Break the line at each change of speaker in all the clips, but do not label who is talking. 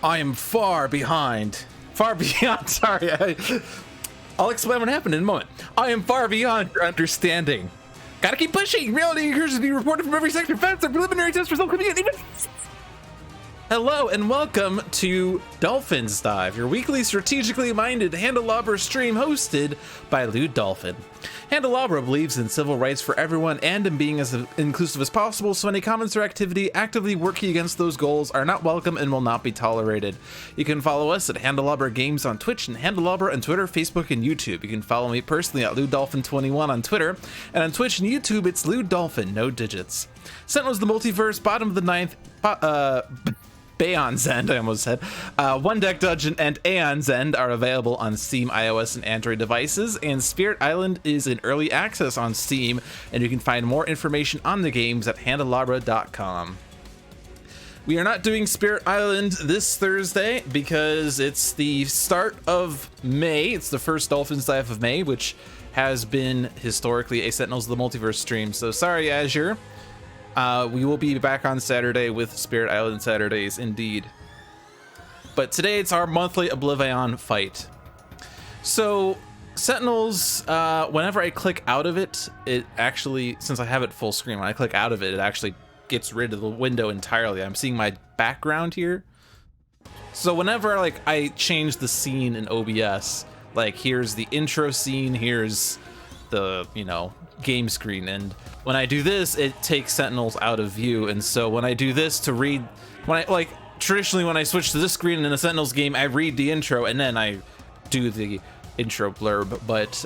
I am far behind. Far beyond, sorry. I'll explain what happened in a moment. I am far beyond your understanding. Gotta keep pushing. Reality occurs to be reported from every sector. Facts are preliminary test result community. Hello and welcome to Dolphin's Dive, your weekly strategically minded Handelabra stream hosted by Dolphin. Handelabra believes in civil rights for everyone and in being as inclusive as possible, so any comments or activity actively working against those goals are not welcome and will not be tolerated. You can follow us at Handelabra Games on Twitch and Handelabra on Twitter, Facebook, and YouTube. You can follow me personally at Dolphin21 on Twitter, and on Twitch and YouTube it's Dolphin, no digits. Sentinels of the Multiverse, bottom of the ninth, Aeon's End, I almost said. One Deck Dungeon and Aeon's End are available on Steam, iOS, and Android devices, and Spirit Island is in early access on Steam, and you can find more information on the games at handelabra.com. We are not doing Spirit Island this Thursday because it's the start of May. It's the first Dolphin's Dive of May, which has been historically a Sentinels of the Multiverse stream. So sorry, Azure. We will be back on Saturday with Spirit Island Saturdays, indeed. But today it's our monthly OblivAeon fight. So, Sentinels, whenever I click out of it, it actually, since I have it full screen, when I click out of it, it actually gets rid of the window entirely. I'm seeing my background here. So whenever I change the scene in OBS, like here's the intro scene, here's the, game screen, and when I do this it takes Sentinels out of view, and so when I do this to read, traditionally when I switch to this screen in a Sentinels game, I read the intro and then I do the intro blurb. But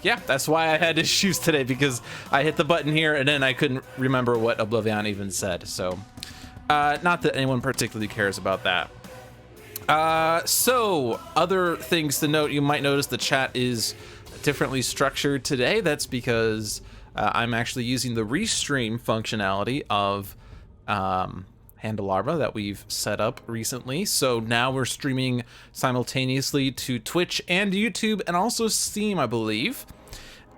yeah, that's why I had issues today, because I hit the button here and then I couldn't remember what OblivAeon even said. So not that anyone particularly cares about that. So other things to note, you might notice the chat is differently structured today. That's because I'm actually using the restream functionality of Handelabra that we've set up recently. So now we're streaming simultaneously to Twitch and YouTube and also Steam, I believe.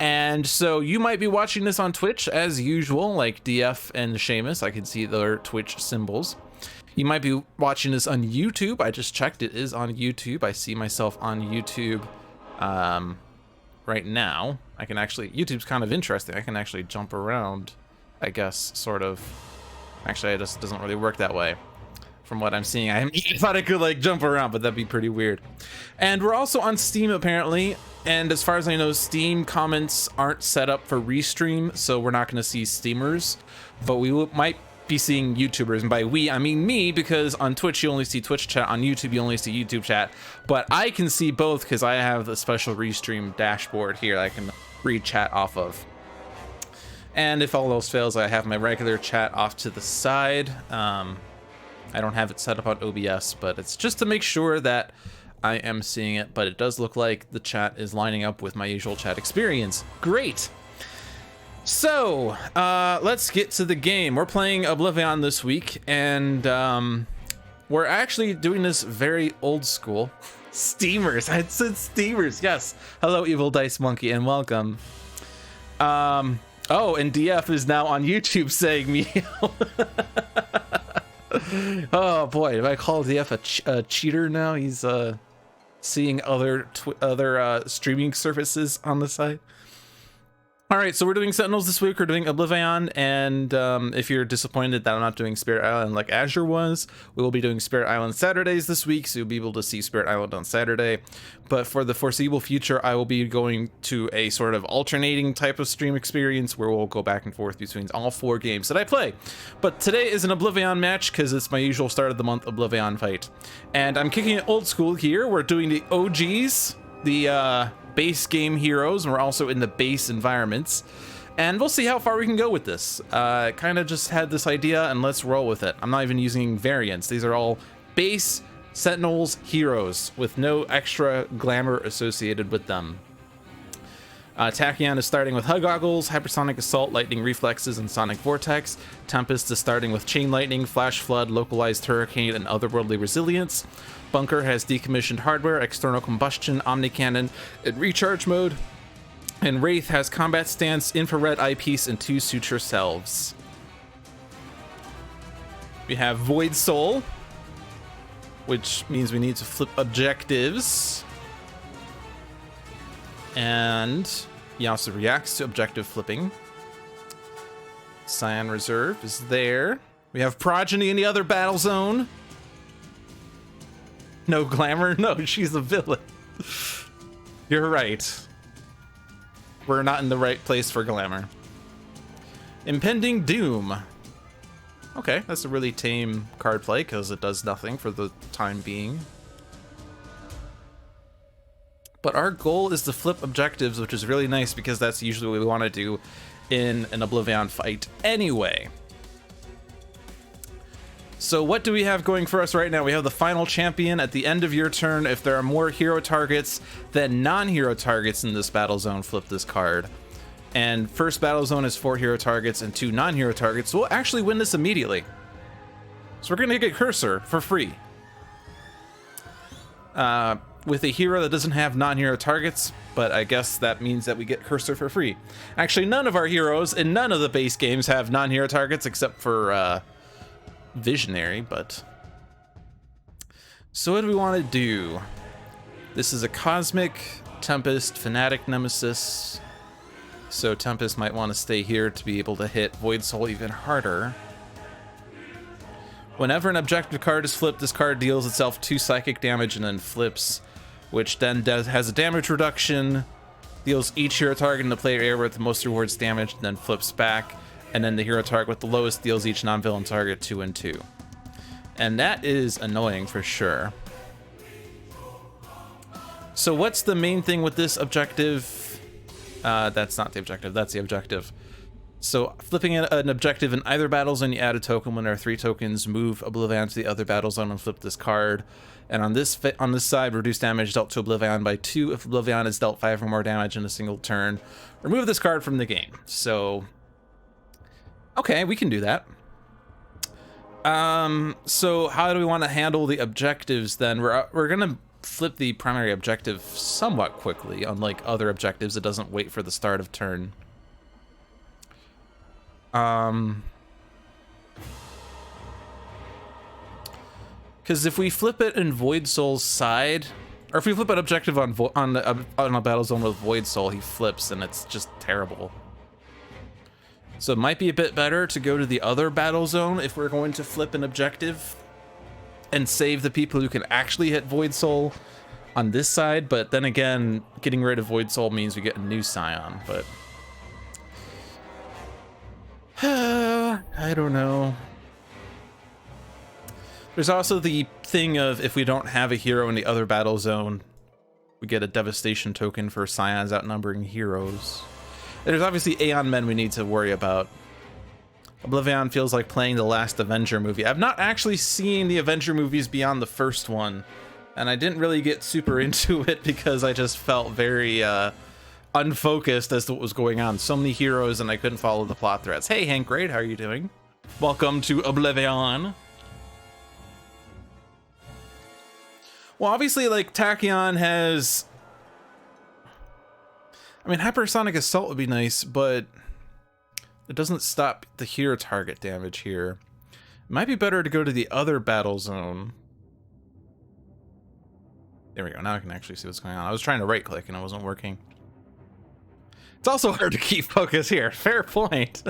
And so you might be watching this on Twitch as usual, like DF and Seamus. I can see their Twitch symbols. You might be watching this on YouTube. I just checked, it is on YouTube. I see myself on YouTube right now. I can actually, YouTube's kind of interesting. I can actually jump around, I guess, sort of. Actually, it just doesn't really work that way from what I'm seeing. I thought I could jump around, but that'd be pretty weird. And we're also on Steam apparently, and as far as I know, Steam comments aren't set up for restream, so we're not going to see Steamers, but we might be seeing YouTubers, and by we I mean me, because on Twitch you only see Twitch chat, on YouTube you only see YouTube chat, but I can see both because I have the special restream dashboard here I can read chat off of. And if all else fails, I have my regular chat off to the side. I don't have it set up on OBS, but it's just to make sure that I am seeing it, but it does look like the chat is lining up with my usual chat experience. Great. So, let's get to the game. We're playing OblivAeon this week, and we're actually doing this very old school. Steamers, I said Steamers, yes. Hello, Evil Dice Monkey, and welcome. Oh, and DF is now on YouTube saying me. Oh boy, if I call DF a cheater now, he's seeing other streaming services on the side. All right, so we're doing Sentinels this week. We're doing OblivAeon, and if you're disappointed that I'm not doing Spirit Island like Azure was, we will be doing Spirit Island Saturdays this week, so you'll be able to see Spirit Island on Saturday. But for the foreseeable future, I will be going to a sort of alternating type of stream experience where we'll go back and forth between all 4 games that I play. But today is an OblivAeon match because it's my usual start of the month OblivAeon fight. And I'm kicking it old school here. We're doing the OGs, the base game heroes, and we're also in the base environments, and we'll see how far we can go with this. Kind of just had this idea and let's roll with it. I'm not even using variants. These are all base Sentinels heroes with no extra glamour associated with them. Tachyon is starting with Hug Goggles, Hypersonic Assault, Lightning Reflexes, and Sonic Vortex. Tempest is starting with Chain Lightning, Flash Flood, Localized Hurricane, and Otherworldly Resilience. Bunker has Decommissioned Hardware, External Combustion, Omni Cannon, and Recharge Mode. And Wraith has Combat Stance, Infrared Eyepiece, and 2 Suture Selves. We have Void Soul, which means we need to flip objectives. And he also reacts to objective flipping. Scion Reserve is there. We have Progeny in the other battle zone. No glamour? No, she's a villain. You're right. We're not in the right place for glamour. Impending Doom. Okay, that's a really tame card play because it does nothing for the time being. But our goal is to flip objectives, which is really nice because that's usually what we want to do in an OblivAeon fight anyway. So what do we have going for us right now? We have the final champion at the end of your turn. If there are more hero targets than non-hero targets in this battle zone, flip this card. And first battle zone is 4 hero targets and 2 non-hero targets. So we'll actually win this immediately. So we're going to get Cursor for free. With a hero that doesn't have non-hero targets, but I guess that means that we get Cursor for free. Actually, none of our heroes in none of the base games have non-hero targets except for Visionary, but... So what do we want to do? This is a Cosmic Tempest Fanatic Nemesis. So Tempest might want to stay here to be able to hit Void Soul even harder. Whenever an objective card is flipped, this card deals itself 2 psychic damage and then flips, which then has a damage reduction, deals each hero target in the player area with the most rewards damage, and then flips back, and then the hero target with the lowest deals each non-villain target 2 and 2. And that is annoying for sure. So what's the main thing with this objective? That's not the objective, that's the objective. So flipping an objective in either battle zone, you add a token. When there are 3 tokens, move OblivAeon to the other battle zone and flip this card. And on this side, reduce damage dealt to OblivAeon by 2 if OblivAeon is dealt 5 or more damage in a single turn. Remove this card from the game. So, okay, we can do that. So how do we want to handle the objectives then? We're gonna flip the primary objective somewhat quickly. Unlike other objectives, it doesn't wait for the start of turn. Because if we flip it in Void Soul's side, or if we flip an objective on a battle zone with Void Soul, he flips and it's just terrible. So it might be a bit better to go to the other battle zone if we're going to flip an objective and save the people who can actually hit Void Soul on this side. But then again, getting rid of Void Soul means we get a new Scion, but I don't know. There's also the thing of if we don't have a hero in the other battle zone, we get a devastation token for Scions outnumbering heroes. There's obviously Aeon Men we need to worry about. OblivAeon feels like playing the last Avenger movie. I've not actually seen the Avenger movies beyond the first one, and I didn't really get super into it because I just felt very unfocused as to what was going on. So many heroes and I couldn't follow the plot threads. Hey Hank, great, how are you doing? Welcome to OblivAeon. Well, obviously, like, Tachyon has... I mean, Hypersonic Assault would be nice, but it doesn't stop the hero target damage here. It might be better to go to the other battle zone. There we go, now I can actually see what's going on. I was trying to right-click and it wasn't working. It's also hard to keep focus here. Fair point.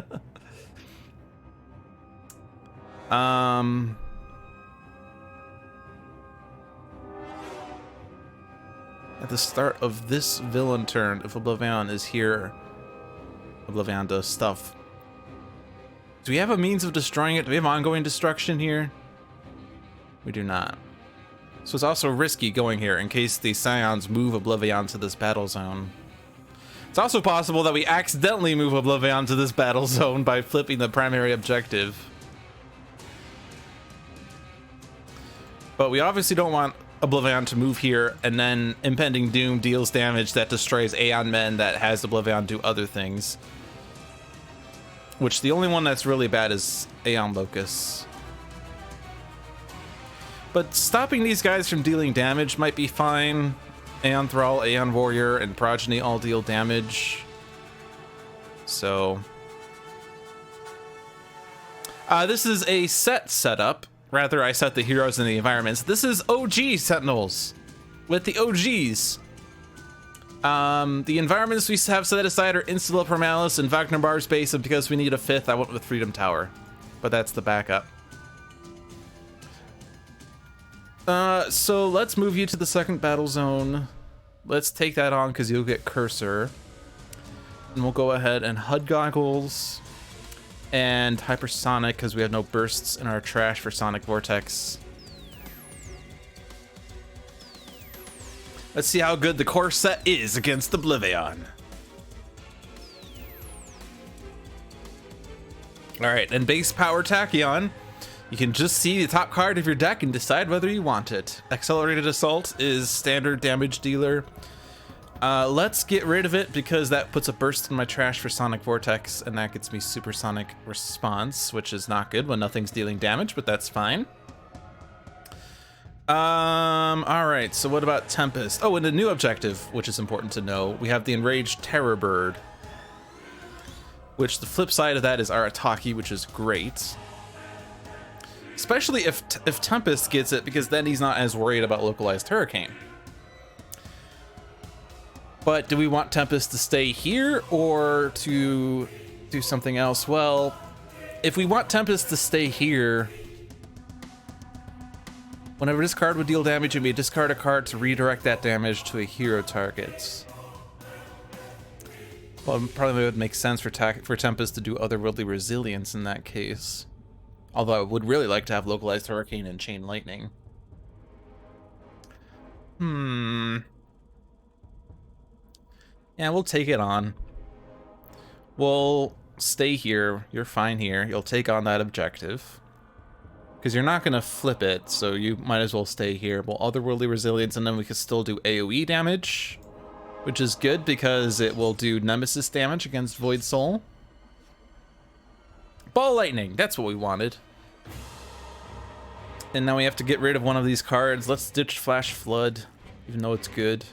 At the start of this villain turn, if OblivAeon is here, OblivAeon does stuff. Do we have a means of destroying it? Do we have ongoing destruction here? We do not. So it's also risky going here in case the Scions move OblivAeon to this battle zone. It's also possible that we accidentally move OblivAeon to this battle zone by flipping the primary objective. But we obviously don't want OblivAeon to move here, and then Impending Doom deals damage that destroys Aeon Men that has OblivAeon do other things. Which the only one that's really bad is Aeon Locus. But stopping these guys from dealing damage might be fine. Aeon Thrall, Aeon Warrior, and Progeny all deal damage. So... this is a set setup. Rather, I set the heroes in the environments. This is OG Sentinels with the OGs. The environments we have set aside are Installa Primalis and Wagner Bar Space, and because we need a 5th, I went with Freedom Tower. But that's the backup. So let's move you to the second battle zone. Let's take that on because you'll get Cursor. And we'll go ahead and HUD Goggles and Hypersonic because we have no bursts in our trash for Sonic Vortex. Let's see how good the core set is against OblivAeon. Alright, and base power Tachyon. You can just see the top card of your deck and decide whether you want it. Accelerated Assault is standard damage dealer. Let's get rid of it because that puts a burst in my trash for Sonic Vortex, and that gets me Supersonic Response, which is not good when nothing's dealing damage, but that's fine. Alright, so what about Tempest? Oh, and a new objective, which is important to know. We have the Enraged Terror Bird, which the flip side of that is Arataki, which is great. Especially if Tempest gets it, because then he's not as worried about localized hurricane. But do we want Tempest to stay here or to do something else? Well, if we want Tempest to stay here, whenever this card would deal damage, you may discard a card to redirect that damage to a hero target. Well, it probably would make sense for Tempest to do Otherworldly Resilience in that case. Although I would really like to have Localized Hurricane and Chain Lightning. Yeah, we'll take it on. We'll stay here. You're fine here. You'll take on that objective. Because you're not going to flip it, so you might as well stay here. We'll Otherworldly Resilience, and then we can still do AoE damage. Which is good, because it will do Nemesis damage against Void Soul. Ball Lightning, that's what we wanted. And now we have to get rid of one of these cards. Let's ditch Flash Flood, even though it's good.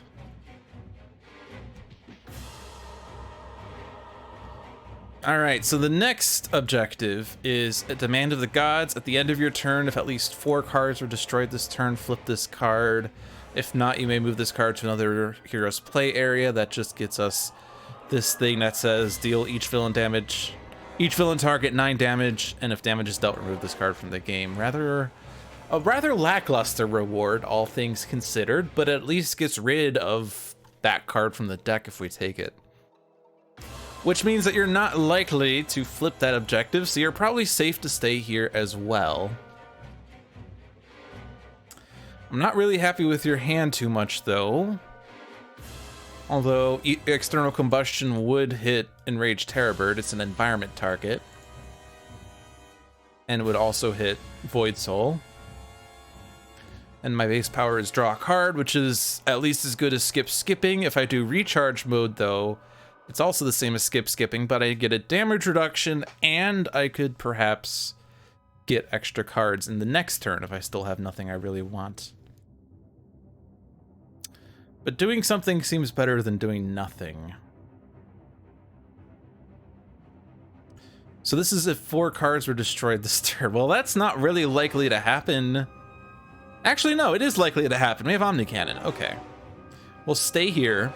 Alright, so the next objective is a Demand of the Gods. At the end of your turn, if at least 4 cards are destroyed this turn, flip this card. If not, you may move this card to another hero's play area. That just gets us this thing that says deal each villain target 9 damage, and if damage is dealt, remove this card from the game. A rather lackluster reward, all things considered, but at least gets rid of that card from the deck if we take it. Which means that you're not likely to flip that objective, so you're probably safe to stay here as well. I'm not really happy with your hand too much, though. Although External Combustion would hit Enraged Terrorbird, it's an environment target. And it would also hit Void Soul. And my base power is draw a card, which is at least as good as skipping. If I do recharge mode, though, it's also the same as skipping, but I get a damage reduction, and I could perhaps get extra cards in the next turn if I still have nothing I really want. But doing something seems better than doing nothing. So this is if 4 cards were destroyed this turn. Well, that's not really likely to happen. Actually, no, it is likely to happen. We have Omni Cannon. Okay. We'll stay here.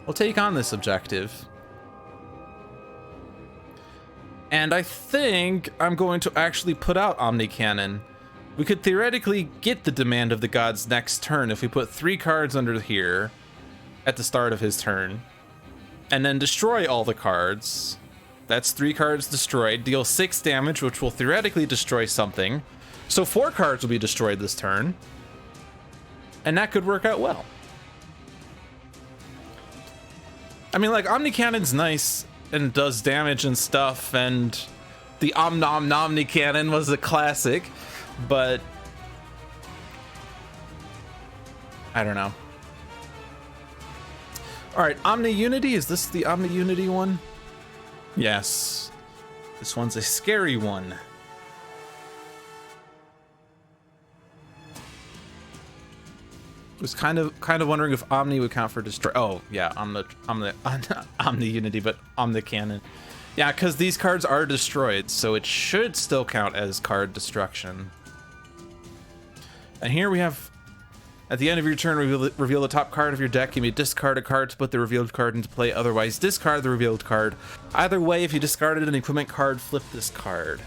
We'll take on this objective. And I think I'm going to actually put out Omni Cannon. We could theoretically get the Demand of the Gods next turn if we put 3 cards under here at the start of his turn. And then destroy all the cards. That's 3 cards destroyed. Deal 6 damage, which will theoretically destroy something. So 4 cards will be destroyed this turn. And that could work out well. I mean, like, Omni Cannon's nice and does damage and stuff, and the Omni Cannon was a classic, but I don't know. Alright, Omni Unity, is this the Omni Unity one? Yes. This one's a scary one. Was kind of wondering if Omni would count for destroy. Oh yeah, Omni Unity, but Omni Cannon. Yeah, because these cards are destroyed, so it should still count as card destruction. And here we have, at the end of your turn, reveal the top card of your deck. You may discard a card to put the revealed card into play. Otherwise, discard the revealed card. Either way, if you discarded an equipment card, flip this card.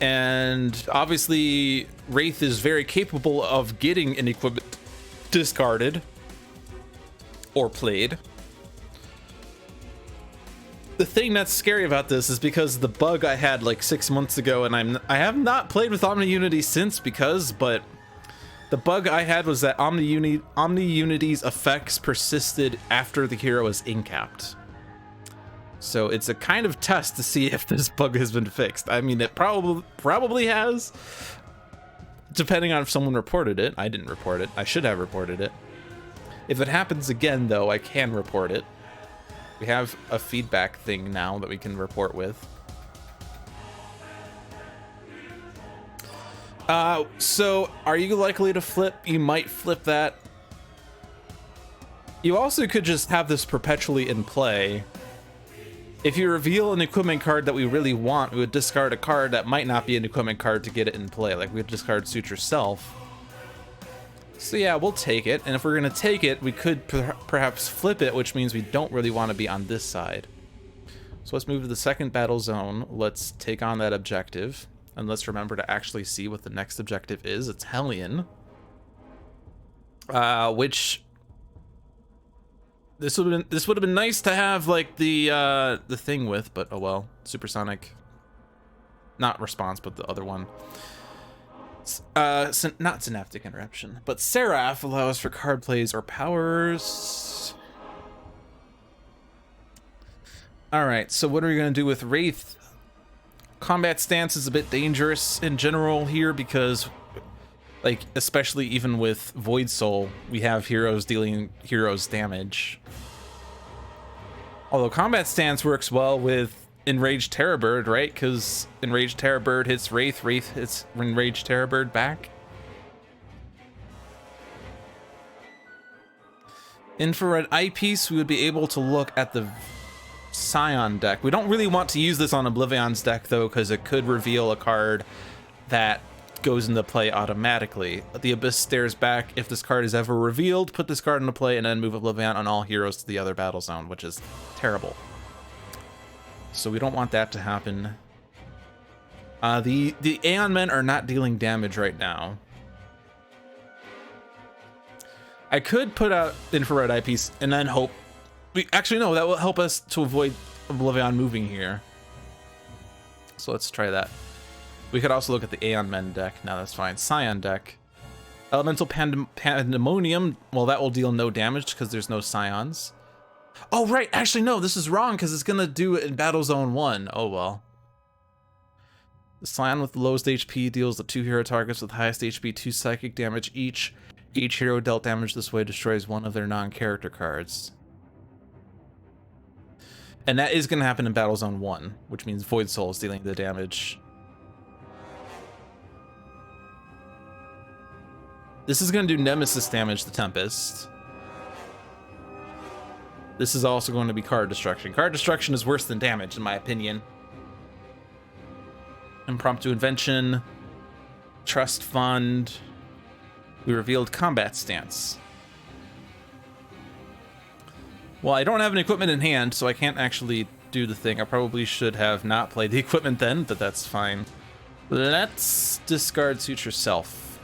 And obviously, Wraith is very capable of getting an equipment discarded or played. The thing that's scary about this is because the bug I had like 6 months ago, and I have not played with Omni Unity since but the bug I had was that Omni Unity's effects persisted after the hero is incapped. So it's a kind of test to see if this bug has been fixed. I mean, it probably has, depending on if someone reported it. I didn't report it. I should have reported it. If it happens again, though, I can report it. We have a feedback thing now that we can report with. So are you likely to flip? You might flip that. You also could just have this perpetually in play. If you reveal an equipment card that we really want, we would discard a card that might not be an equipment card to get it in play. Like, we would discard Suit Yourself. So yeah, we'll take it. And if we're going to take it, we could perhaps flip it, which means we don't really want to be on this side. So let's move to the second battle zone. Let's take on that objective. And let's remember to actually see what the next objective is. It's Hellion. Which... This would have been nice to have, like, the thing with, but oh well. Supersonic, not response, but the other one. Not Synaptic Interruption, but Seraph allows for card plays or powers. All right, so what are we gonna do with Wraith? Combat stance is a bit dangerous in general here because, like, especially even with Void Soul, we have heroes dealing heroes damage. Although combat stance works well with Enraged Terrorbird, right? Because Enraged Terrorbird hits Wraith, Wraith hits Enraged Terrorbird back. Infrared Eyepiece, we would be able to look at the Scion deck. We don't really want to use this on OblivAeon's deck, though, because it could reveal a card that goes into play automatically. The Abyss stares back. If this card is ever revealed, put this card into play and then move OblivAeon on all heroes to the other battle zone, which is terrible. So we don't want that to happen. The Aeon Men are not dealing damage right now. I could put out Infrared Eyepiece and then hope... Actually, no, that will help us to avoid OblivAeon moving here. So let's try that. We could also look at the Aeon Men deck. No, that's fine. Scion deck. Elemental Pandemonium. Well, that will deal no damage because there's no Scions. Oh, right. Actually, no, this is wrong because it's going to do it in Battle Zone 1. Oh, well. The Scion with the lowest HP deals the 2 hero targets with highest HP 2 psychic damage each. Each hero dealt damage this way destroys one of their non-character cards. And that is going to happen in Battle Zone 1, which means Void Soul is dealing the damage. This is going to do Nemesis damage to Tempest. This is also going to be card destruction. Card destruction is worse than damage, in my opinion. Impromptu Invention. Trust Fund. We revealed Combat Stance. Well, I don't have an equipment in hand, so I can't actually do the thing. I probably should have not played the equipment then, but that's fine. Let's discard Suit Yourself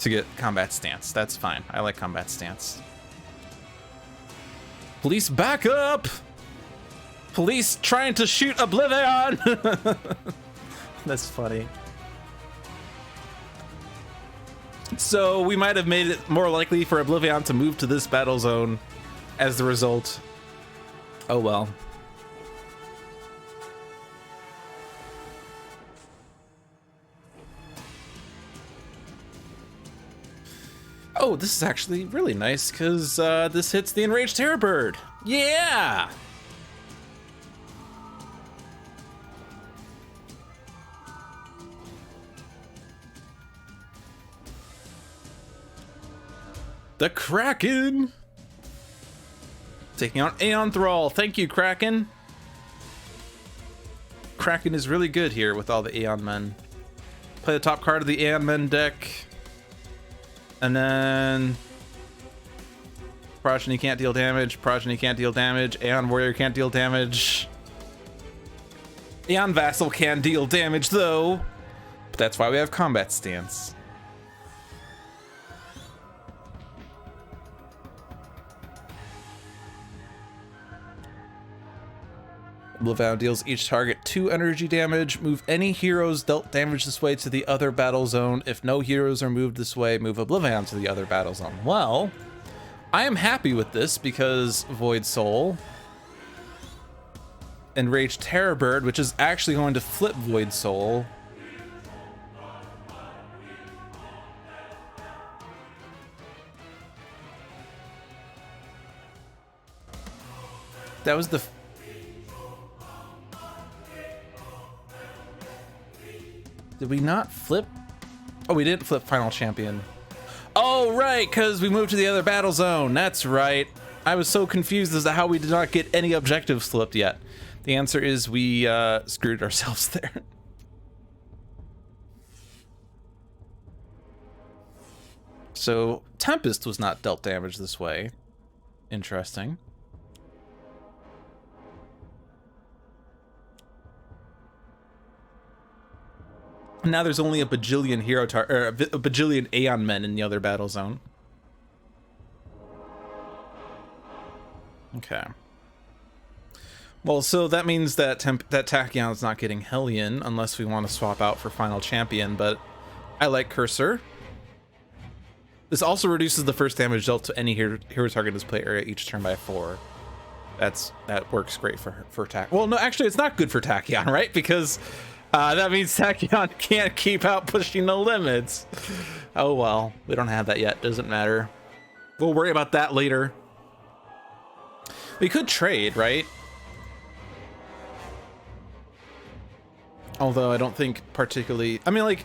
to get Combat Stance. That's fine. I like Combat Stance. Police backup! Police trying to shoot OblivAeon! That's funny. So we might have made it more likely for OblivAeon to move to this battle zone as the result. Oh well. Oh, this is actually really nice because this hits the Enraged Terrorbird. Yeah! The Kraken! Taking out Aeon Thrall. Thank you, Kraken. Kraken is really good here with all the Aeon Men. Play the top card of the Aeon Men deck. And then Progeny can't deal damage. Progeny can't deal damage. Aeon Warrior can't deal damage. Aeon Vassal can deal damage though. But that's why we have Combat Stance. OblivAeon deals each target 2 energy damage. Move any heroes dealt damage this way to the other battle zone. If no heroes are moved this way, move OblivAeon to the other battle zone. Well, I am happy with this because Void Soul, Enraged Terrorbird, which is actually going to flip Void Soul. That was the... Did we not flip? Oh, we didn't flip Final Champion. Oh, right, because we moved to the other battle zone. That's right. I was so confused as to how we did not get any objectives flipped yet. The answer is we screwed ourselves there. So Tempest was not dealt damage this way. Interesting. Now there's only a bajillion a bajillion Aeon Men in the other battle zone. Okay. Well, so that means that Tachyon is not getting Hellion unless we want to swap out for Final Champion, but I like Cursor. This also reduces the first damage dealt to any hero target in this play area each turn by 4. That works great for Tachyon. Well, no, actually, it's not good for Tachyon, right? Because that means Tachyon can't keep out pushing the limits. Oh well, we don't have that yet. Doesn't matter. We'll worry about that later. We could trade, right? Although I don't think particularly... I mean, like,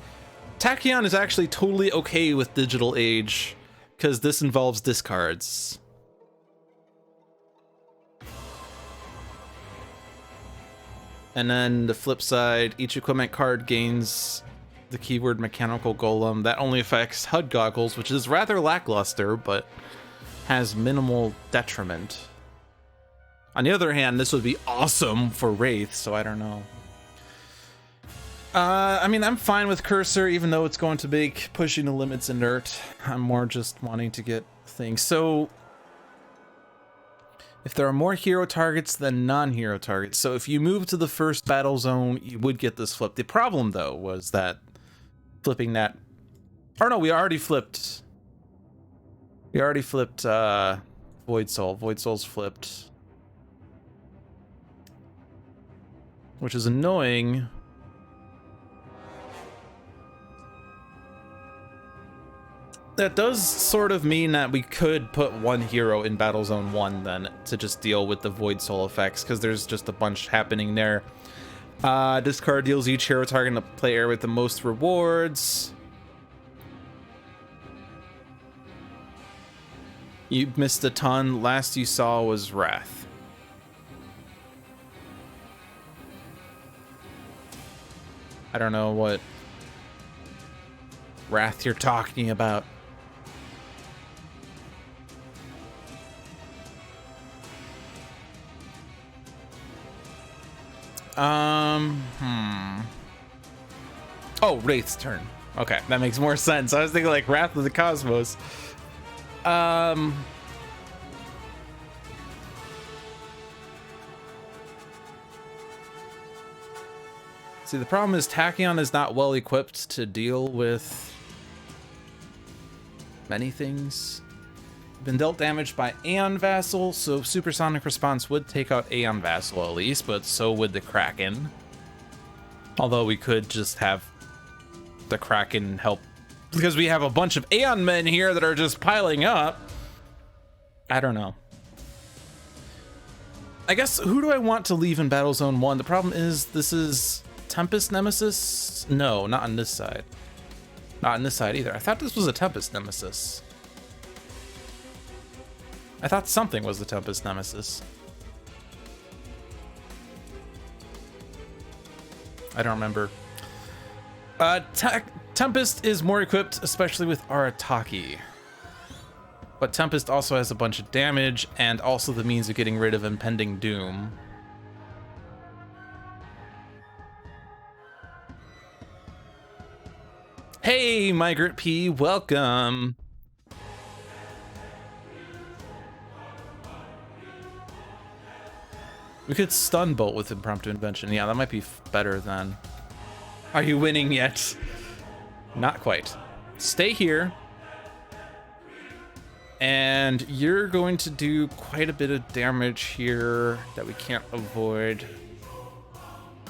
Tachyon is actually totally okay with Digital Age, because this involves discards. And then the flip side, each equipment card gains the keyword Mechanical Golem. That only affects HUD Goggles, which is rather lackluster, but has minimal detriment. On the other hand, this would be awesome for Wraith, so I don't know. I mean, I'm fine with Cursor, even though it's going to make pushing the limits inert. I'm more just wanting to get things. So, if there are more hero targets than non-hero targets, so if you move to the first battle zone, you would get this flip. The problem, though, was that flipping that... Or no, we already flipped... We already flipped Void Soul. Void Soul's flipped. Which is annoying. That does sort of mean that we could put one hero in Battle Zone 1 then to just deal with the Void Soul effects, because there's just a bunch happening there. This card deals each hero target in the play area with the most rewards. You missed a ton. Last you saw was Wrath. I don't know what Wrath you're talking about. Oh, Wraith's turn. Okay, that makes more sense. I was thinking like Wrath of the Cosmos. See, the problem is Tachyon is not well equipped to deal with many things. Been dealt damage by Aeon Vassal, so Supersonic Response would take out Aeon Vassal at least, but so would the Kraken. Although we could just have the Kraken help, because we have a bunch of Aeon Men here that are just piling up. I don't know. I guess, who do I want to leave in Battle Zone 1? The problem is, this is Tempest Nemesis? No, not on this side. Not on this side either. I thought this was a Tempest Nemesis. I thought something was the Tempest Nemesis. I don't remember. Tempest is more equipped, especially with Arataki. But Tempest also has a bunch of damage and also the means of getting rid of impending doom. Hey, Migrant P, welcome. We could stun bolt with impromptu invention. Yeah, that might be better then. Are you winning yet? Not quite. Stay here. And you're going to do quite a bit of damage here that we can't avoid.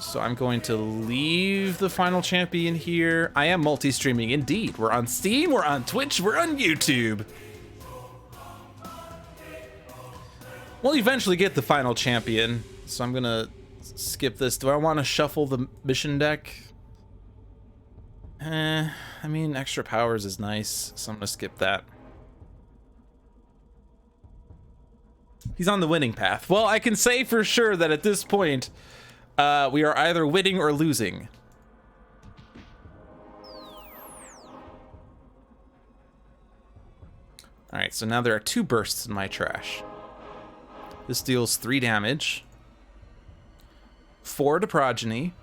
So I'm going to leave the final champion here. I am multi-streaming indeed. We're on Steam, we're on Twitch, we're on YouTube. We'll eventually get the final champion. So I'm gonna skip this. Do I want to shuffle the mission deck? I mean, extra powers is nice, so I'm gonna skip that. He's on the winning path. Well, I can say for sure that at this point, we are either winning or losing. All right, so now there are 2 bursts in my trash. This deals 3 damage, 4 to Progeny.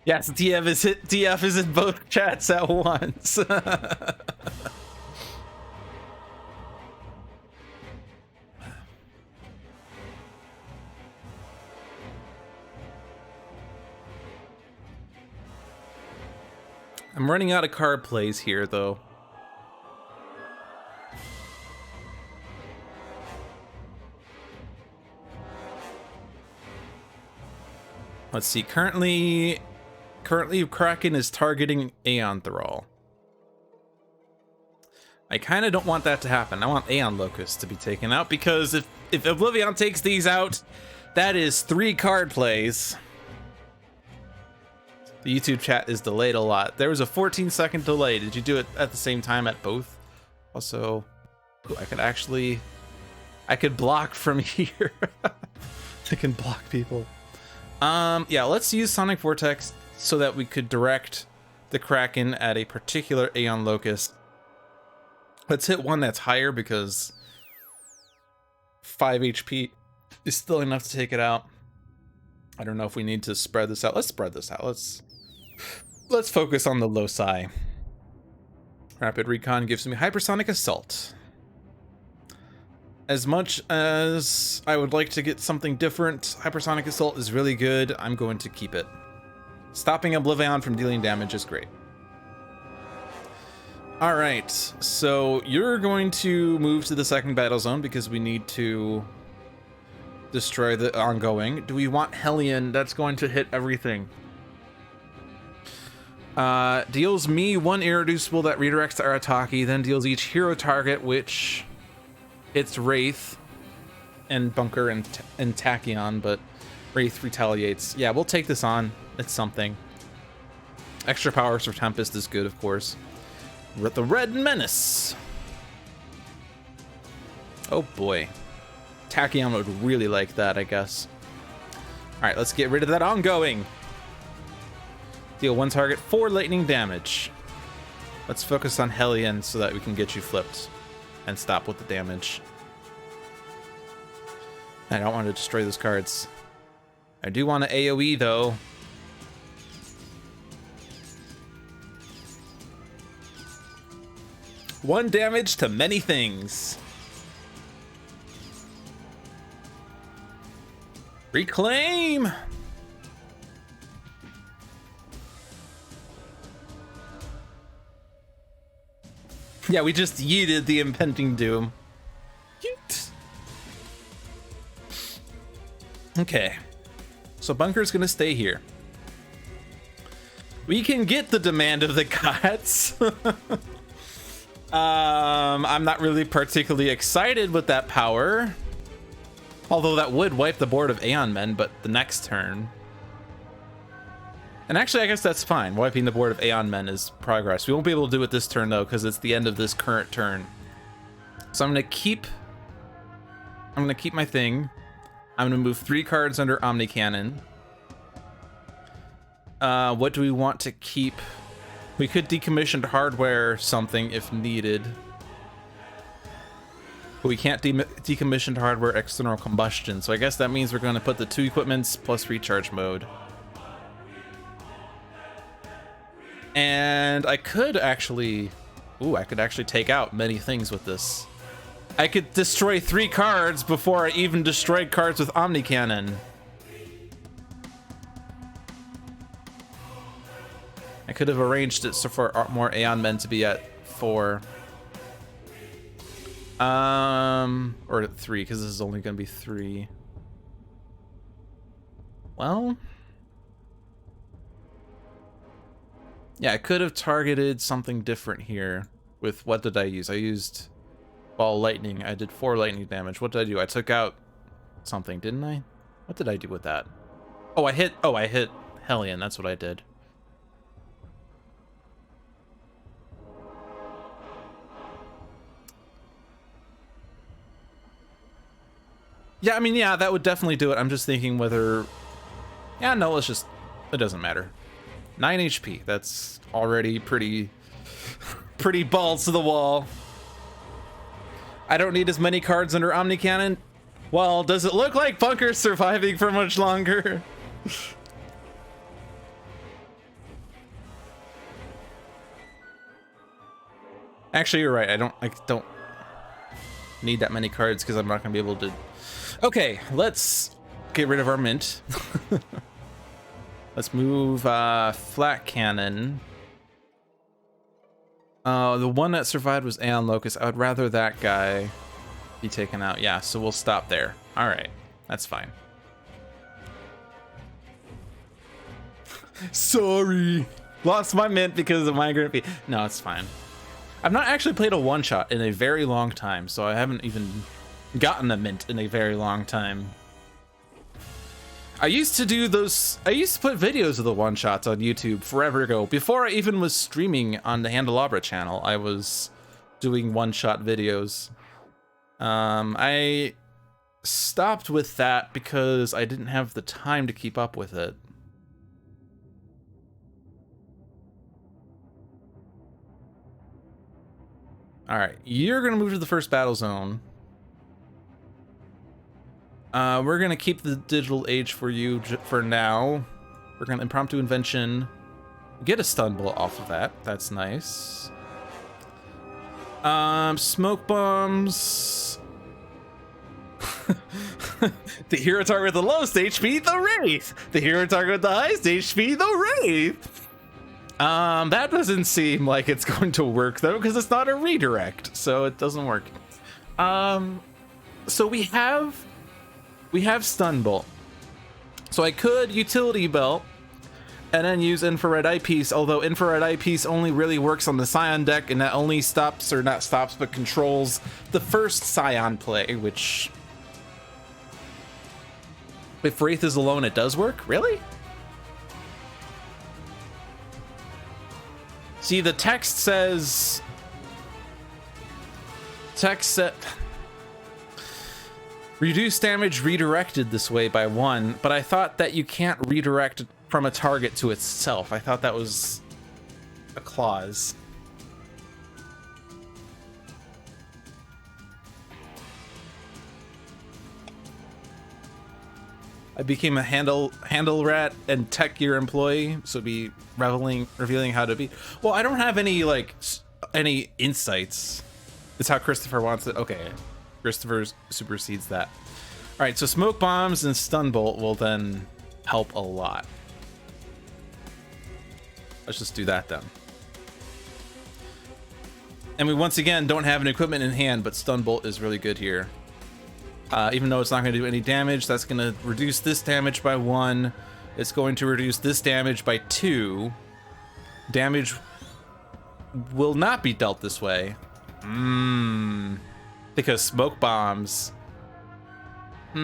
Yes, DF is in both chats at once. I'm running out of card plays here, though. Let's see. Currently Kraken is targeting Aeon Thrall. I kind of don't want that to happen. I want Aeon Locust to be taken out because if OblivAeon takes these out, that is 3 card plays. The YouTube chat is delayed a lot. There was a 14-second delay. Did you do it at the same time at both? Also, ooh, I could block from here. I can block people. Yeah, let's use Sonic Vortex so that we could direct the Kraken at a particular Aeon Locust. Let's hit one that's higher because 5 HP is still enough to take it out. I don't know if we need to spread this out. Let's spread this out. Let's focus on the loci. Rapid Recon gives me Hypersonic Assault. As much as I would like to get something different, Hypersonic Assault is really good. I'm going to keep it. Stopping OblivAeon from dealing damage is great. All right, so you're going to move to the second battle zone because we need to destroy the ongoing. Do we want Hellion? That's going to hit everything. Deals me 1 irreducible that redirects to Arataki, then deals each hero target, which hits Wraith and Bunker and Tachyon, but Wraith retaliates. Yeah, we'll take this on. It's something. Extra powers for Tempest is good, of course. With the Red Menace. Oh boy. Tachyon would really like that, I guess. Alright, let's get rid of that ongoing. Deal 1 target 4 lightning damage. Let's focus on Hellion so that we can get you flipped and stop with the damage. I don't want to destroy those cards. I do want to AoE though. One damage to many things. Reclaim! Yeah, we just yeeted the impending doom. Yeet. Okay. So Bunker's gonna stay here. We can get the demand of the gods. I'm not really particularly excited with that power. Although that would wipe the board of Aeon Men, but the next turn. And actually, I guess that's fine. Wiping the board of Aeon Men is progress. We won't be able to do it this turn, though, because it's the end of this current turn. So I'm gonna keep my thing. I'm gonna move 3 cards under Omni Cannon. What do we want to keep? We could decommissioned hardware something if needed. But we can't decommissioned hardware external combustion, so I guess that means we're going to put the 2 equipments plus recharge mode. And I could actually... Ooh, I could actually take out many things with this. I could destroy 3 cards before I even destroyed cards with Omni Cannon. I could have arranged it so for more Aeon Men to be at 4. Or 3, because this is only going to be 3. Well... Yeah, I could have targeted something different here. With what did I use? I used Ball Lightning. I did 4 lightning damage. What did I do? I took out something, didn't I? What did I do with that? Oh, I hit Hellion. That's what I did. Yeah, I mean, yeah, that would definitely do it. I'm just thinking whether... Yeah, no, let's just... It doesn't matter. 9 HP. That's already pretty balls to the wall. I don't need as many cards under Omni Cannon. Well, does it look like Bunker's surviving for much longer? Actually, you're right. I don't need that many cards because I'm not going to be able to... Okay, let's get rid of our mint. Let's move Flat Cannon. The one that survived was Aeon Locust. I would rather that guy be taken out. Yeah, so we'll stop there. All right, that's fine. Sorry. Lost my mint because of Migrant Fee. No, it's fine. I've not actually played a one-shot in a very long time, so I haven't even gotten a mint in a very long time. I used to do those, I used to put videos of the one-shots on YouTube forever ago. Before I even was streaming on the Handelabra channel, I was doing one-shot videos. I stopped with that because I didn't have the time to keep up with it. Alright, you're gonna move to the first battle zone. We're gonna keep the digital age for you for now. We're gonna impromptu invention. Get a stun bullet off of that. That's nice. Smoke bombs. The hero target with the lowest HP, the Wraith. The hero target with the highest HP, the Wraith. That doesn't seem like it's going to work though, because it's not a redirect, so it doesn't work. So we have stun bolt. So I could utility belt and then use infrared eyepiece, although infrared eyepiece only really works on the Scion deck, and that only stops, or not stops, but controls the first Scion play, which if Wraith is alone, it does work. Really? See, the text says... Reduce damage redirected this way by 1, but I thought that you can't redirect from a target to itself. I thought that was a clause. I became a handle rat and tech gear employee, so be revealing how to be. Well, I don't have any any insights. It's how Christopher wants it. Okay, Christopher supersedes that. All right, so smoke bombs and stun bolt will then help a lot. Let's just do that then. And we once again don't have an equipment in hand, but stun bolt is really good here. Even though it's not going to do any damage, that's going to reduce this damage by 1. It's going to reduce this damage by 2. Damage will not be dealt this way. Because smoke bombs. If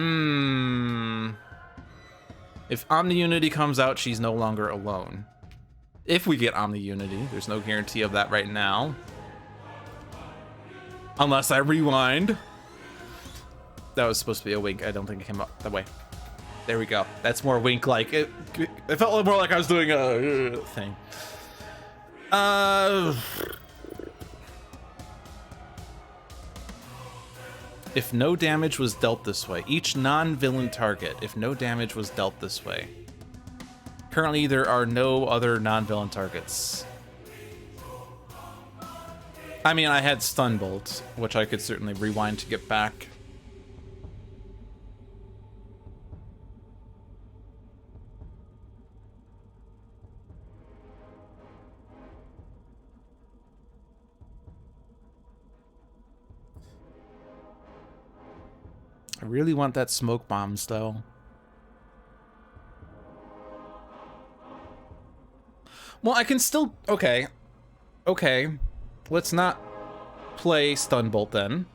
Omni Unity comes out, she's no longer alone. If we get Omni Unity, there's no guarantee of that right now. Unless I rewind. that was supposed to be a wink. I don't think it came up that way. There we go. That's more wink-like. It felt a little more like I was doing a thing. If no damage was dealt this way. Each non-villain target, if no damage was dealt this way. Currently, there are no other non-villain targets. I mean, I had Stun Bolt, which I could certainly rewind to get back. I really want that smoke bombs, though. Well, I can still... Okay. Okay. Let's not play Stun Bolt, then.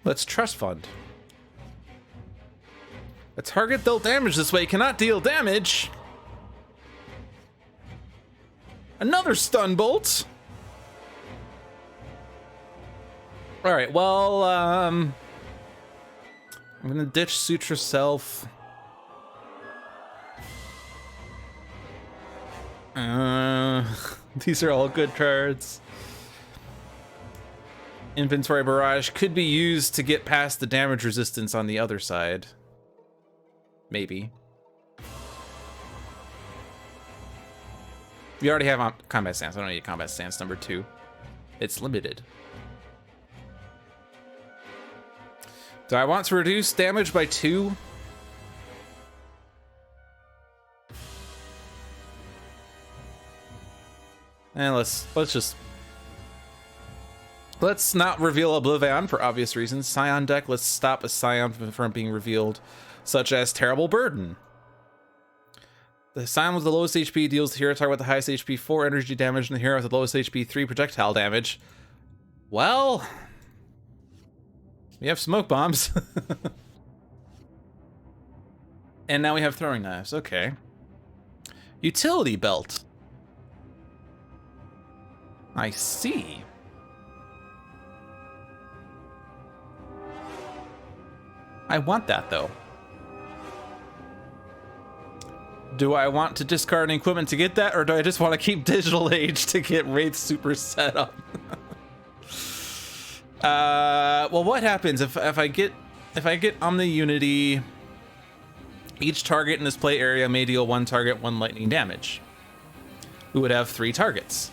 Let's Trust Fund. A target dealt damage this way cannot deal damage. Another Stun Bolt. All right, well, I'm gonna ditch Sutra Self. These are all good cards. Inventory Barrage could be used to get past the damage resistance on the other side. Maybe. We already have combat stance. I don't need combat stance number 2. It's limited. Do I want to reduce damage by 2? And let's not reveal OblivAeon for obvious reasons. Scion deck, let's stop a Scion from being revealed, such as Terrible Burden. The Scion with the lowest HP deals the hero target with the highest HP 4 energy damage, and the hero with the lowest HP 3 projectile damage. Well, we have smoke bombs. And now we have throwing knives. Okay. Utility belt. I see. I want that, though. Do I want to discard equipment to get that, or do I just want to keep Digital Age to get Wraith super set up? Well, what happens if I get Omni Unity? Each target in this play area may deal 1 target 1 lightning damage. We would have 3 targets.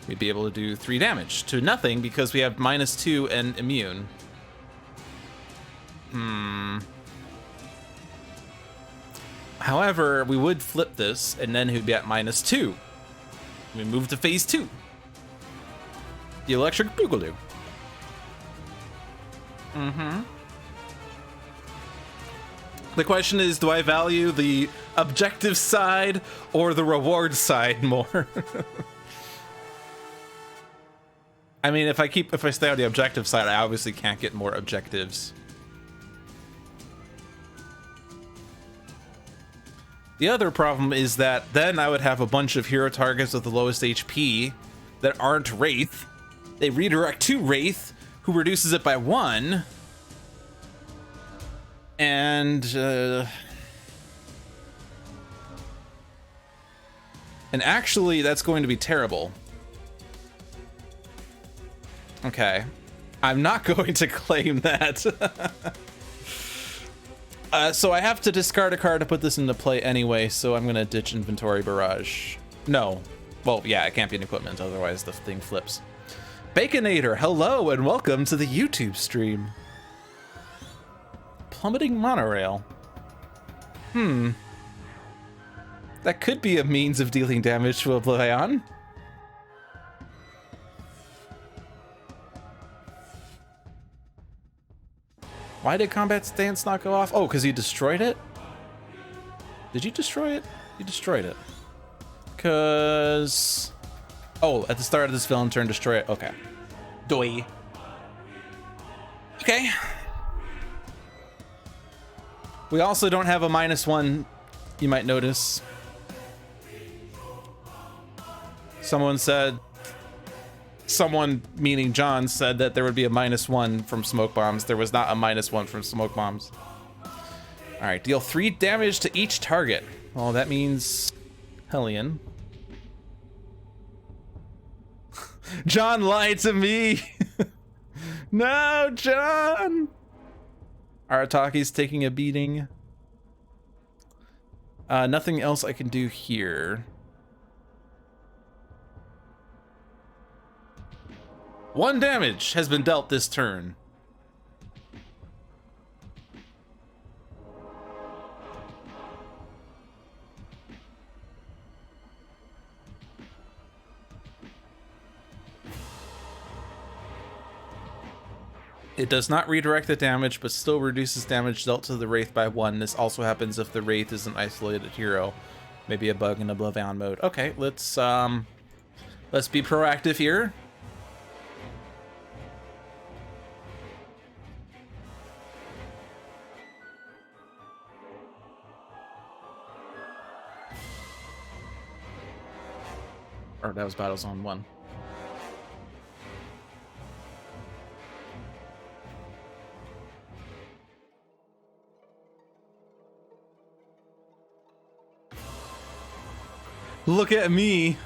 We'd be able to do 3 damage to nothing because we have -2 and immune. However, we would flip this, and then he'd be at -2. We move to phase 2. The Electric Boogaloo. The question is, do I value the objective side or the reward side more? I mean, if I stay on the objective side, I obviously can't get more objectives. The other problem is that then I would have a bunch of hero targets with the lowest HP that aren't Wraith. They redirect to Wraith, who reduces it by 1. And actually, that's going to be terrible. Okay. I'm not going to claim that. So I have to discard a card to put this into play anyway, so I'm gonna ditch Inventory Barrage. No. Well, yeah, it can't be an equipment, otherwise the thing flips. Baconator, hello and welcome to the YouTube stream. Plummeting Monorail. That could be a means of dealing damage to OblivAeon. Why did combat stance not go off? Oh, because you destroyed it? Did you destroy it? You destroyed it. Because... Oh, at the start of this villain turn, destroy it. Okay. Doi. Okay. We also don't have a -1, you might notice. Someone said, someone meaning John said that there would be a -1 from smoke bombs. There was not a -1 from smoke bombs. All right, deal 3 damage to each target. Well, that means Hellion. John lied to me. No, John. Arataki's taking a beating. Nothing else I can do here. 1 damage has been dealt this turn. It does not redirect the damage, but still reduces damage dealt to the Wraith by 1. This also happens if the Wraith is an isolated hero. Maybe a bug in OblivAeon mode. Okay, let's be proactive here. Or that was Battle Zone 1. Look at me.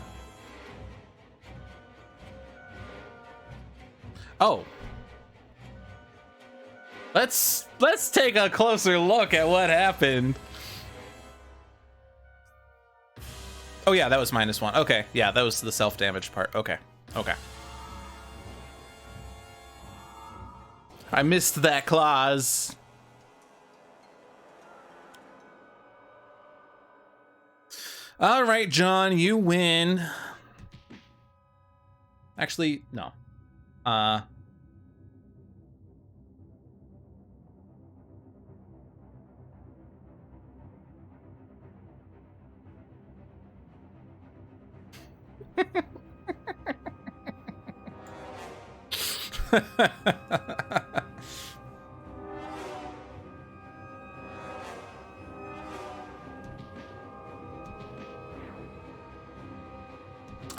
Oh. Let's take a closer look at what happened. Oh yeah, that was -1. Okay, yeah, that was the self-damage part. Okay. Okay. I missed that clause. All right, John, you win. Actually, no.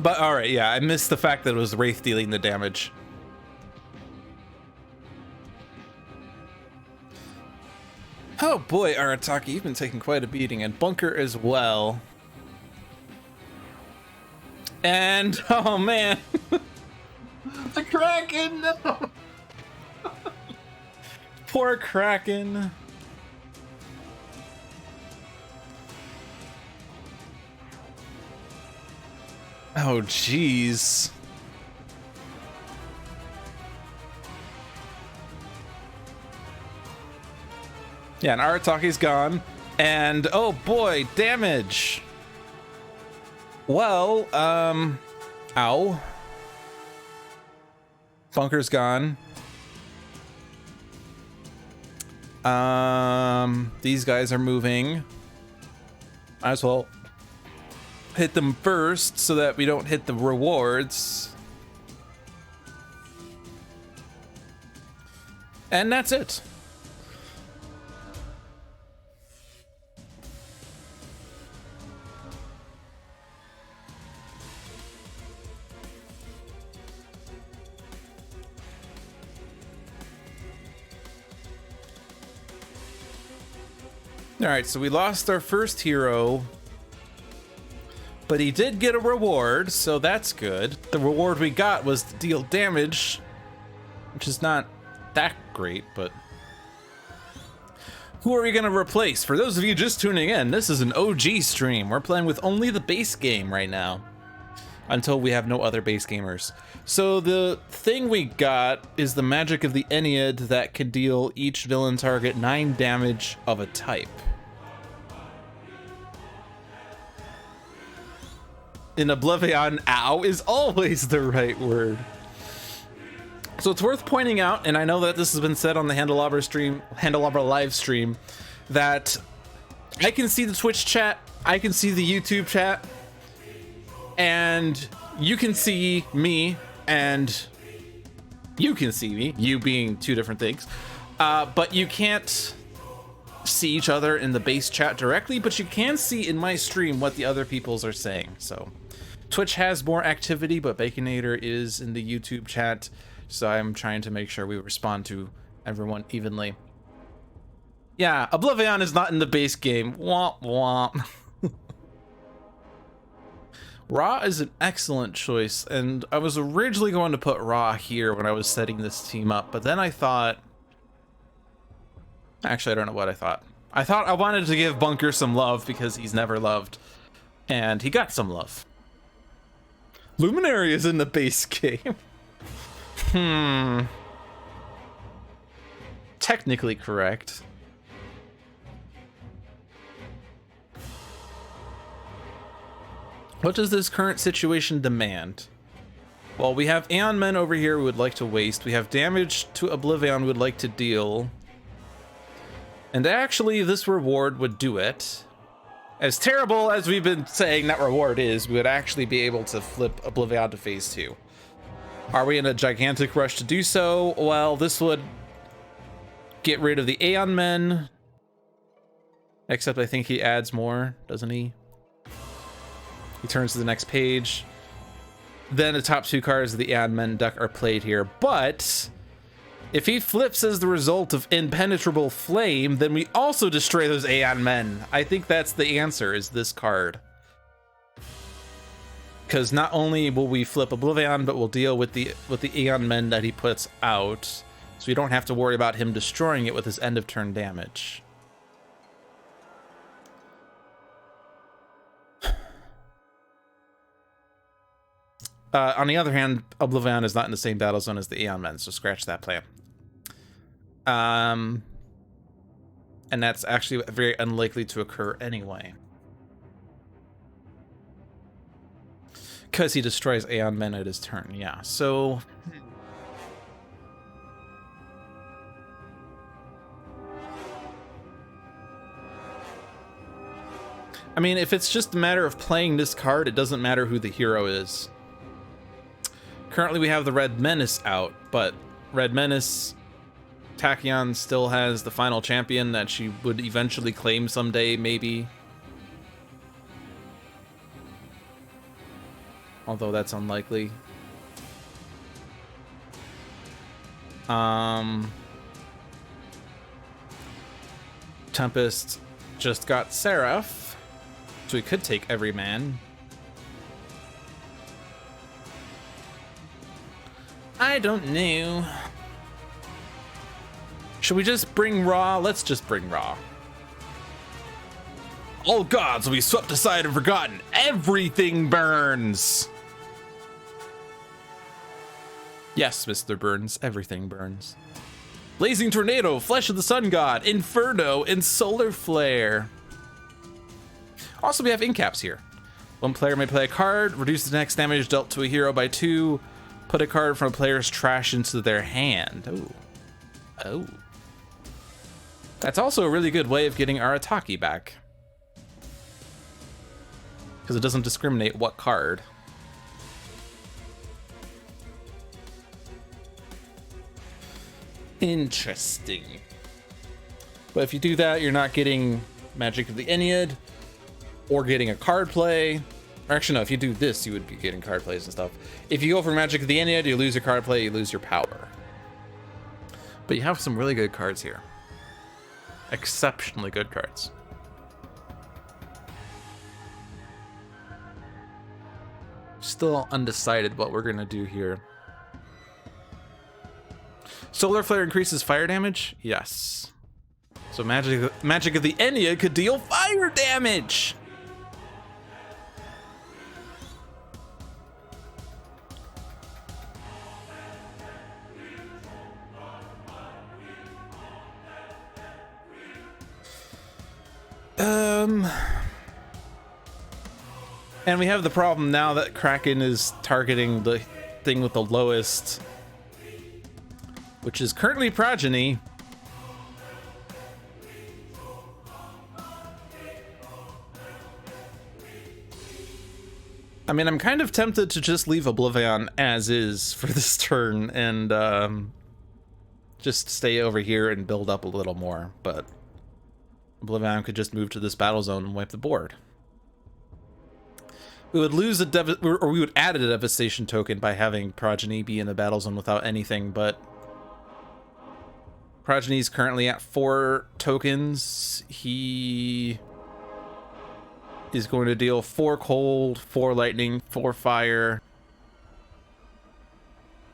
But all right, yeah, I missed the fact that it was Wraith dealing the damage. Oh boy, Arataki, you've been taking quite a beating, and Bunker as well. And oh man, the Kraken! No. Poor Kraken. Oh jeez. Yeah, and Arataki's gone, and oh boy, damage. Well, ow. Bunker's gone. These guys are moving. Might as well hit them first so that we don't hit the rewards. And that's it. All right, so we lost our first hero, but he did get a reward, so that's good. The reward we got was to deal damage, which is not that great, but... Who are we gonna replace? For those of you just tuning in, this is an OG stream. We're playing with only the base game right now, until we have no other base gamers. So the thing we got is the Magic of the Ennead that can deal each villain target 9 damage of a type. In OblivAeon, ow is always the right word. So it's worth pointing out, and I know that this has been said on the Handelabra stream, Handelabra live stream, that I can see the Twitch chat, I can see the YouTube chat, and you can see me, and you can see me, you being two different things, but you can't see each other in the base chat directly, but you can see in my stream what the other peoples are saying. So Twitch has more activity, but Baconator is in the YouTube chat, so I'm trying to make sure we respond to everyone evenly. Yeah, OblivAeon is not in the base game. Womp womp. Ra is an excellent choice, and I was originally going to put Ra here when I was setting this team up, but then I thought... Actually, I don't know what I thought. I thought I wanted to give Bunker some love because he's never loved, and he got some love. Luminary is in the base game. Technically correct. What does this current situation demand? Well, we have Aeon Men over here we would like to waste. We have damage to OblivAeon we would like to deal. And actually, this reward would do it. As terrible as we've been saying that reward is, we would actually be able to flip OblivAeon to phase 2. Are we in a gigantic rush to do so? Well, this would get rid of the Aeon Men. Except I think he adds more, doesn't he? He turns to the next page. Then the top 2 cards of the Aeon Men deck are played here. But if he flips as the result of Impenetrable Flame, then we also destroy those Aeon Men. I think that's the answer, is this card. Because not only will we flip OblivAeon, but we'll deal with the Aeon Men that he puts out. So we don't have to worry about him destroying it with his end of turn damage. On the other hand, OblivAeon is not in the same battle zone as the Aeon Men, so scratch that plan. And that's actually very unlikely to occur anyway. Because he destroys Aeon Men at his turn, yeah. So... I mean, if it's just a matter of playing this card, it doesn't matter who the hero is. Currently we have the Red Menace out, but Red Menace, Tachyon still has the final champion that she would eventually claim someday, maybe. Although that's unlikely. Tempest just got Seraph, so we could take every man. I don't know. Should we just bring Ra? Let's just bring Ra. All gods will be swept aside and forgotten. Everything burns. Yes, Mr. Burns, everything burns. Blazing Tornado, Flesh of the Sun God, Inferno, and Solar Flare. Also, we have incaps here. One player may play a card, reduce the next damage dealt to a hero by 2, put a card from a player's trash into their hand. Oh. Oh. That's also a really good way of getting our Ataki back. Because it doesn't discriminate what card. Interesting. But if you do that, you're not getting Magic of the Ennead or getting a card play. Or actually, no, if you do this, you would be getting card plays and stuff. If you go for Magic of the Ennead, you lose your card play, you lose your power. But you have some really good cards here. Exceptionally good cards. Still undecided what we're gonna do here. Solar Flare increases fire damage? Yes. So Magic of the Ennead could deal fire damage! And we have the problem now that Kraken is targeting the thing with the lowest, which is currently Progeny. I mean, I'm kind of tempted to just leave OblivAeon as is for this turn and just stay over here and build up a little more, but OblivAeon could just move to this battle zone and wipe the board. We would lose or we would add a devastation token by having Progeny be in the battle zone without anything, but Progeny's currently at 4 tokens. He is going to deal 4 cold, 4 lightning, 4 fire.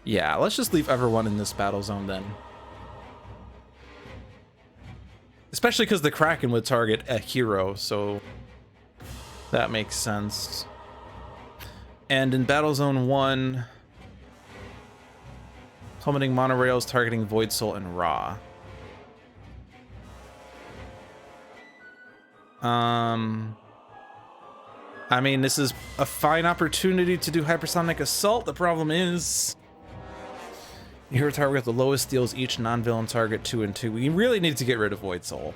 Yeah, let's just leave everyone in this battle zone then. Especially because the Kraken would target a hero, so that makes sense. And in Battle Zone 1, plummeting monorails targeting Void Soul and Ra. I mean, this is a fine opportunity to do Hypersonic Assault. The problem is, hero target with the lowest deals each non-villain target 2 and 2. We really need to get rid of Void Soul.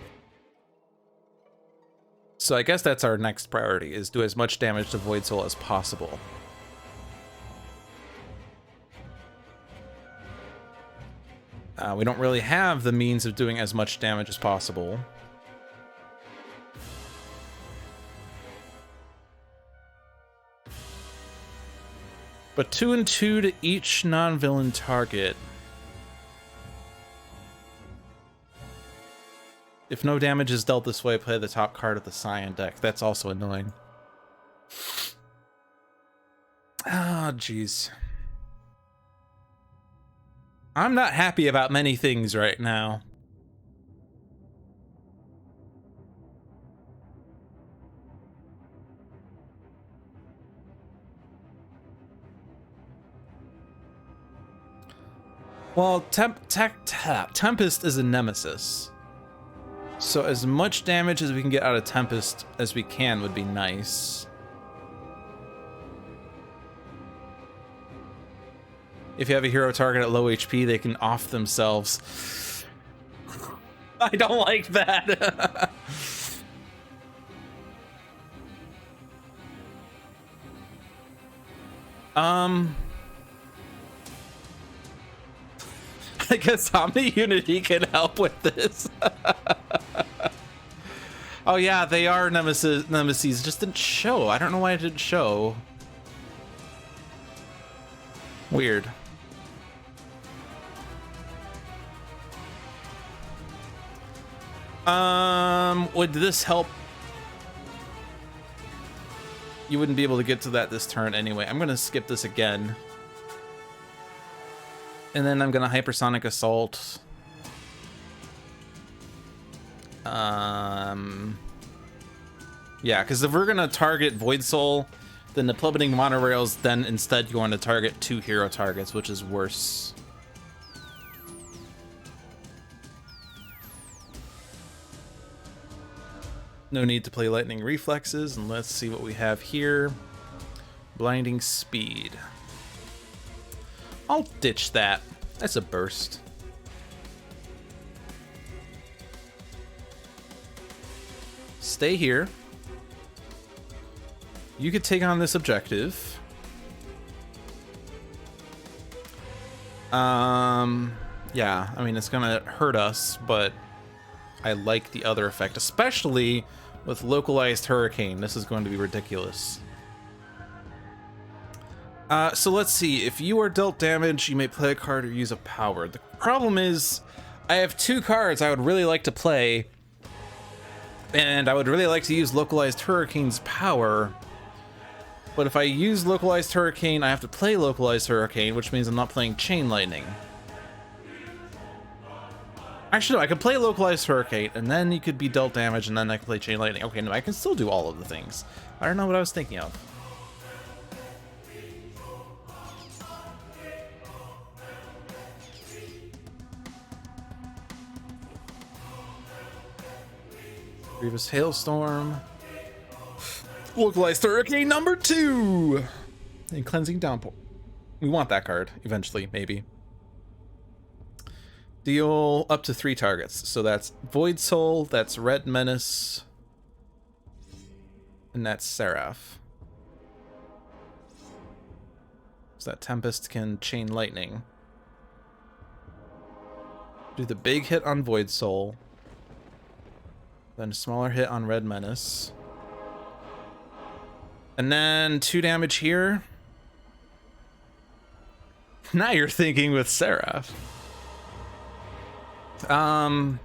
So I guess that's our next priority, is do as much damage to Void Soul as possible. We don't really have the means of doing as much damage as possible. But 2 and 2 to each non-villain target. If no damage is dealt this way, play the top card of the Cyan deck. That's also annoying. Ah, jeez. I'm not happy about many things right now. Well, Tempest is a nemesis. So as much damage as we can get out of Tempest as we can would be nice. If you have a hero target at low HP, they can off themselves. I don't like that. I guess Omni Unity can help with this. Oh yeah, they are nemesis. Just didn't show. I don't know why it didn't show. Weird. Would this help? You wouldn't be able to get to that this turn anyway. I'm gonna skip this again. And then I'm gonna Hypersonic Assault. Yeah, because if we're gonna target Void Soul, then the plummeting monorails then instead going to target 2 hero targets, which is worse. No need to play Lightning Reflexes, and let's see what we have here. Blinding Speed. I'll ditch that. That's a burst. Stay here. You could take on this objective. Yeah, I mean, it's gonna hurt us, but I like the other effect, especially with Localized Hurricane. This is going to be ridiculous. So let's see. If you are dealt damage, you may play a card or use a power. The problem is, I have 2 cards I would really like to play, and I would really like to use Localized Hurricane's power. But if I use Localized Hurricane, I have to play Localized Hurricane, which means I'm not playing Chain Lightning. Actually, no, I could play Localized Hurricane, and then you could be dealt damage, and then I can play Chain Lightning. Okay, no, I can still do all of the things. I don't know what I was thinking of. Grievous Hailstorm. Localized Hurricane number 2! And Cleansing Downpour. We want that card, eventually, maybe. Deal up to 3 targets. So that's Void Soul, that's Red Menace, and that's Seraph. So that Tempest can Chain Lightning. Do the big hit on Void Soul. Then a smaller hit on Red Menace. And then 2 damage here. Now you're thinking with Seraph. Aeon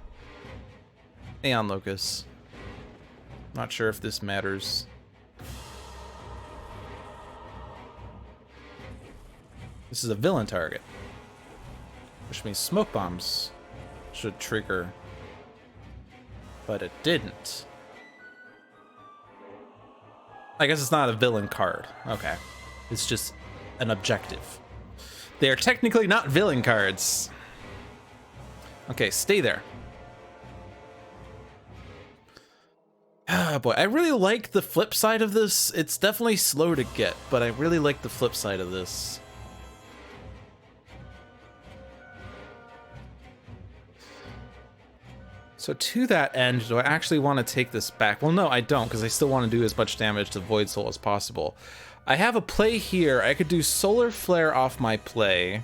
Locus. Not sure if this matters. This is a villain target, which means smoke bombs should trigger, but it didn't. I guess it's not a villain card. Okay, it's just an objective. They are technically not villain cards. Okay, stay there. Ah, boy, I really like the flip side of this. It's definitely slow to get, but I really like the flip side of this. So to that end, do I actually want to take this back? Well, no, I don't, because I still want to do as much damage to Void Soul as possible. I have a play here. I could do Solar Flare off my play.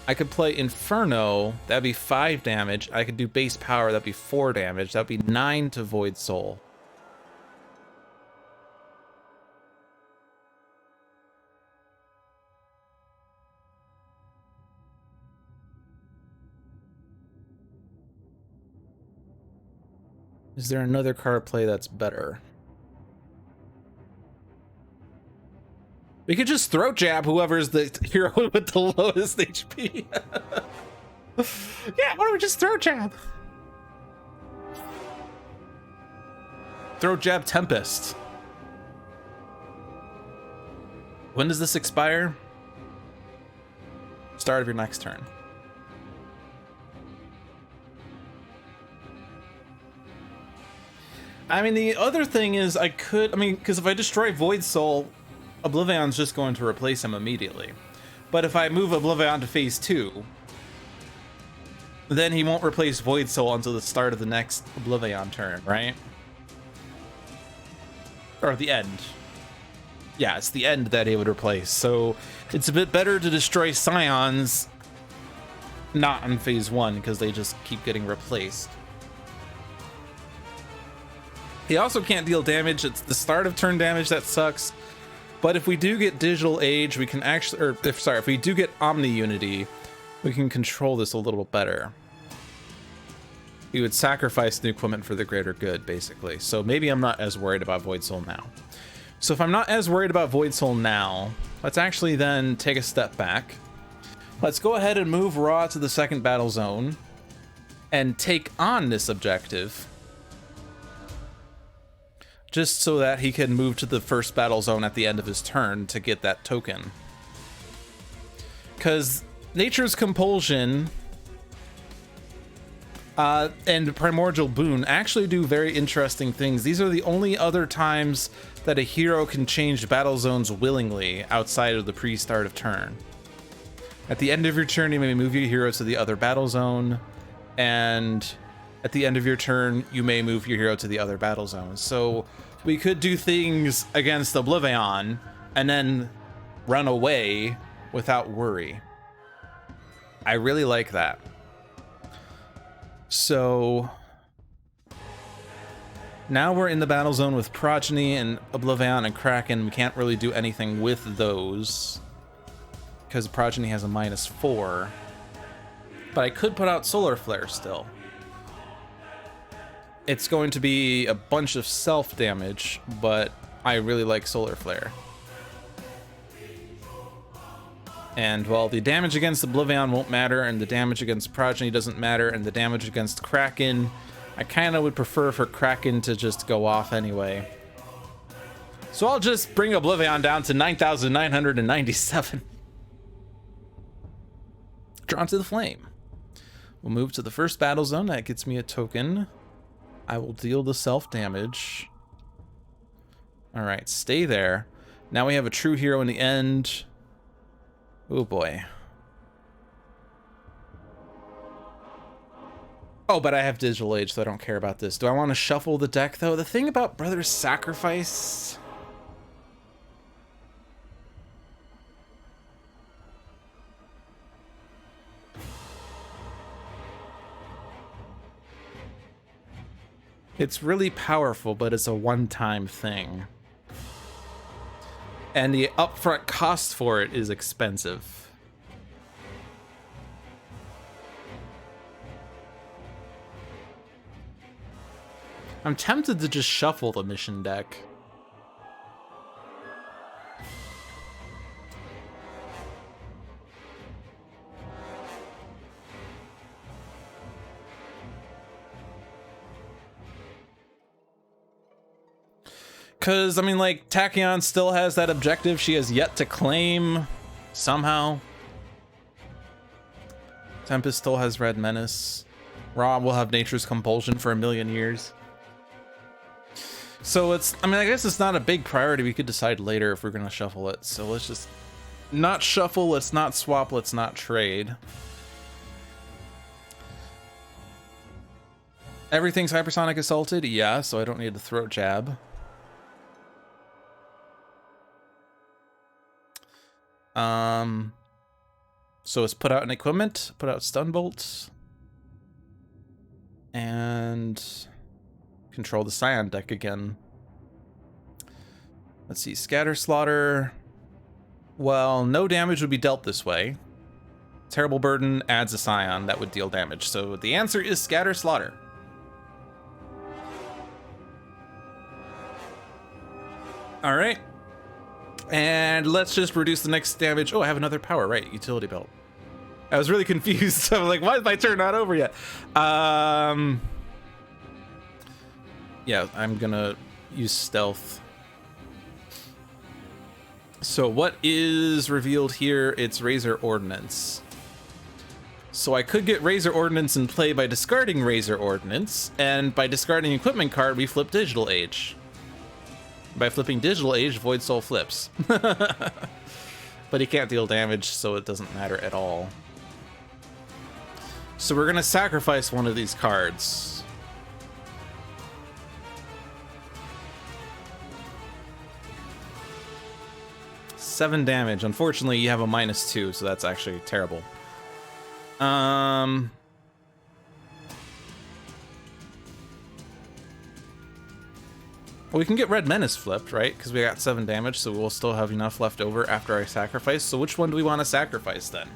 I could play Inferno. That'd be 5 damage. I could do Base Power. That'd be 4 damage. That'd be 9 to Void Soul. Is there another card play that's better? We could just throat jab whoever's the hero with the lowest HP. Yeah, why don't we just throat jab? Throat jab Tempest. When does this expire? Start of your next turn. I mean, the other thing is because if I destroy Void Soul, OblivAeon's just going to replace him immediately. But if I move OblivAeon to phase 2, then he won't replace Void Soul until the start of the next OblivAeon turn, right? Or the end. Yeah, it's the end that he would replace. So it's a bit better to destroy Scions not in phase 1, because they just keep getting replaced. He also can't deal damage. It's the start of turn damage that sucks. But if we do get Digital Age, we can actually, if we do get Omni Unity, we can control this a little better. He would sacrifice the equipment for the greater good, basically. So maybe I'm not as worried about Void Soul now. So if I'm not as worried about Void Soul now, let's actually then take a step back. Let's go ahead and move Ra to the second battle zone and take on this objective, just so that he can move to the first battle zone at the end of his turn to get that token. Because Nature's Compulsion and Primordial Boon actually do very interesting things. These are the only other times that a hero can change battle zones willingly outside of the pre-start of turn. At the end of your turn, you may move your hero to the other battle zone, and at the end of your turn, you may move your hero to the other battle zone. So we could do things against OblivAeon and then run away without worry. I really like that. So now we're in the battle zone with Progeny and OblivAeon and Kraken. We can't really do anything with those because Progeny has a -4. But I could put out Solar Flare still. It's going to be a bunch of self damage, but I really like Solar Flare. And while the damage against OblivAeon won't matter, and the damage against Progeny doesn't matter, and the damage against Kraken, I kind of would prefer for Kraken to just go off anyway. So I'll just bring OblivAeon down to 9,997. Drawn to the Flame. We'll move to the first battle zone. That gets me a token. I will deal the self damage. All right, stay there. Now we have a true hero in the end. Oh boy. Oh, but I have Digital Age, so I don't care about this. Do I want to shuffle the deck, though? The thing about Brother's Sacrifice... it's really powerful, but it's a one-time thing. And the upfront cost for it is expensive. I'm tempted to just shuffle the mission deck. Because, I mean, like, Tachyon still has that objective she has yet to claim, somehow. Tempest still has Red Menace. Ra will have Nature's Compulsion for 1,000,000 years. So it's, I mean, I guess it's not a big priority. We could decide later if we're going to shuffle it. So let's just not shuffle, let's not swap, let's not trade. Everything's hypersonic assaulted? Yeah, so I don't need to throat jab. So let's put out an equipment, put out stun bolts, and control the Scion deck again. Let's see, Scatter Slaughter. Well, no damage would be dealt this way. Terrible Burden adds a Scion that would deal damage. So the answer is Scatter Slaughter. All right. And let's just reduce the next damage. Oh, I have another power, right? Utility belt. I was really confused. I'm like, why is my turn not over yet? Yeah, I'm gonna use stealth. So what is revealed here? It's Razor Ordnance. So I could get Razor Ordnance in play by discarding Razor Ordnance, and by discarding equipment card, we flip Digital Age. By flipping Digital Age, Void Soul flips. But he can't deal damage, so it doesn't matter at all. So we're gonna sacrifice one of these cards. Seven damage. Unfortunately, you have a -2, so that's actually terrible. Well, we can get Red Menace flipped, right? Because we got 7 damage, so we'll still have enough left over after I sacrifice. So which one do we want to sacrifice then?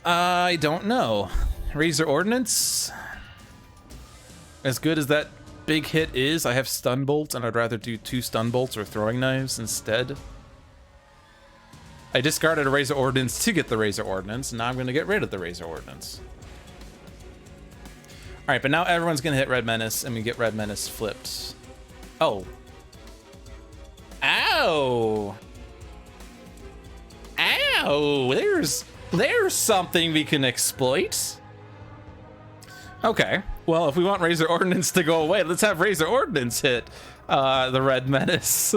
I don't know. Razor Ordnance? As good as that big hit is, I have Stun Bolts, and I'd rather do 2 Stun Bolts or Throwing Knives instead. I discarded a Razor Ordnance to get the Razor Ordnance, and now I'm going to get rid of the Razor Ordnance. Alright, but now everyone's going to hit Red Menace, and we get Red Menace flipped. Oh. Ow! Ow! There's something we can exploit. Okay. Well, if we want Razor Ordnance to go away, let's have Razor Ordnance hit the Red Menace.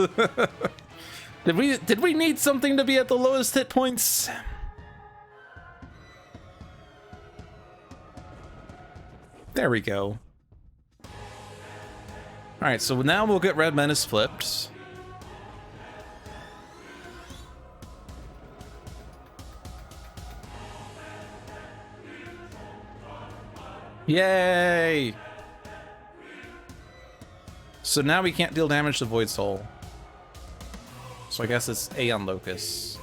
Did we need something to be at the lowest hit points? There we go. Alright, so now we'll get Red Menace flipped. Yay! So now we can't deal damage to Void Soul. So I guess it's Aeon Locus.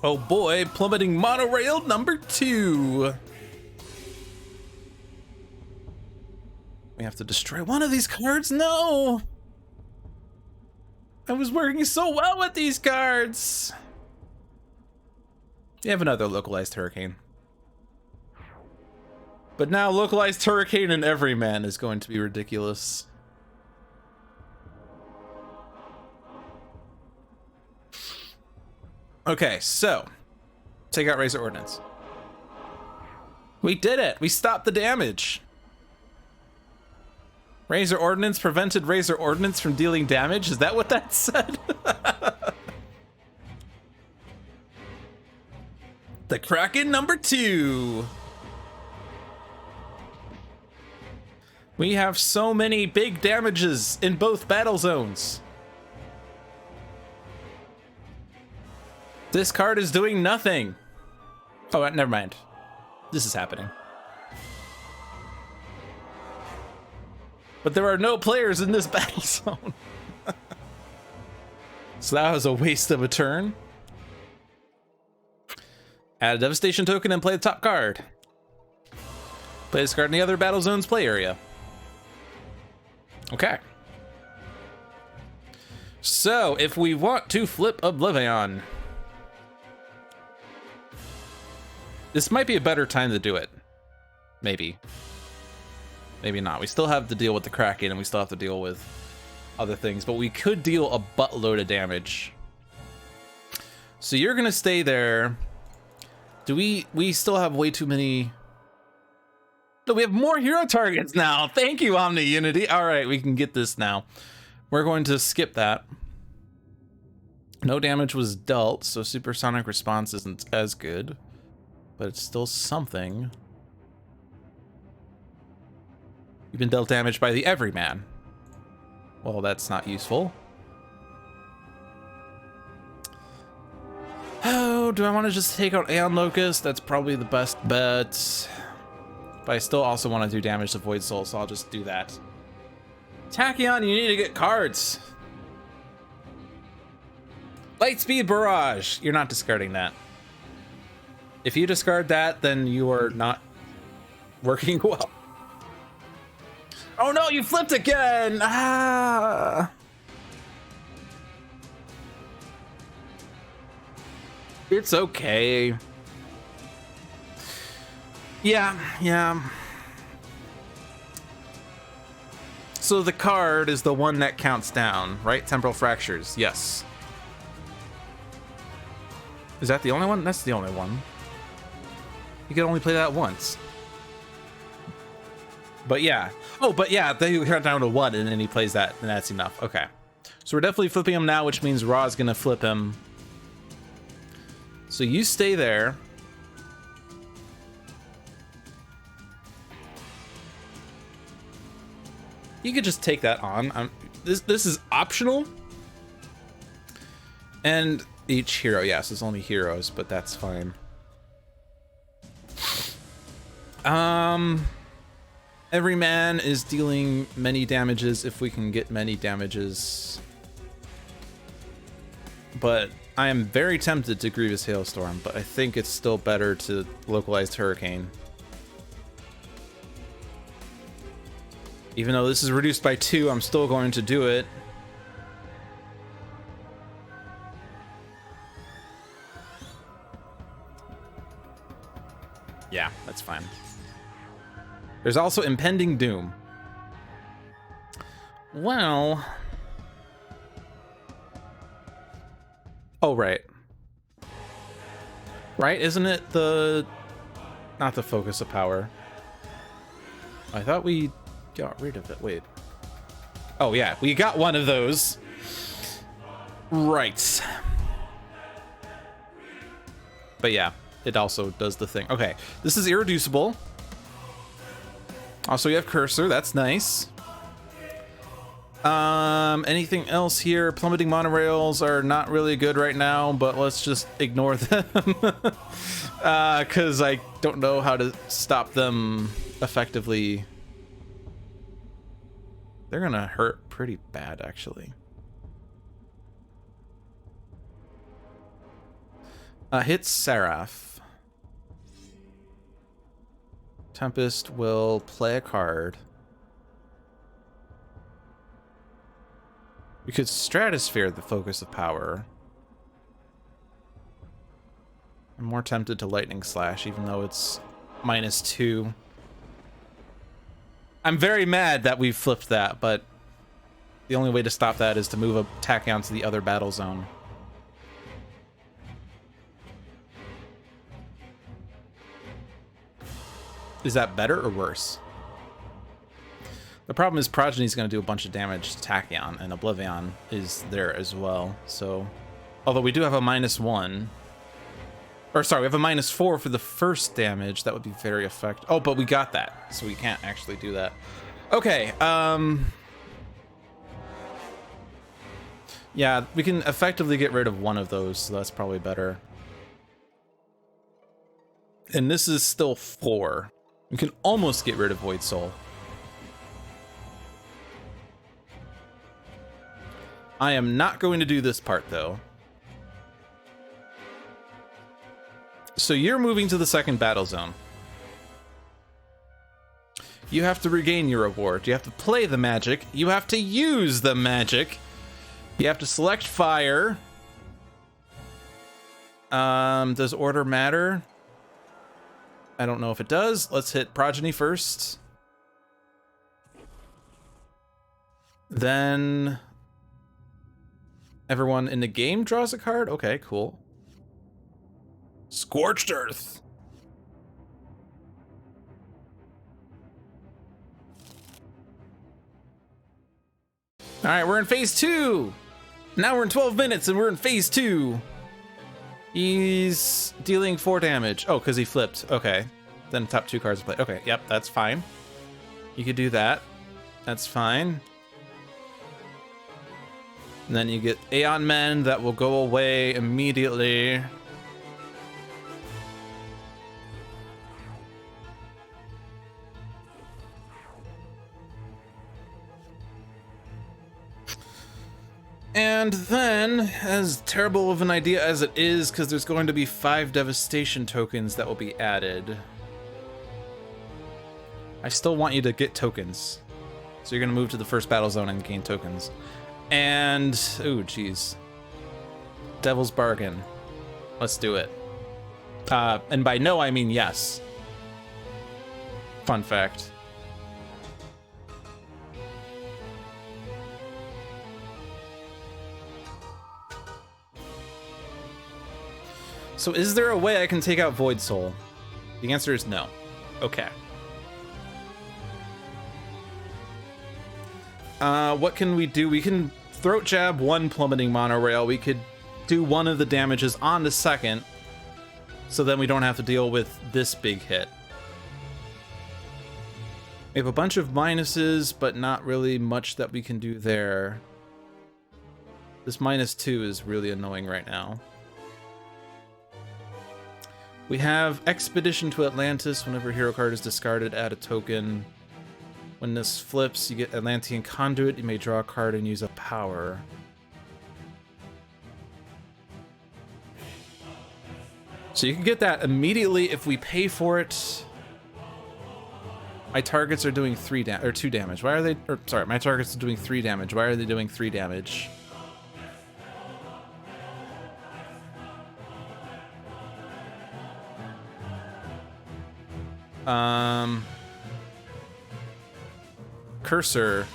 Oh boy, plummeting monorail number 2. We have to destroy one of these cards? No! I was working so well with these cards! You have another localized hurricane. But now localized hurricane in Everyman is going to be ridiculous. Okay, so take out Razor Ordnance. We did it! We stopped the damage! Razor Ordnance prevented Razor Ordnance from dealing damage? Is that what that said? The Kraken number 2! We have so many big damages in both battle zones. This card is doing nothing. Oh, never mind. This is happening. But there are no players in this battle zone. So that was a waste of a turn. Add a devastation token and play the top card. Play this card in the other battle zone's play area. Okay. So if we want to flip OblivAeon, this might be a better time to do it. Maybe. Maybe not. We still have to deal with the Kraken and we still have to deal with other things, but we could deal a buttload of damage. So you're gonna stay there. Do we still have way too many? No, we have more hero targets now. Thank you, Omni Unity. All right, we can get this now. We're going to skip that. No damage was dealt, so supersonic response isn't as good, but it's still something. You've been dealt damage by the Everyman. Well, that's not useful. Oh, do I want to just take out Aeon Locust? That's probably the best bet. But I still also want to do damage to Void Soul, so I'll just do that. Tachyon, you need to get cards. Lightspeed Barrage. You're not discarding that. If you discard that, then you are not working well. Oh no, you flipped again! Ah! It's okay. Yeah. So the card is the one that counts down, right? Temporal Fractures, yes. Is that the only one? That's the only one. You can only play that once. But yeah. Oh, but yeah, then you count down to 1 and then he plays that, and that's enough. Okay. So we're definitely flipping him now, which means Ra's gonna flip him. So you stay there. You could just take that on. This is optional. And each hero, yes, it's only heroes, but that's fine. Every man is dealing many damages if we can get many damages. But I am very tempted to Grievous Hailstorm, but I think it's still better to Localized Hurricane. Even though this is reduced by 2, I'm still going to do it. Yeah, that's fine. There's also Impending Doom. Well... Oh, right. Right, isn't it the... Not the Focus of Power. I thought we got rid of it. Wait. Oh, yeah, we got one of those. Right. But yeah, it also does the thing. Okay, this is Irreducible. Also, you have Cursor. That's nice. Anything else here? Plummeting monorails are not really good right now, but let's just ignore them. Because I don't know how to stop them effectively. They're gonna hurt pretty bad, actually. Hits Seraph. Tempest will play a card. We could Stratosphere the Focus of Power. I'm more tempted to Lightning Slash, even though it's -2. I'm very mad that we flipped that, but the only way to stop that is to move a Tachyon to the other battle zone. Is that better or worse? The problem is Progeny's going to do a bunch of damage to Tachyon, and OblivAeon is there as well. So, although we do have a -1, or sorry, we have a -4 for the first damage. That would be very effective. Oh, but we got that, so we can't actually do that. Okay. Yeah, we can effectively get rid of one of those, so that's probably better. And this is still 4. We can almost get rid of Void Soul. I am not going to do this part, though. So you're moving to the second battle zone. You have to regain your reward. You have to play the magic. You have to use the magic. You have to select fire. Does order matter? I don't know if it does. Let's hit Progeny first. Then everyone in the game draws a card. Okay, cool. Scorched Earth. All right, we're in phase 2. Now we're in 12 minutes and we're in phase 2. He's dealing 4 damage. Oh, because he flipped. Okay. Then top 2 cards play. Okay, yep, that's fine. You could do that. That's fine. And then you get Aeon Men that will go away immediately. And then, as terrible of an idea as it is, because there's going to be 5 devastation tokens that will be added, I still want you to get tokens. So you're going to move to the first battle zone and gain tokens. And, ooh, geez. Devil's Bargain. Let's do it. And by no, I mean yes. Fun fact. So is there a way I can take out Void Soul? The answer is no. Okay. What can we do? We can Throat Jab 1 Plummeting Monorail. We could do 1 of the damages on the second, so then we don't have to deal with this big hit. We have a bunch of minuses, but not really much that we can do there. This -2 is really annoying right now. We have Expedition to Atlantis. Whenever hero card is discarded, add a token. When this flips, you get Atlantean Conduit. You may draw a card and use a power. So you can get that immediately if we pay for it. My targets are doing 2 damage. Why are they? Or, sorry, my targets are doing 3 damage. Why are they doing 3 damage? Cursor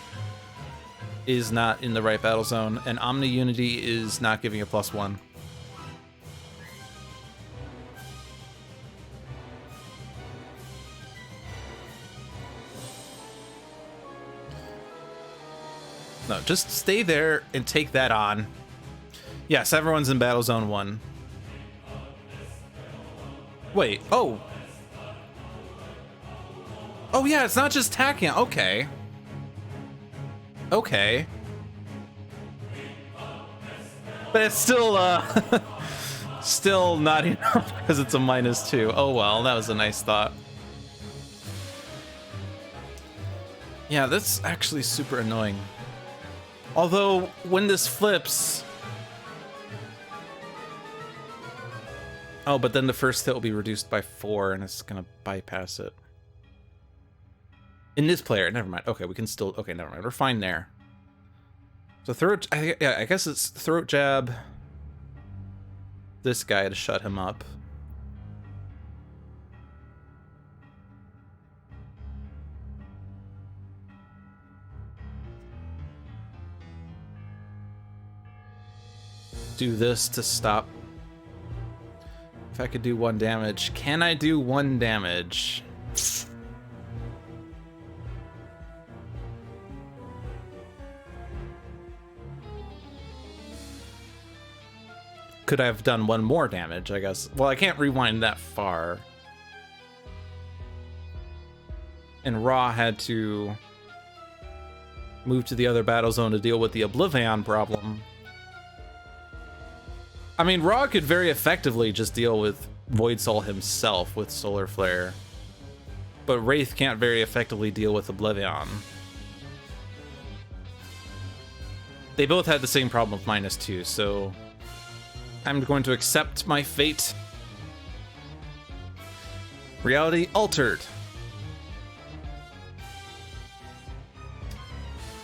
is not in the right battle zone, and Omni Unity is not giving a +1. No, just stay there and take that on. Yes, everyone's in battle zone 1. Wait, oh. Oh yeah, it's not just Tachyon. Okay. Okay. But it's still, still not enough because it's a -2. Oh well, that was a nice thought. Yeah, that's actually super annoying. Although, when this flips... Oh, but then the first hit will be reduced by 4 and it's gonna bypass it. In this player, never mind. Okay, we can still... Okay, never mind. We're fine there. So throat... Yeah, I guess it's Throat Jab this guy to shut him up. Do this to stop. If I could do 1 damage. Can I do 1 damage? Could I have done 1 more damage, I guess? Well, I can't rewind that far. And Ra had to move to the other battle zone to deal with the OblivAeon problem. I mean, Ra could very effectively just deal with Void Soul himself with Solar Flare. But Wraith can't very effectively deal with OblivAeon. They both had the same problem with -2, so I'm going to accept my fate. Reality altered.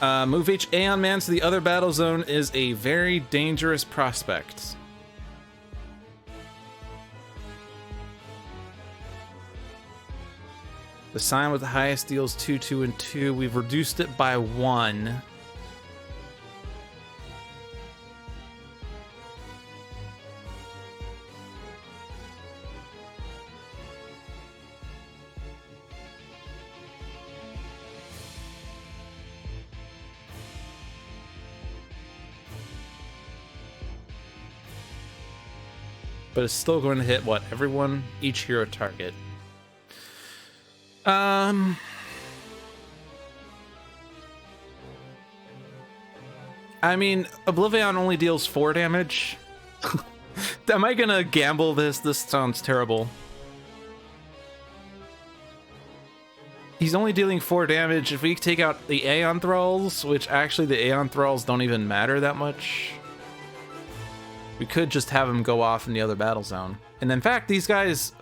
Move each Aeon Man to the other battle zone is a very dangerous prospect. The sign with the highest deals 2, 2, and 2. We've reduced it by 1. But it's still going to hit what? Everyone, each hero target. I mean, OblivAeon only deals 4 damage. Am I gonna gamble this? This sounds terrible. He's only dealing 4 damage. If we take out the Aeon Thralls, which actually the Aeon Thralls don't even matter that much, we could just have him go off in the other battle zone. And in fact, these guys,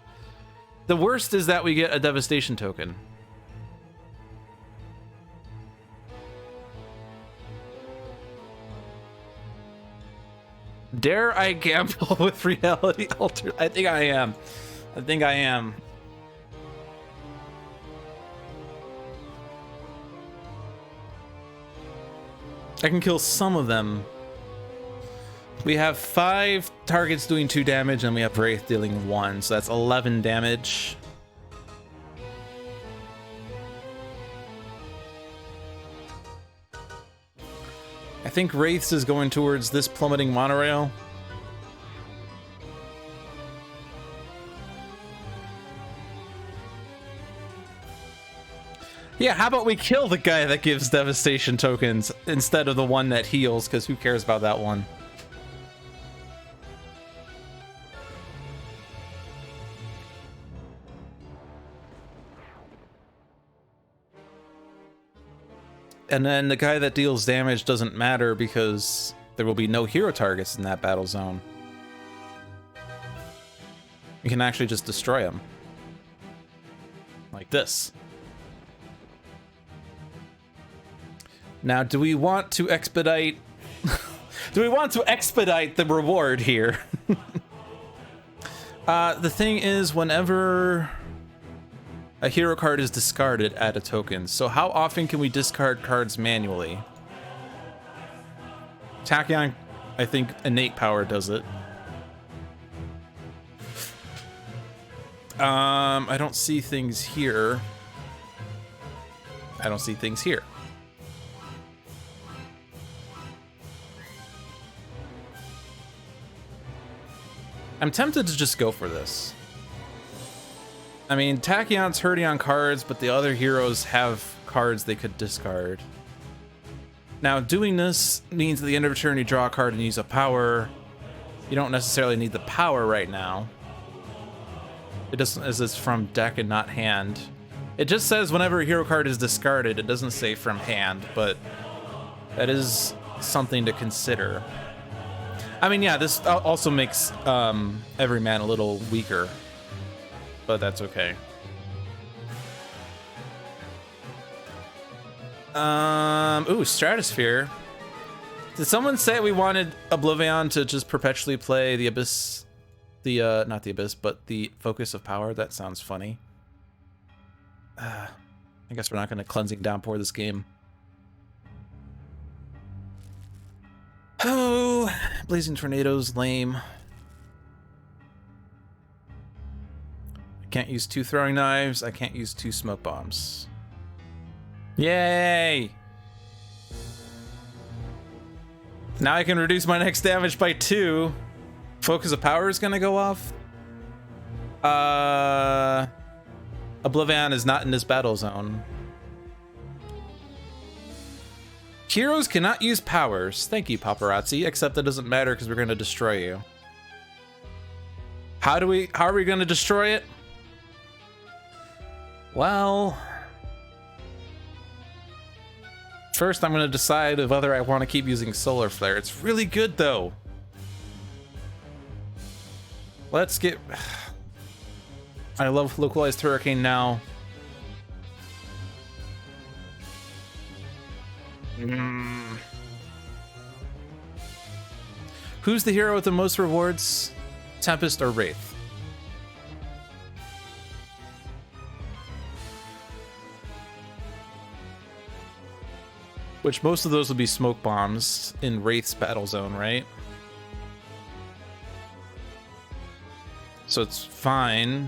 the worst is that we get a devastation token. Dare I gamble with reality altered? I think I am. I think I am. I can kill some of them. We have 5 targets doing 2 damage, and we have Wraith dealing 1, so that's 11 damage. I think Wraith's is going towards this plummeting monorail. Yeah, how about we kill the guy that gives devastation tokens instead of the one that heals, because who cares about that one? And then the guy that deals damage doesn't matter because there will be no hero targets in that battle zone. You can actually just destroy him. Like this. Now, do we want to expedite... do we want to expedite the reward here? The thing is, whenever a hero card is discarded, add a token. So how often can we discard cards manually? Tachyon, I think innate power does it. I don't see things here. I don't see things here. I'm tempted to just go for this. I mean, Tachyon's hurting on cards, but the other heroes have cards they could discard. Now, doing this means at the end of a turn you draw a card and use a power. You don't necessarily need the power right now. It doesn't, as it's from deck and not hand. It just says whenever a hero card is discarded. It doesn't say from hand, but that is something to consider. I mean, yeah, this also makes every man a little weaker, but that's okay. Ooh, Stratosphere. Did someone say we wanted OblivAeon to just perpetually play the Abyss? Not the Abyss, but the Focus of Power? That sounds funny. I guess we're not going to Cleansing Downpour this game. Oh, Blazing Tornadoes, lame. I can't use 2 throwing knives. I can't use 2 smoke bombs. Yay! Now I can reduce my next damage by 2. Focus of Power is gonna go off. OblivAeon is not in this battle zone. Heroes cannot use powers. Thank you, Paparazzi, except that doesn't matter because we're gonna destroy you. How are we gonna destroy it? Well, First, I'm going to decide whether I want to keep using Solar Flare. It's really good, though. Let's get... I love Localized Hurricane now. Who's the hero with the most rewards? Tempest or Wraith? Which most of those will be smoke bombs in Wraith's battle zone, right? So it's fine.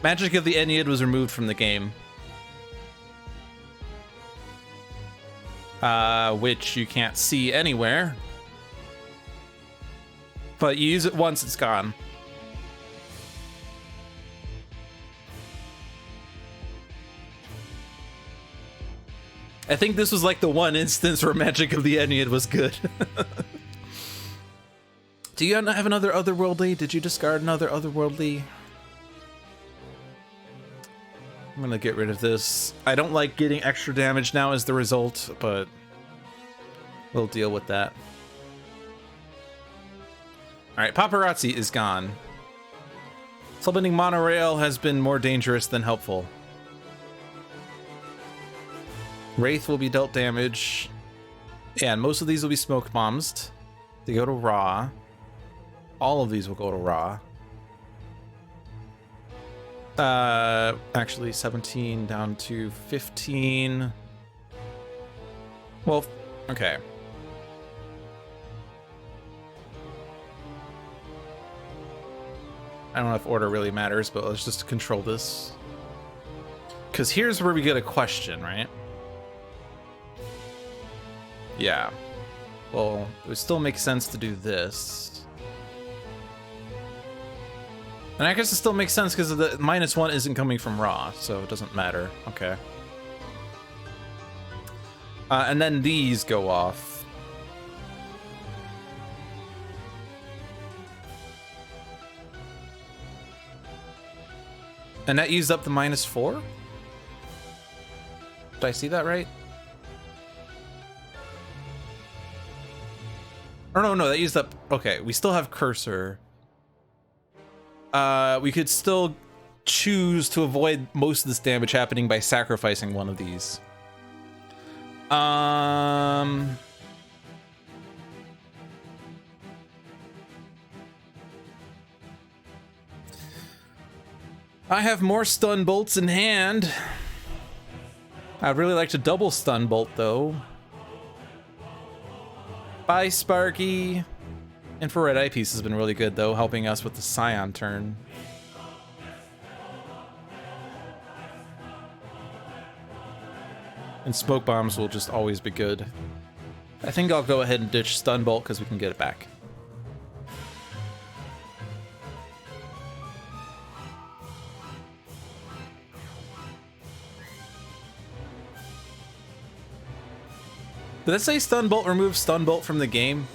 Magic of the Ennead was removed from the game. Which you can't see anywhere. But you use it once, it's gone. I think this was like the one instance where Magic of the Ennead was good. Do you not have another otherworldly? Did you discard another otherworldly? I'm gonna get rid of this. I don't like getting extra damage now as the result, but we'll deal with that. Alright, Paparazzi is gone. Summoning Monorail has been more dangerous than helpful. Wraith will be dealt damage. Yeah, and most of these will be smoke bombs. They go to Raw. All of these will go to Raw. Actually 17 down to 15. Well, okay. I don't know if order really matters, but let's just control this. Because here's where we get a question, right? Yeah. Well, it would still make sense to do this. And I guess it still makes sense because the -1 isn't coming from Raw, so it doesn't matter. Okay. And then these go off. And that used up the -4? Did I see that right? Or no, that used up... Okay, we still have Cursor. We could still choose to avoid most of this damage happening by sacrificing one of these. I have more stun bolts in hand. I'd really like to double stun bolt though. Bye, Sparky. Infrared Eyepiece has been really good though, helping us with the Scion turn. And smoke bombs will just always be good. I think I'll go ahead and ditch stun bolt because we can get it back. Did that say stun bolt removes stun bolt from the game?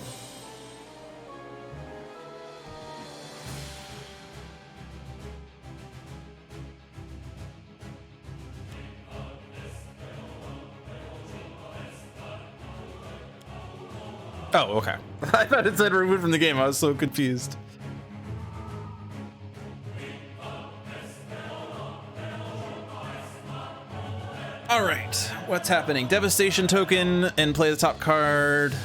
Oh, okay. I thought it said removed from the game. I was so confused. All right, what's happening? Devastation token and play the top card.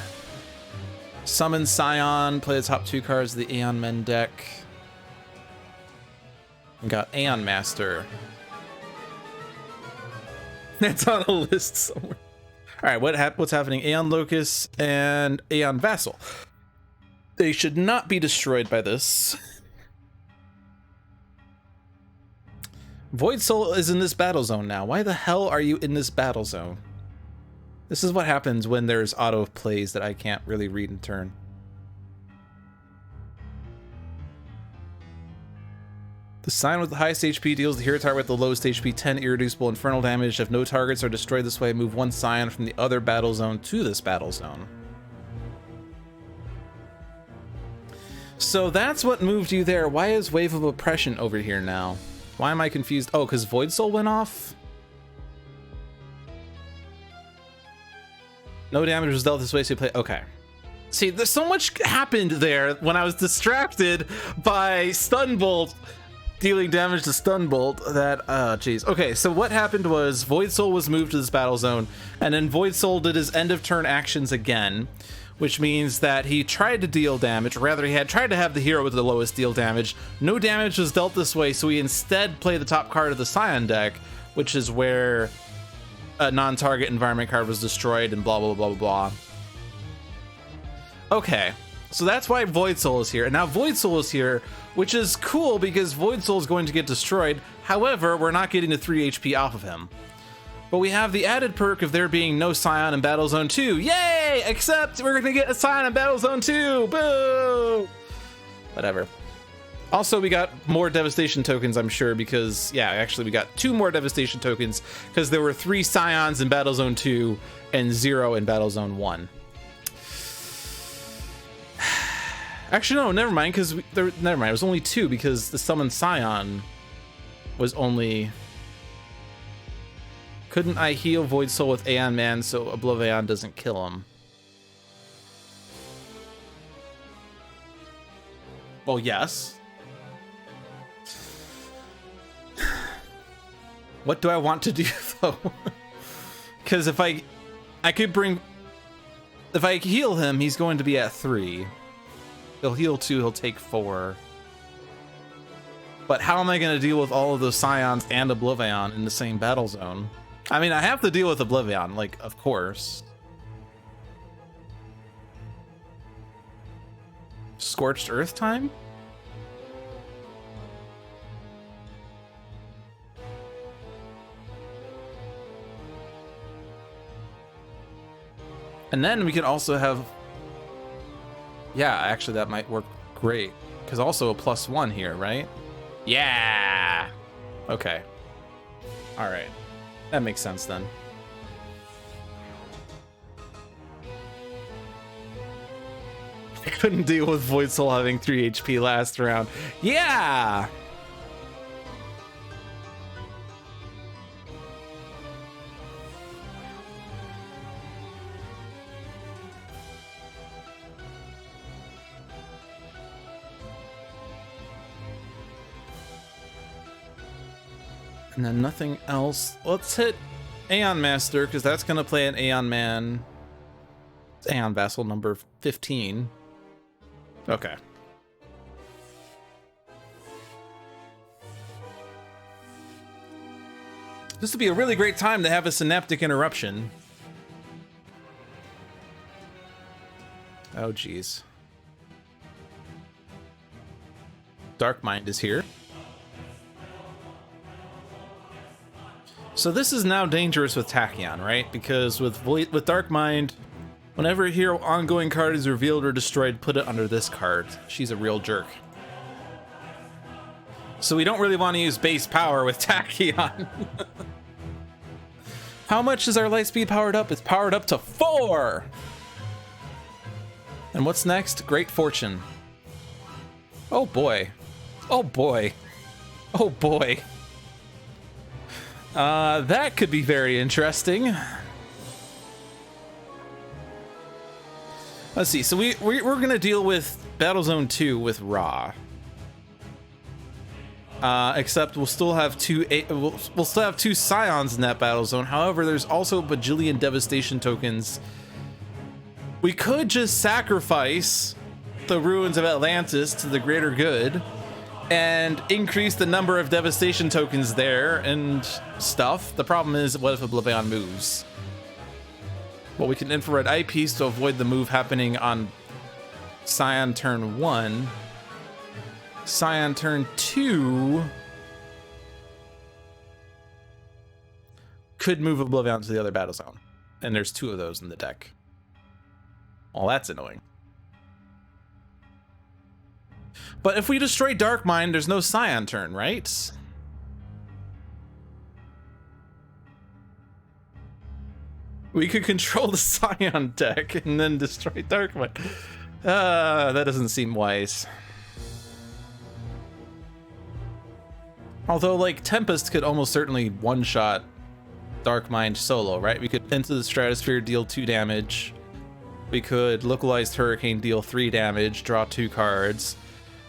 Summon Scion, play the top 2 cards of the Aeon Men deck. We got Aeon Master. It's on a list somewhere. All right, what's happening? Aeon Locus and Aeon Vassal. They should not be destroyed by this. Void Soul is in this battle zone now. Why the hell are you in this battle zone? This is what happens when there's auto plays that I can't really read in turn. The Sign with the highest HP deals the hero target with the lowest HP 10 irreducible infernal damage. If no targets are destroyed this way, move 1 Scion from the other battle zone to this battle zone. So that's what moved you there. Why is Wave of Oppression over here now? Why am I confused? Oh, because Void Soul went off? No damage was dealt this way, so you play. Okay. See, there's so much happened there when I was distracted by Stun Bolt, dealing damage to Stun Bolt. That, jeez. Okay, so what happened was Void Soul was moved to this battle zone, and then Void Soul did his end of turn actions again, which means that he tried to deal damage, or rather he had tried to have the hero with the lowest deal damage. No damage was dealt this way, so he instead played the top card of the Scion deck, which is where a non-target environment card was destroyed and blah, blah, blah, blah, blah. Okay, so that's why Void Soul is here. And now Void Soul is here, which is cool because Void Soul is going to get destroyed. However, we're not getting the 3 HP off of him. But we have the added perk of there being no Scion in Battle Zone 2. Yay! Except we're going to get a Scion in Battle Zone 2. Boo! Whatever. Also, we got more Devastation tokens, I'm sure, because, yeah, actually we got 2 more Devastation tokens because there were 3 Scions in Battle Zone 2 and 0 in Battle Zone 1. Actually, no, never mind, because never mind. It was only 2 because the Summon Scion was only. Couldn't I heal Void Soul with Aeon Man so OblivAeon doesn't kill him? Well, yes. What do I want to do though? Because if I could bring. If I heal him, he's going to be at 3. He'll heal 2, he'll take 4. But how am I going to deal with all of those Scions and OblivAeon in the same battle zone? I mean, I have to deal with OblivAeon, like, of course. Scorched Earth time? And then we can also have. Yeah, actually, that might work great. Because also a +1 here, right? Yeah! Okay. Alright. That makes sense then. I couldn't deal with Void Soul having 3 HP last round. Yeah! And then nothing else. Let's hit Aeon Master, because that's going to play an Aeon Man. Aeon Vassal number 15. Okay. This would be a really great time to have a Synaptic Interruption. Oh, geez. Dark Mind is here. So this is now dangerous with Tachyon, right? Because with Dark Mind, whenever a hero ongoing card is revealed or destroyed, put it under this card. She's a real jerk. So we don't really want to use base power with Tachyon. How much is our light speed powered up? It's powered up to 4! And what's next? Great Fortune. Oh boy. Oh boy. Oh boy. That could be very interesting. Let's see. So we're gonna deal with Battle Zone 2 with Ra. Except we'll still have we'll still have 2 Scions in that battle zone. However, there's also a bajillion Devastation tokens. We could just sacrifice the ruins of Atlantis to the greater good and increase the number of Devastation tokens there and stuff. The problem is, what if OblivAeon moves? Well, we can infrared eyepiece to avoid the move happening on Scion turn 1. Scion turn 2 could move OblivAeon to the other battle zone. And there's 2 of those in the deck. Well, that's annoying. But if we destroy Dark Mind, there's no Scion turn, right? We could control the Scion deck and then destroy Dark Mind. That doesn't seem wise. Although, like, Tempest could almost certainly one-shot Dark Mind solo, right? We could Into the Stratosphere, deal 2 damage. We could Localized Hurricane, deal 3 damage, draw 2 cards.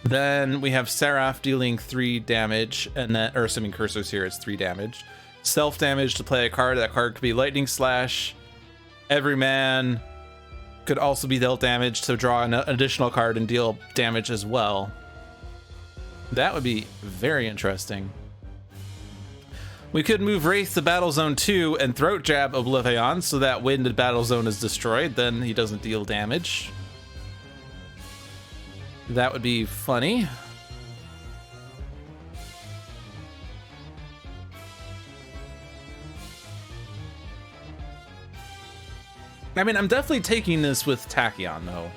Then we have Seraph dealing 3 damage, and then, or assuming Cursor's here, it's 3 damage. Self damage to play a card. That card could be Lightning Slash. Everyman could also be dealt damage to draw an additional card and deal damage as well. That would be very interesting. We could move Wraith to Battle Zone 2 and Throat Jab OblivAeon so that when the Battle Zone is destroyed, then he doesn't deal damage. That would be funny. I mean, I'm definitely taking this with Tachyon, though.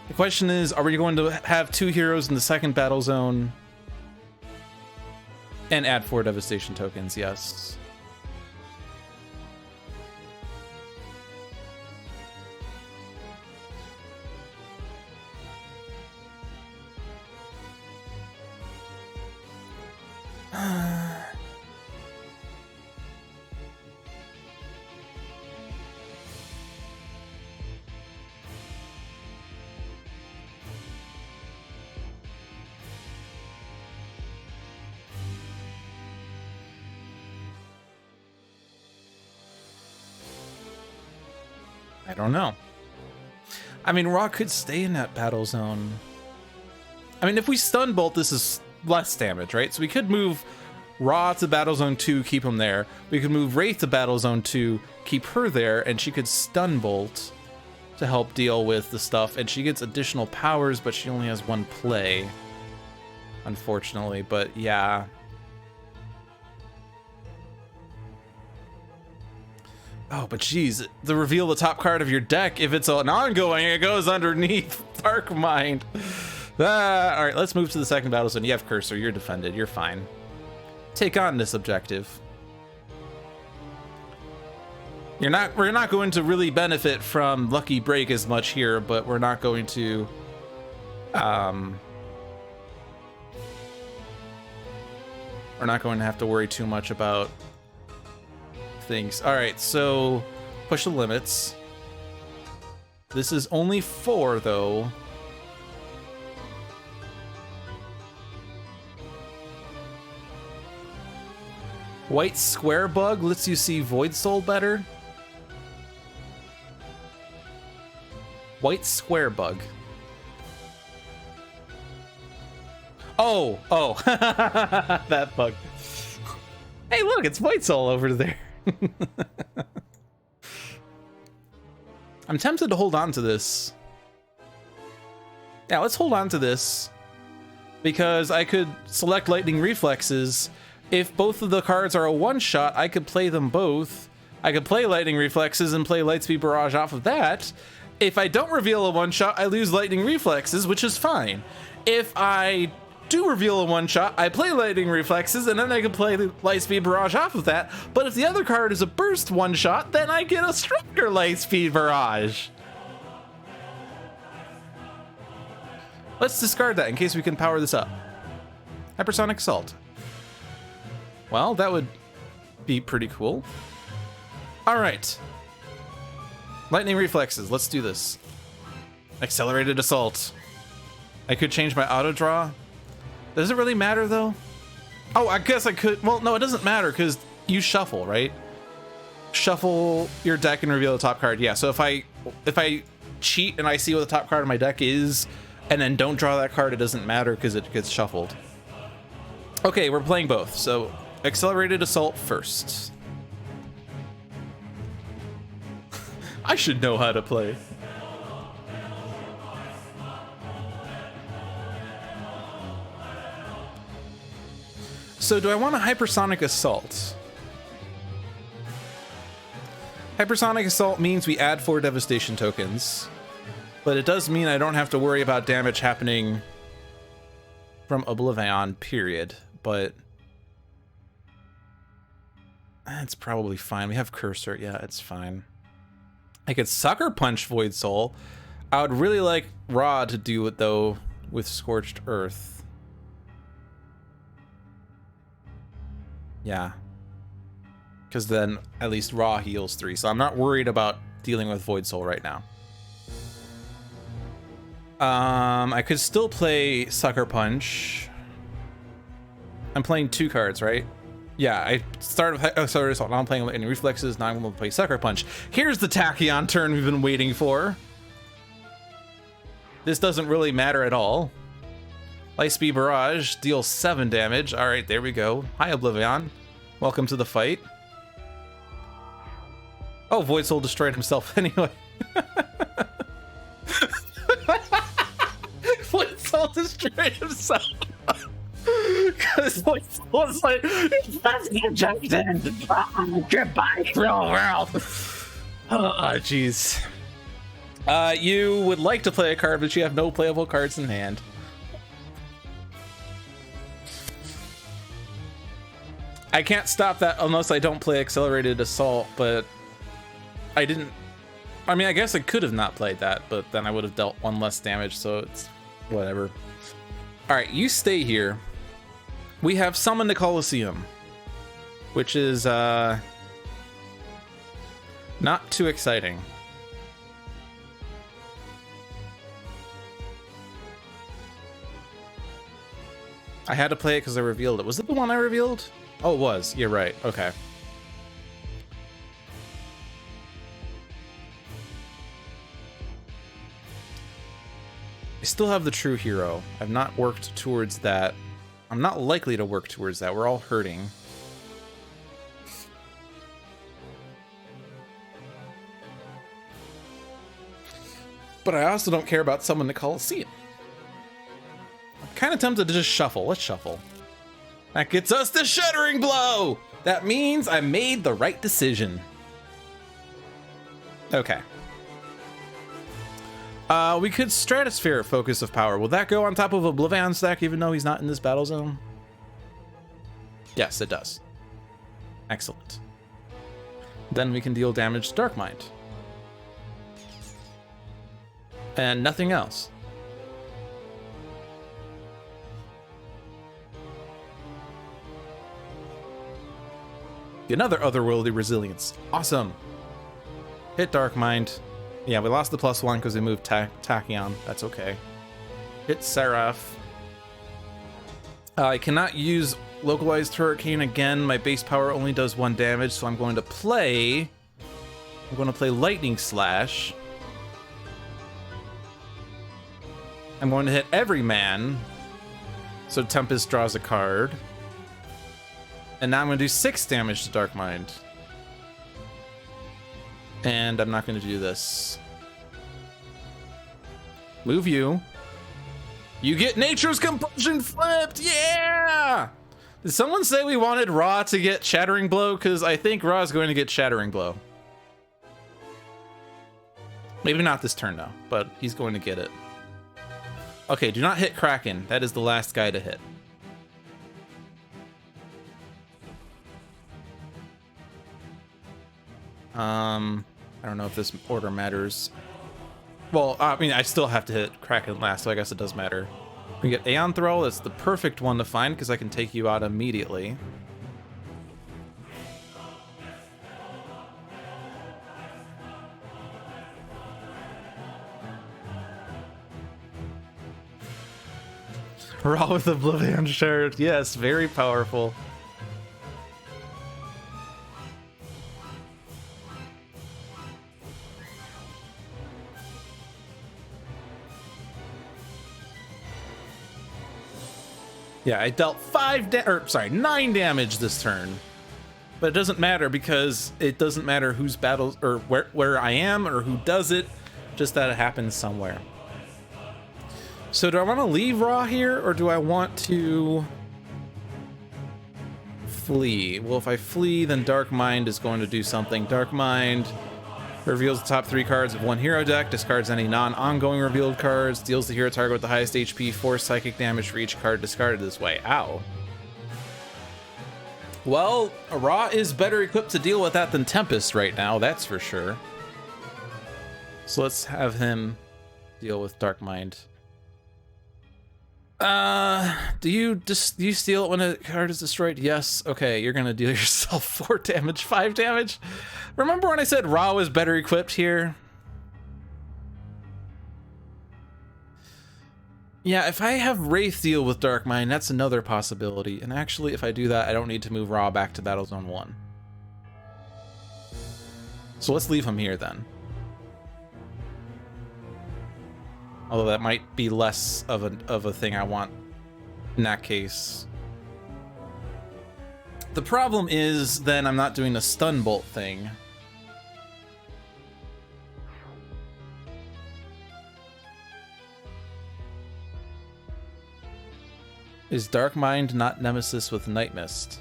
The question is, are we going to have 2 heroes in the second battle zone? And add 4 devastation tokens, yes. I don't know. I mean, Raw could stay in that battle zone. I mean, if we stun bolt, this is less damage, right? So we could move Raw to battle zone 2, keep him there. We could move Wraith to battle zone 2, keep her there, and she could stun bolt to help deal with the stuff. And she gets additional powers, but she only has 1 play, unfortunately. But yeah. Oh, but geez, to reveal the top card of your deck, if it's an ongoing, it goes underneath Dark Mind. All right, let's move to the second battle zone. You have Cursor, you're defended, you're fine. Take on this objective. We're not going to really benefit from Lucky Break as much here, but we're not going to we're not going to have to worry too much about things. All right, so push the limits. This is only 4 though. White Square Bug lets you see Void Soul better. White Square Bug. Oh, that bug. Hey, look, it's Void Soul over there. I'm tempted to hold on to this. Yeah, let's hold on to this because I could select Lightning Reflexes. If both of the cards are a one-shot, I could play them both. I could play Lightning Reflexes and play Lightspeed Barrage off of that. If I don't reveal a one-shot, I lose Lightning Reflexes, which is fine. If I do reveal a one-shot, I play Lightning Reflexes, and then I can play Lightspeed Barrage off of that. But if the other card is a burst one-shot, then I get a stronger Lightspeed Barrage. Let's discard that in case we can power this up. Hypersonic Assault. Well, that would be pretty cool. All right. Lightning Reflexes, let's do this. Accelerated Assault. I could change my auto draw. Does it really matter though? Oh, I guess I could. Well, no, it doesn't matter because you shuffle, right? Shuffle your deck and reveal the top card. Yeah, so if I cheat and I see what the top card of my deck is and then don't draw that card, it doesn't matter because it gets shuffled. Okay, we're playing both. So Accelerated Assault first. I should know how to play. So do I want a Hypersonic Assault? Hypersonic Assault means we add 4 devastation tokens, but it does mean I don't have to worry about damage happening from OblivAeon, period. But it's probably fine. We have Cursor. Yeah, it's fine. I could Sucker Punch Void Soul. I would really like Ra to do it, though, with Scorched Earth. Yeah. because then at least Raw heals 3. So I'm not worried about dealing with Void Soul right now. I could still play Sucker Punch. I'm playing 2 cards, right? Yeah, I started with Accelerated Assault. Now I'm playing any reflexes. Now I'm going to play Sucker Punch. Here's the Tachyon turn we've been waiting for. This doesn't really matter at all. Lightspeed Barrage deals 7 damage. All right, there we go. Hi, OblivAeon. Welcome to the fight. Oh, Void Soul destroyed himself anyway. Void Soul destroyed himself. Because Void Soul was like, goodbye, real world. Oh, jeez. You would like to play a card, but you have no playable cards in hand. I can't stop that unless I don't play Accelerated Assault, but I didn't. I mean, I guess I could have not played that, but then I would have dealt 1 less damage, so it's whatever. All right, you stay here. We have Summon the Colosseum, which is not too exciting. I had to play it because I revealed it. Was it the one I revealed? Oh, it was. You're right. Okay. I still have the True Hero. I've not worked towards that. I'm not likely to work towards that. We're all hurting. But I also don't care about Summon the Colosseum. I'm kind of tempted to just shuffle. Let's shuffle. That gets us the Shattering Blow! That means I made the right decision. Okay. We could Stratosphere Focus of Power. Will that go on top of OblivAeon stack even though he's not in this battle zone? Yes, it does. Excellent. Then we can deal damage to Dark Mind. And nothing else. Another otherworldly resilience. Awesome. Hit Dark Mind. Yeah, we lost the +1 because we moved Tachyon. That's okay. Hit Seraph. I cannot use Localized Hurricane again. My base power only does 1 damage, so I'm going to play Lightning Slash. I'm going to hit every man, so Tempest draws a card. And now I'm going to do 6 damage to Dark Mind. And I'm not going to do this. Move you. You get Nature's Compulsion flipped! Yeah! Did someone say we wanted Ra to get Shattering Blow? Because I think Ra is going to get Shattering Blow. Maybe not this turn, though, but he's going to get it. Okay, do not hit Kraken. That is the last guy to hit. I don't know if this order matters. Well, I mean, I still have to hit Kraken last, so I guess it does matter. We get Aeon Thrall. That's the perfect one to find because I can take you out immediately. Raw with OblivAeon shirt. Yes, very powerful. Yeah, I dealt 9 damage this turn. But it doesn't matter because it doesn't matter whose battles or where I am or who does it, just that it happens somewhere. So do I want to leave Raw here or do I want to flee? Well, if I flee, then Dark Mind is going to do something. Dark Mind reveals the top 3 cards of 1 hero deck, discards any non-ongoing revealed cards, deals the hero target with the highest HP 4 psychic damage for each card discarded this way. Ow. Well, Ra is better equipped to deal with that than Tempest right now, that's for sure. So let's have him deal with Dark Mind. Do you steal it when a card is destroyed? Yes. Okay, you're gonna deal yourself 4 damage, 5 damage. Remember when I said Ra was better equipped here? Yeah, if I have Wraith deal with Dark Mind, that's another possibility. And actually, if I do that, I don't need to move Ra back to Battle Zone 1. So let's leave him here then. Although that might be less of a thing I want in that case. The problem is then I'm not doing the stun bolt thing. Is Dark Mind not Nemesis with Night Mist?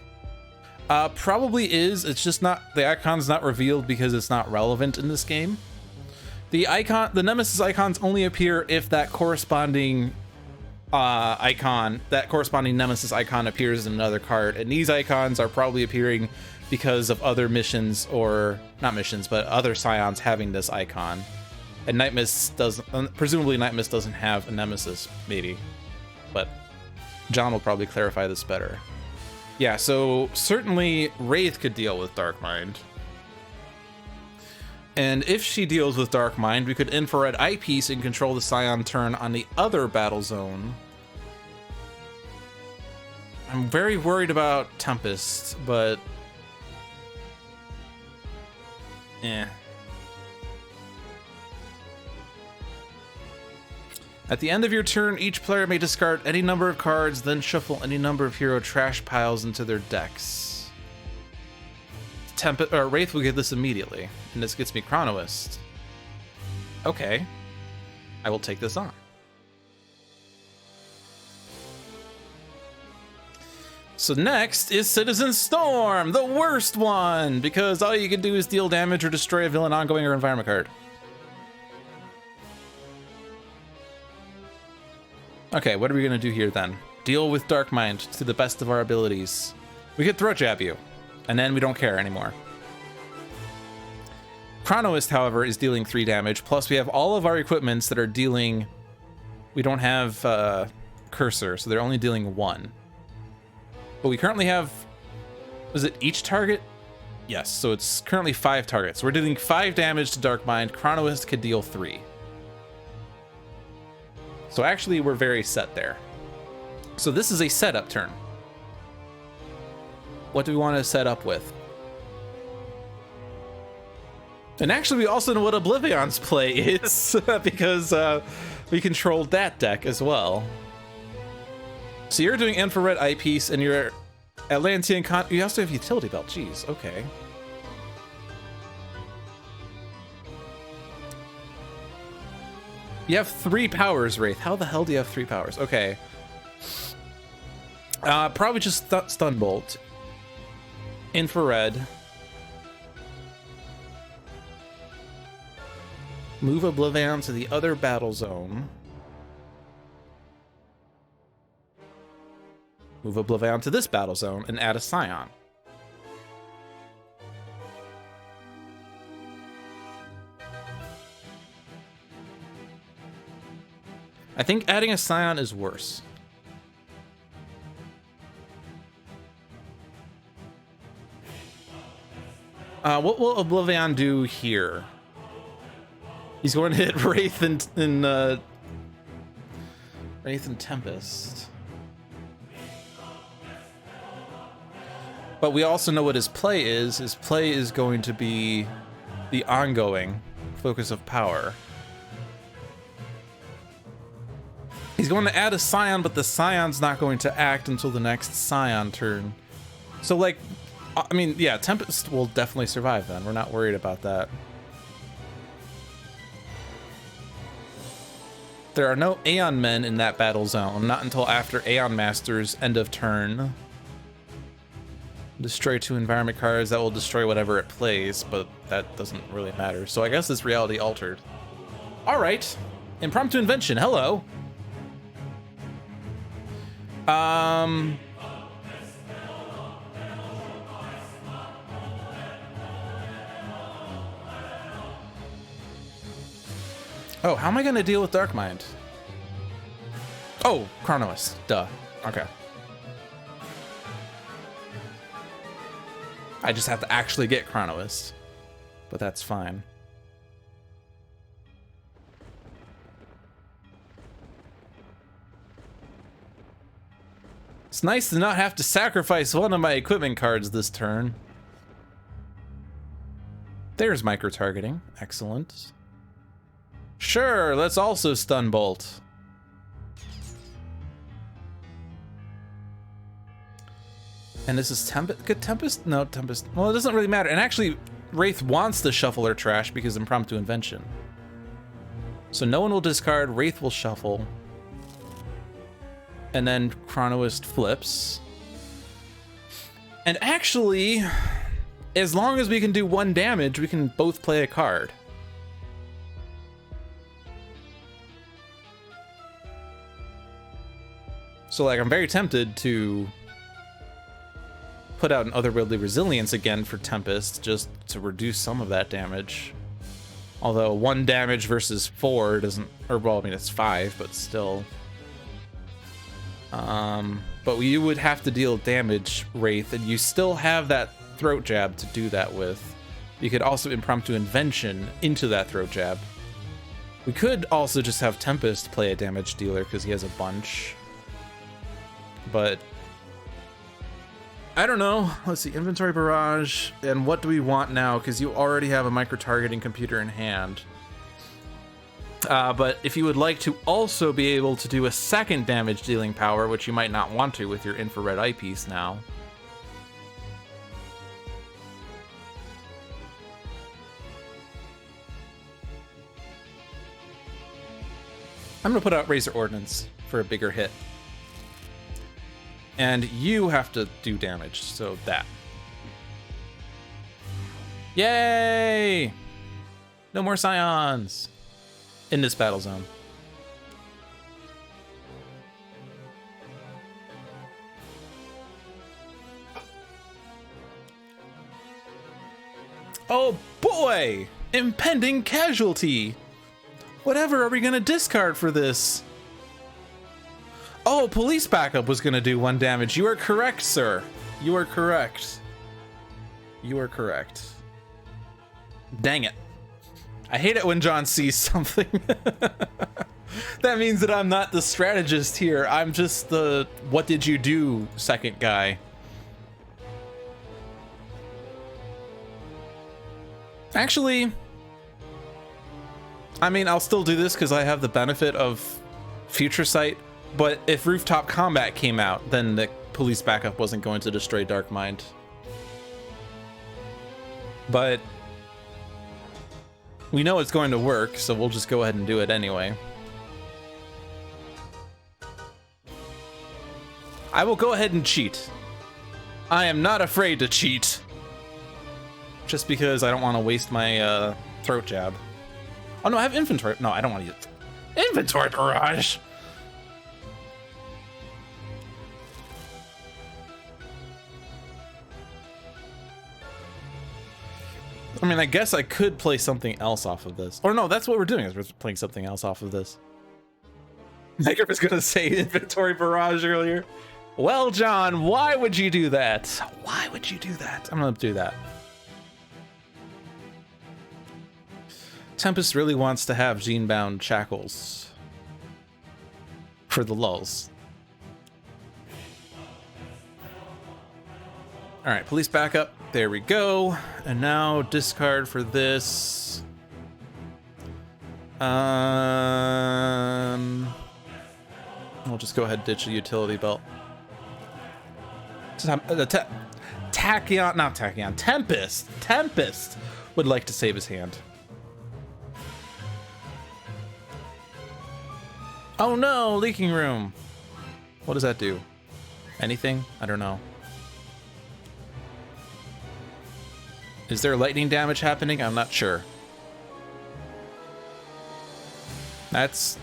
Probably is. It's just not, the icon's not revealed because it's not relevant in this game. The Nemesis icons only appear if that corresponding corresponding Nemesis icon appears in another card, and these icons are probably appearing because of other missions, or not missions, but other Scions having this icon. And Night Mist doesn't, presumably Night Mist doesn't have a Nemesis, maybe, but John will probably clarify this better. Yeah, so certainly Wraith could deal with Dark Mind. And if she deals with Dark Mind, we could Infrared Eyepiece and control the Scion turn on the other battle zone. I'm very worried about Tempest, but... eh. At the end of your turn, each player may discard any number of cards, then shuffle any number of hero trash piles into their decks. Wraith will get this immediately, and this gets me Chronoist. Okay, I will take this on. So next is Citizen Storm, the worst one, because all you can do is deal damage or destroy a villain, ongoing, or environment card. Okay, what are we gonna do here then? Deal with Dark Mind to the best of our abilities. We could Throat Jab you, and then we don't care anymore. Chronoist, however, is dealing 3 damage, plus we have all of our equipments that are dealing... We don't have Cursor, so they're only dealing 1. But we currently have... Was it each target? Yes, so it's currently 5 targets. We're dealing 5 damage to Dark Mind. Chronoist could deal 3. So actually, we're very set there. So this is a setup turn. What do we want to set up with? And actually, we also know what OblivAeon's play is, because we controlled that deck as well. So you're doing Infrared Eyepiece, and you're Atlantean you also have Utility Belt. Jeez, okay. You have 3 powers, Wraith. How the hell do you have 3 powers? Okay. Probably just Stun Bolt. Infrared. Move OblivAeon to the other battle zone. Move OblivAeon to this battle zone and add a Scion. I think adding a Scion is worse. What will OblivAeon do here? He's going to hit Wraith and Tempest. But we also know what his play is. His play is going to be the ongoing focus of power. He's going to add a Scion, but the Scion's not going to act until the next Scion turn. So, like, I mean, yeah, Tempest will definitely survive then. We're not worried about that. There are no Aeon Men in that battle zone, not until after Aeon Master's end of turn. Destroy 2 environment cards, that will destroy whatever it plays, but that doesn't really matter. So I guess it's reality altered. All right, Impromptu Invention, hello. Oh, how am I gonna deal with Dark Mind? Oh, Chronoist. Duh. Okay. I just have to actually get Chronoist. But that's fine. It's nice to not have to sacrifice one of my equipment cards this turn. There's micro-targeting. Excellent. Sure, let's also stun bolt. And this is Tempest. Could Tempest? No, Tempest. Well, it doesn't really matter. And actually, Wraith wants to shuffle her trash because impromptu invention. So no one will discard. Wraith will shuffle. And then Chronoist flips. And actually, as long as we can do 1 damage, we can both play a card. So, like, I'm very tempted to put out an Otherworldly Resilience again for Tempest, just to reduce some of that damage. Although 1 damage versus 4 doesn't, or well, I mean, it's 5, but still. But you would have to deal damage, Wraith, and you still have that throat jab to do that with. You could also impromptu invention into that throat jab. We could also just have Tempest play a damage dealer because he has a bunch. But I don't know. Let's see, inventory barrage, and what do we want now? Because you already have a micro-targeting computer in hand. But if you would like to also be able to do a second damage dealing power, which you might not want to with your infrared eyepiece now. I'm gonna put out Razor Ordnance for a bigger hit. And you have to do damage, so that. Yay! No more Scions in this battle zone. Oh boy! Impending casualty! Whatever are we gonna discard for this? Oh, police backup was gonna do 1 damage. You are correct, sir. You are correct. You are correct. Dang it. I hate it when John sees something. That means that I'm not the strategist here. I'm just the what did you do second guy. Actually, I mean, I'll still do this because I have the benefit of Future Sight. But if Rooftop Combat came out, then the police backup wasn't going to destroy Dark Mind. But we know it's going to work, so we'll just go ahead and do it anyway. I will go ahead and cheat. I am not afraid to cheat. Just because I don't want to waste my throat jab. Oh no, I have inventory. No, I don't want to use inventory barrage. I mean, I guess I could play something else off of this. Or no, that's what we're doing, is we're playing something else off of this. Microf was gonna say inventory barrage earlier. Well, John, why would you do that? Why would you do that? I'm gonna do that. Tempest really wants to have gene-bound shackles for the lulz. All right, police backup. There we go. And now discard for this. We'll just go ahead and ditch the utility belt. Tachyon, not Tachyon, Tempest. Tempest would like to save his hand. Oh no, leaking room. What does that do? Anything? I don't know. Is there lightning damage happening? I'm not sure. That's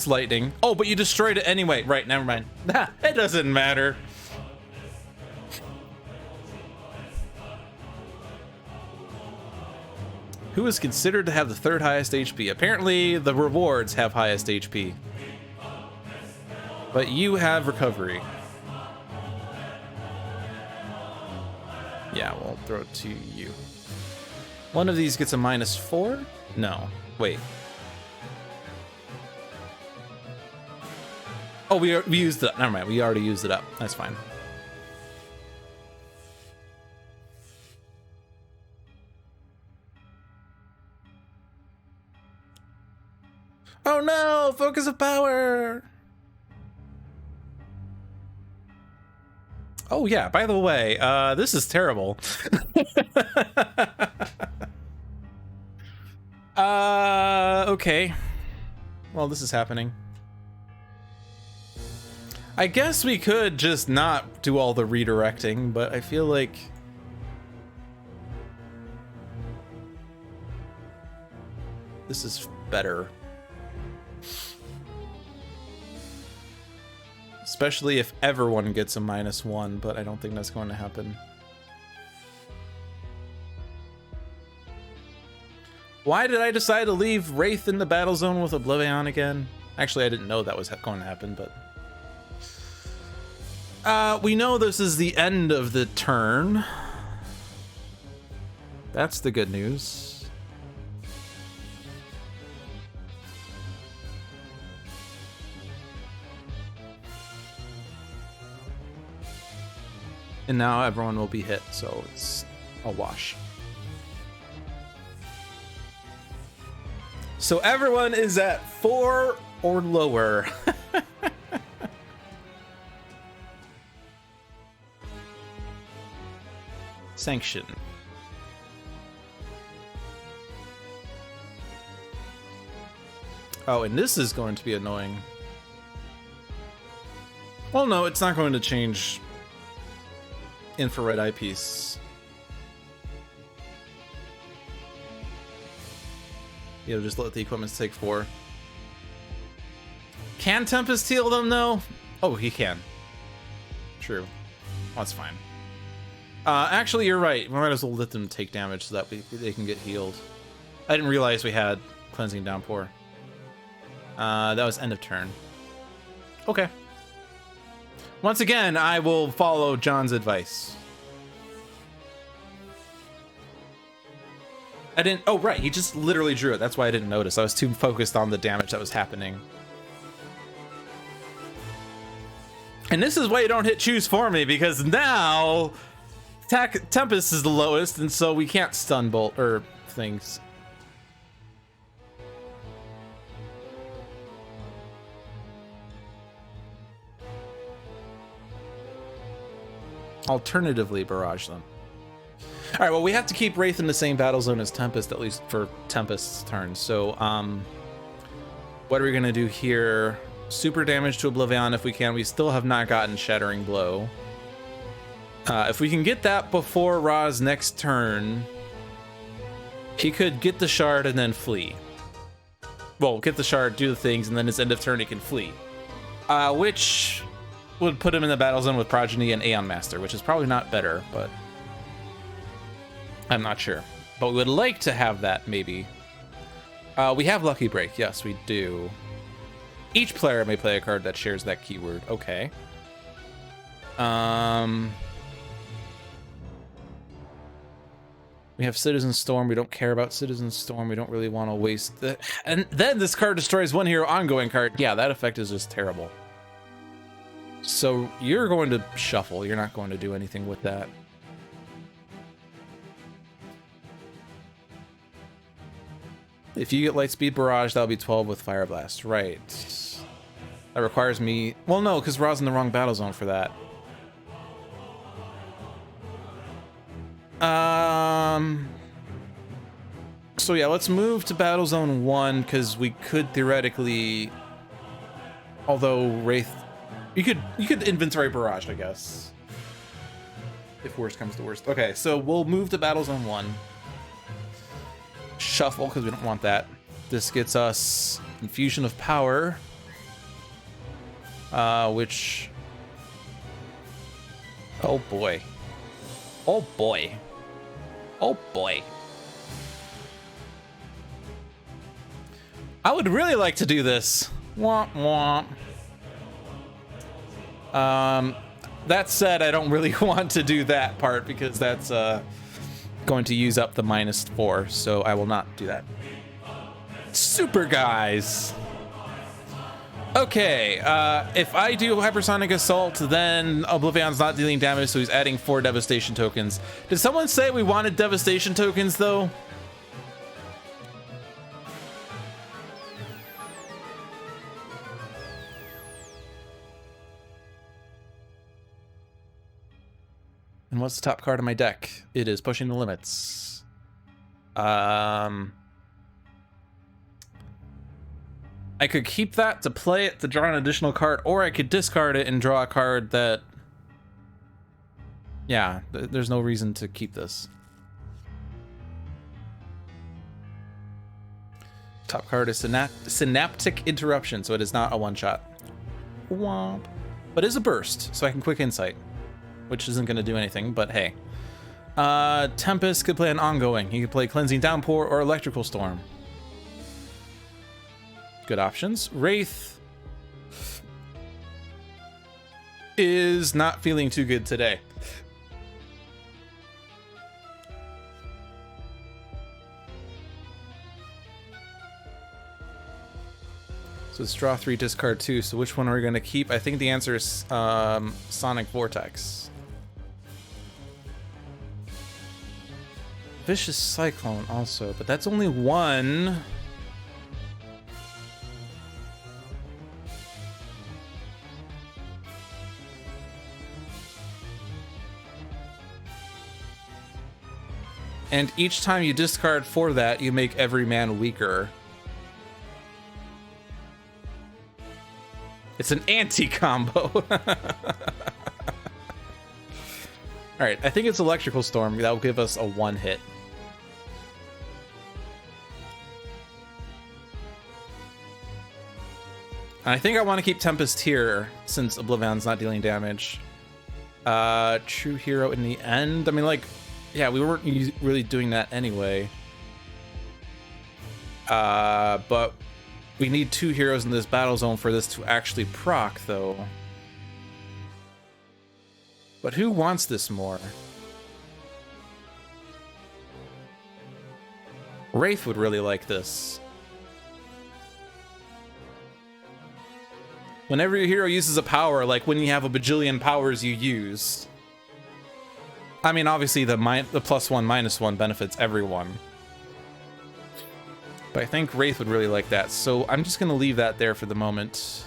lightning. Oh, but you destroyed it anyway. Right, never mind. It doesn't matter. Who is considered to have the 3rd highest HP? Apparently, the rewards have highest HP. But you have recovery. Yeah, we'll throw it to you. One of these gets a -4? No. Wait. Oh, we used it up. Never mind. We already used it up. That's fine. Oh no! Focus of power! Oh yeah, by the way, this is terrible. Okay. Well, this is happening. I guess we could just not do all the redirecting, but I feel like... this is better. Especially if everyone gets a -1, but I don't think that's going to happen. Why did I decide to leave Wraith in the battle zone with OblivAeon again? Actually, I didn't know that was going to happen, but... we know this is the end of the turn. That's the good news. And now everyone will be hit, so it's a wash. So everyone is at 4 or lower. Sanction. Oh, and this is going to be annoying. Well, no, it's not going to change infrared eyepiece. You'll just let the equipment take 4. Can Tempest heal them though? Oh, he can. True. That's fine. Actually, you're right. We might as well let them take damage so that they can get healed. I didn't realize we had cleansing downpour. That was end of turn. Okay. Once again, I will follow John's advice. I didn't... oh, right. He just literally drew it. That's why I didn't notice. I was too focused on the damage that was happening. And this is why you don't hit choose for me, because now Tempest is the lowest, and so we can't stun bolt or things. Alternatively, barrage them. All right, well, we have to keep Wraith in the same battle zone as Tempest, at least for Tempest's turn. So, what are we gonna do here? Super damage to OblivAeon if we can. We still have not gotten Shattering Blow. If we can get that before Ra's next turn, he could get the shard and then flee. Well, get the shard, do the things, and then his end of turn he can flee. Which would put him in the battle zone with Progeny and Aeon Master, which is probably not better, but I'm not sure. But we would like to have that, maybe. We have Lucky Break. Yes, we do. Each player may play a card that shares that keyword. Okay. We have Citizen Storm. We don't care about Citizen Storm. We don't really want to waste the... and then this card destroys one hero ongoing card. Yeah, that effect is just terrible. So you're going to shuffle. You're not going to do anything with that. If you get Lightspeed Barrage, that'll be 12 with Fire Blast. Right. That requires me... well, no, because Ra's in the wrong battle zone for that. So yeah, let's move to Battle Zone 1, because we could theoretically... although Wraith... You could Inventory Barrage, I guess. If worst comes to worst. Okay, so we'll move to Battle Zone 1. Shuffle, because we don't want that. This gets us Infusion of Power. Which... oh boy. Oh boy. Oh boy. I would really like to do this. Womp womp. That said, I don't really want to do that part because that's going to use up the -4, so I will not do that. Super guys. Okay, if I do Hypersonic Assault, then OblivAeon's not dealing damage, so he's adding 4 Devastation tokens. Did someone say we wanted Devastation tokens, though? And what's the top card of my deck? It is Pushing the Limits. I could keep that to play it to draw an additional card, or I could discard it and draw a card that... Yeah, there's no reason to keep this. Top card is Synaptic Interruption, so it is not a one-shot. Womp. But it is a burst, so I can Quick Insight, which isn't going to do anything, but hey. Tempest could play an ongoing. He could play Cleansing Downpour or Electrical Storm. Good options. Wraith is not feeling too good today. So it's draw 3, discard 2. So which one are we going to keep? I think the answer is Sonic Vortex. Vicious Cyclone also, but that's only 1. And each time you discard for that, you make every man weaker. It's an anti-combo. Alright, I think it's Electrical Storm. That will give us a 1-hit. And I think I want to keep Tempest here, since OblivAeon's not dealing damage. True Hero in the end. I mean, like, yeah, we weren't really doing that anyway. But we need 2 heroes in this battle zone for this to actually proc, though. But who wants this more? Wraith would really like this. Whenever your hero uses a power, like when you have a bajillion powers you use. I mean, obviously the +1, -1 benefits everyone. But I think Wraith would really like that, so I'm just going to leave that there for the moment.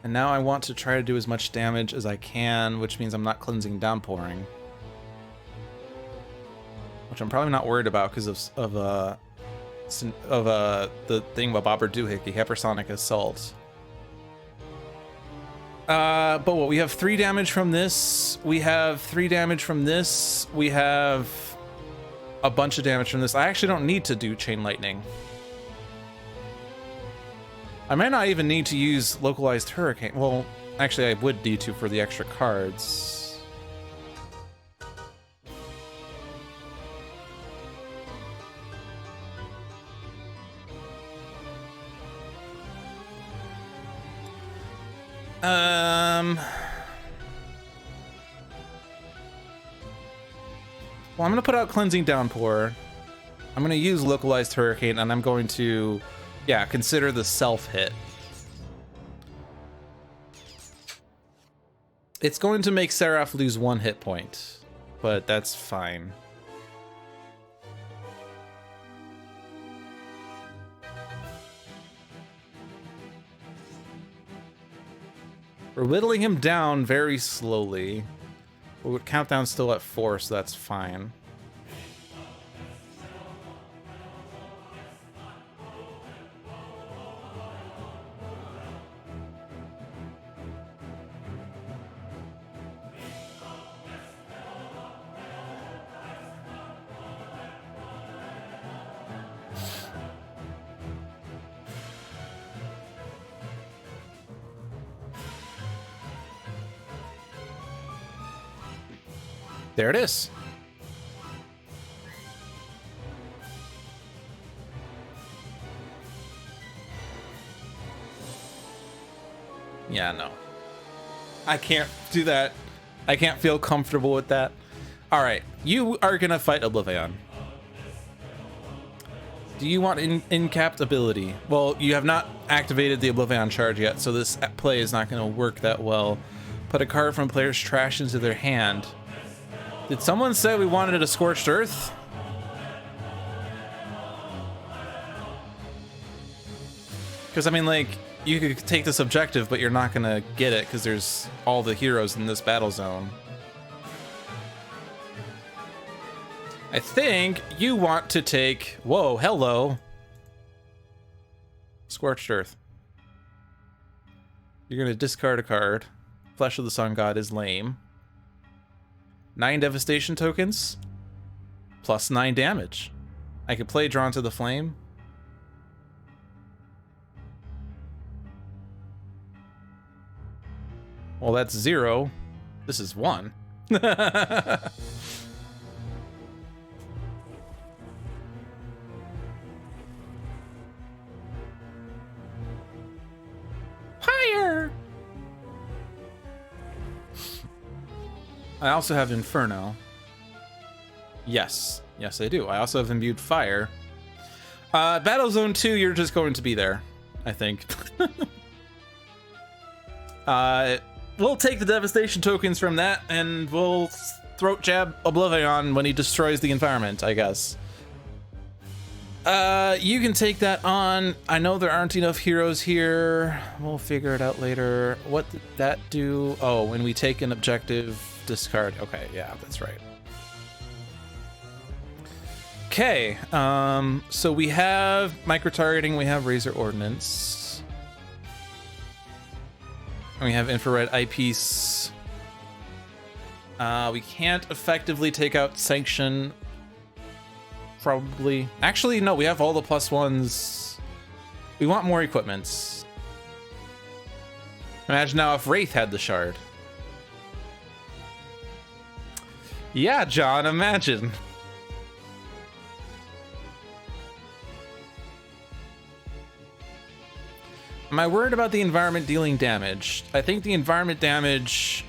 And now I want to try to do as much damage as I can, which means I'm not Cleansing Downpouring. Which I'm probably not worried about because of the thing about Bobber Doohickey, Hypersonic Assault. But what, we have 3 damage from this, we have 3 damage from this, we have a bunch of damage from this. I actually don't need to do Chain Lightning. I might not even need to use Localized Hurricane. Well, actually I would need to for the extra cards. Well, I'm gonna put out Cleansing Downpour. I'm gonna use Localized Hurricane, and I'm going to, yeah, consider the self-hit. It's going to make Seraph lose 1 hit point, but that's fine. We're whittling him down very slowly. But countdown's still at 4, so that's fine. There it is. Yeah, no. I can't do that. I can't feel comfortable with that. All right, you are gonna fight OblivAeon. Do you want in-capped ability? Well, you have not activated the OblivAeon charge yet, so this play is not gonna work that well. Put a card from player's trash into their hand. Did someone say we wanted a Scorched Earth? Because, I mean, like, you could take this objective, but you're not going to get it because there's all the heroes in this battle zone. I think you want to take... Whoa, hello. Scorched Earth. You're going to discard a card. Flesh of the Sun God is lame. 9 devastation tokens. Plus 9 damage. I could play Drawn to the Flame. Well, that's 0. This is 1. Higher! I also have Inferno. Yes. Yes, I do. I also have Imbued Fire. Battle Zone 2, you're just going to be there, I think. We'll take the devastation tokens from that, and we'll throat jab OblivAeon when he destroys the environment, I guess. You can take that on. I know there aren't enough heroes here. We'll figure it out later. What did that do? Oh, when we take an objective, discard. Okay, yeah, that's right. Okay, so we have micro-targeting, we have Razor Ordnance. And we have infrared eyepiece. We can't effectively take out Sanction. Probably. Actually, no, we have all the +1s. We want more equipments. Imagine now if Wraith had the shard. Yeah, John, imagine. Am I worried about the environment dealing damage? I think the environment damage...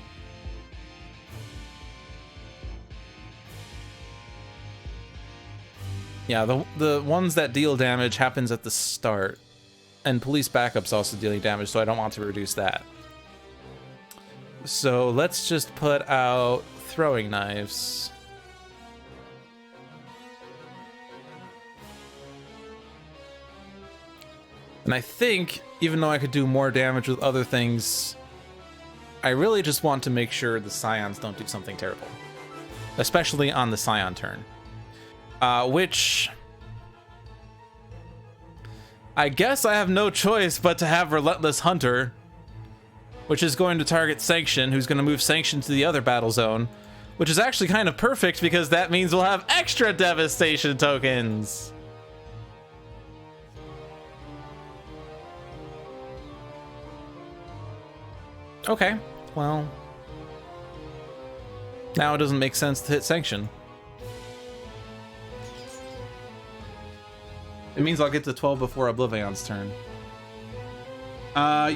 Yeah, the ones that deal damage happens at the start. And police backup's also dealing damage, so I don't want to reduce that. So let's just put out throwing knives. And I think, even though I could do more damage with other things, I really just want to make sure the Scions don't do something terrible. Especially on the Scion turn. Which... I guess I have no choice but to have Relentless Hunter, which is going to target Sanction, who's going to move Sanction to the other battle zone, which is actually kind of perfect because that means we'll have extra devastation tokens. Okay, well, now it doesn't make sense to hit Sanction. It means I'll get to 12 before OblivAeon's turn.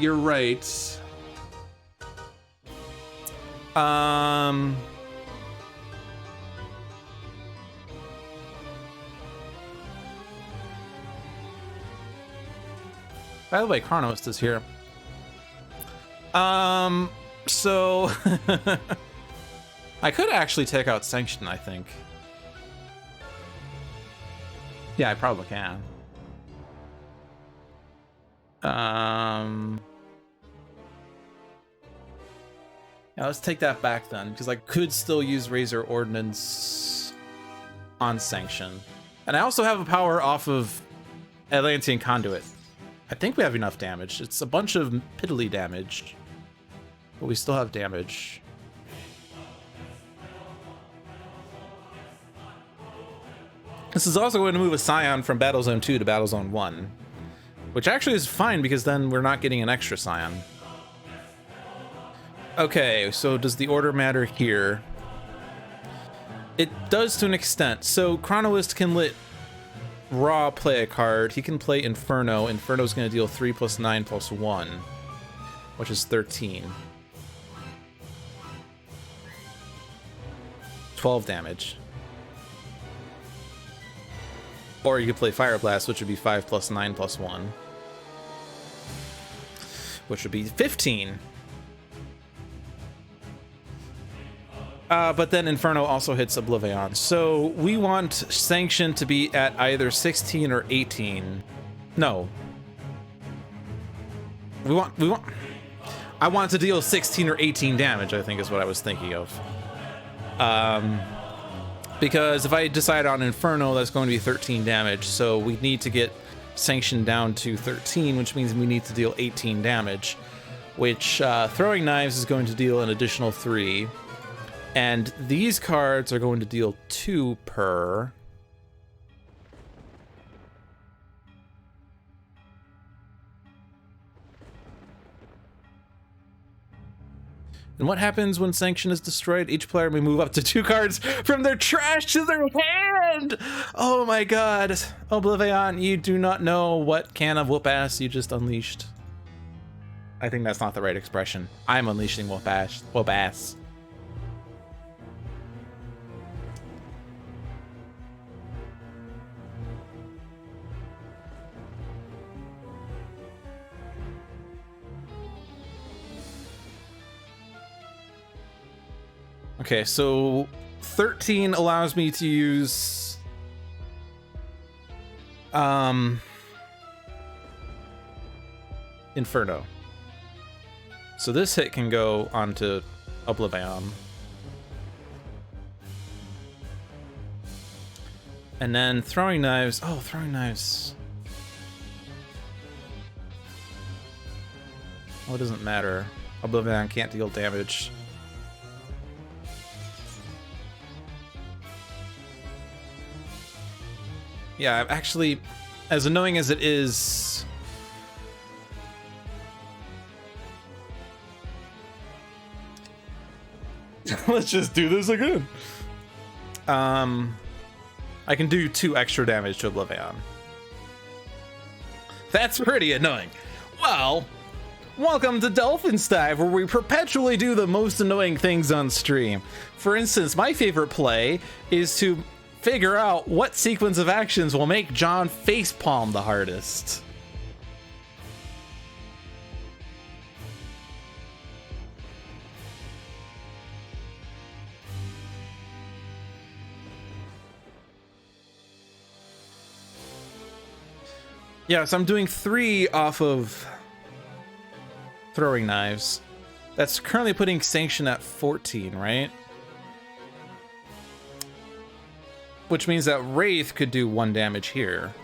You're right. By the way, Chronos is here. So I could actually take out Sanction, I think. Yeah, I probably can. Yeah, let's take that back then, because I could still use Razor Ordnance on Sanction. And I also have a power off of Atlantean Conduit. I think we have enough damage. It's a bunch of piddly damage, but we still have damage. This is also going to move a Scion from Battle Zone 2 to Battle Zone 1, which actually is fine because then we're not getting an extra Scion. Okay, so does the order matter here? It does to an extent. So Chronoist can let Raw play a card. He can play Inferno. Inferno's going to deal 3 + 9 + 1. which is 13. 12 damage. Or you could play Fire Blast, which would be 5 plus 9 plus 1. Which would be 15. But then Inferno also hits OblivAeon. So we want Sanction to be at either 16 or 18. No. I want to deal 16 or 18 damage, I think is what I was thinking of. Because if I decide on Inferno, that's going to be 13 damage. So we need to get Sanction down to 13, which means we need to deal 18 damage. Which Throwing Knives is going to deal an additional 3. And these cards are going to deal 2 per. And what happens when Sanction is destroyed? Each player may move up to 2 cards from their trash to their hand! Oh my god. OblivAeon, you do not know what can of whoop-ass you just unleashed. I think that's not the right expression. I'm unleashing whoop-ass. Whoop-ass. Okay, so 13 allows me to use Inferno. So this hit can go onto OblivAeon. And then Throwing Knives. Oh, Throwing Knives. Well, it doesn't matter. OblivAeon can't deal damage. Yeah, actually, as annoying as it is, let's just do this again. I can do 2 extra damage to OblivAeon. That's pretty annoying. Well, welcome to Dolphin's Dive, where we perpetually do the most annoying things on stream. For instance, my favorite play is to figure out what sequence of actions will make John facepalm the hardest. Yeah, so I'm doing 3 off of Throwing Knives. That's currently putting Sanction at 14, right? Which means that Wraith could do 1 damage here.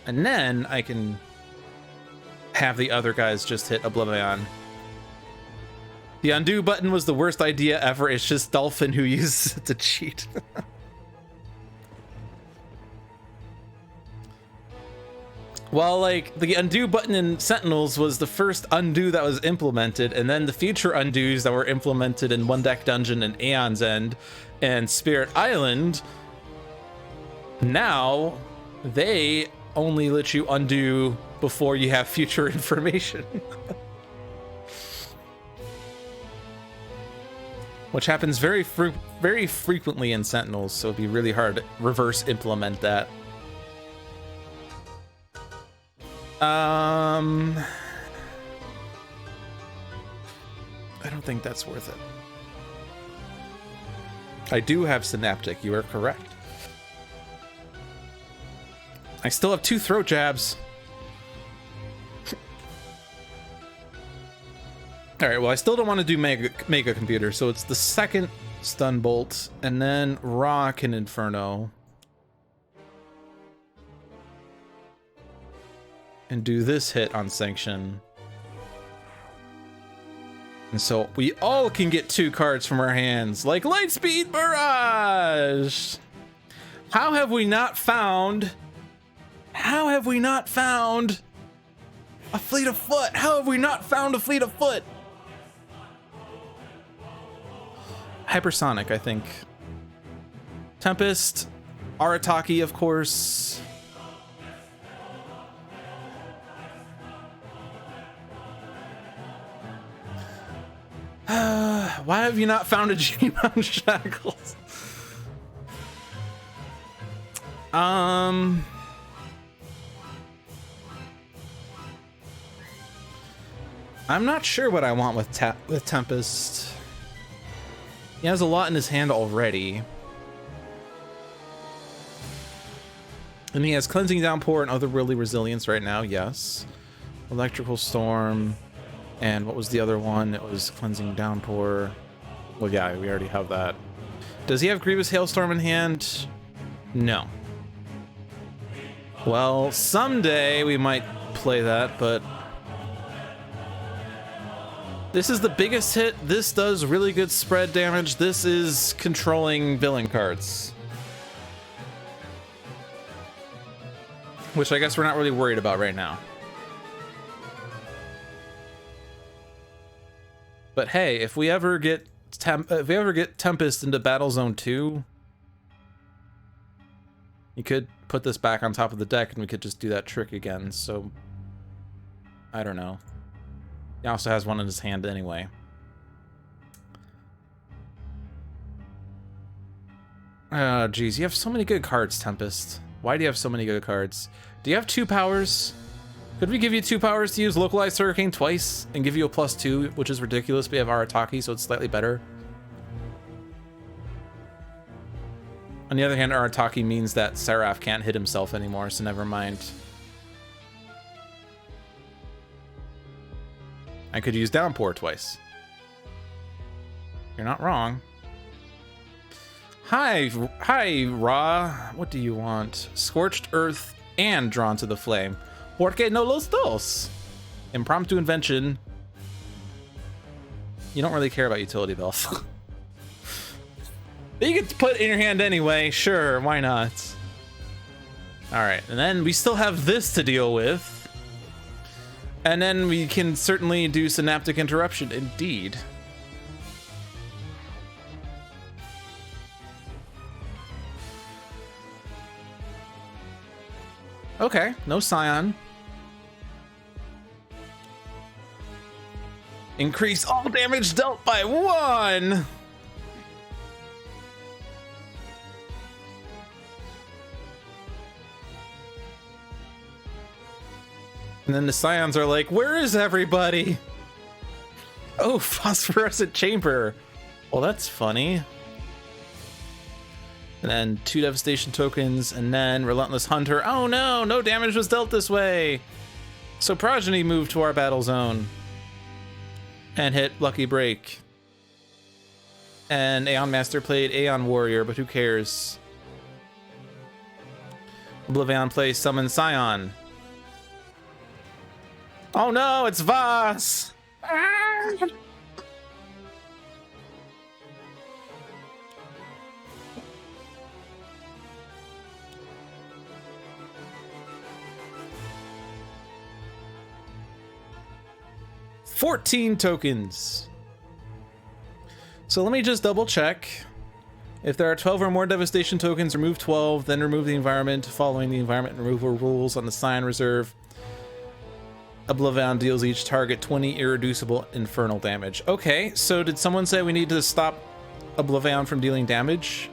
And then I can have the other guys just hit OblivAeon. The undo button was the worst idea ever. It's just Dolphin who uses it to cheat. Well, like, the undo button in Sentinels was the first undo that was implemented, and then the future undos that were implemented in One Deck Dungeon and Aeon's End and Spirit Island, now they only let you undo before you have future information. Which happens very frequently in Sentinels, so it'd be really hard to reverse implement that. I don't think that's worth it. I do have Synaptic, you are correct. I still have 2 throat jabs. Alright, well, I still don't want to do Mega Computer, so it's the second Stun Bolt, and then Rock and Inferno. And do this hit on Sanction. And so we all can get 2 cards from our hands, like Lightspeed Barrage! How have we not found a Fleet of Foot? How have we not found a Fleet of Foot? Hypersonic, I think. Tempest, Arataki, of course. Why have you not found a G-Mount Shackles? I'm not sure what I want with Tempest. He has a lot in his hand already. And he has Cleansing Downpour and Otherworldly Resilience right now, yes. Electrical Storm. And what was the other one? It was Cleansing Downpour. Well, yeah, we already have that. Does he have Grievous Hailstorm in hand? No. Well, someday we might play that, but... This is the biggest hit. This does really good spread damage. This is controlling villain cards. Which I guess we're not really worried about right now. But hey, if we ever get Tempest into Battle Zone 2, you could put this back on top of the deck and we could just do that trick again. So I don't know. He also has one in his hand anyway. Oh, geez, you have so many good cards, Tempest. Why do you have so many good cards? Do you have 2 powers? Could we give you 2 powers to use Localized Hurricane twice and give you a +2, which is ridiculous? We have Arataki, so it's slightly better. On the other hand, Arataki means that Seraph can't hit himself anymore, so never mind. I could use Downpour twice. You're not wrong. Hi, Ra. What do you want? Scorched Earth and Drawn to the Flame. Porque no los dos? Impromptu Invention. You don't really care about utility bells. You get to put it in your hand anyway. Sure, why not? All right, and then we still have this to deal with. And then we can certainly do Synaptic Interruption, indeed. Okay, no Scion. Increase all damage dealt by 1! And then the Scions are like, where is everybody? Oh, Phosphorescent Chamber. Well, that's funny. And then 2 Devastation tokens, and then Relentless Hunter. Oh no, no damage was dealt this way. So Progeny moved to our battle zone. And hit Lucky Break. And Aeon Master played Aeon Warrior, but who cares? OblivAeon plays Summon Scion. Oh no, it's Voss! Ah! $14 tokens. So let me just double check. If there are 12 or more devastation tokens, remove 12, then remove the environment following the environment removal rules on the Scion reserve. OblivAeon deals each target 20 irreducible infernal damage. Okay, so did someone say we need to stop OblivAeon from dealing damage?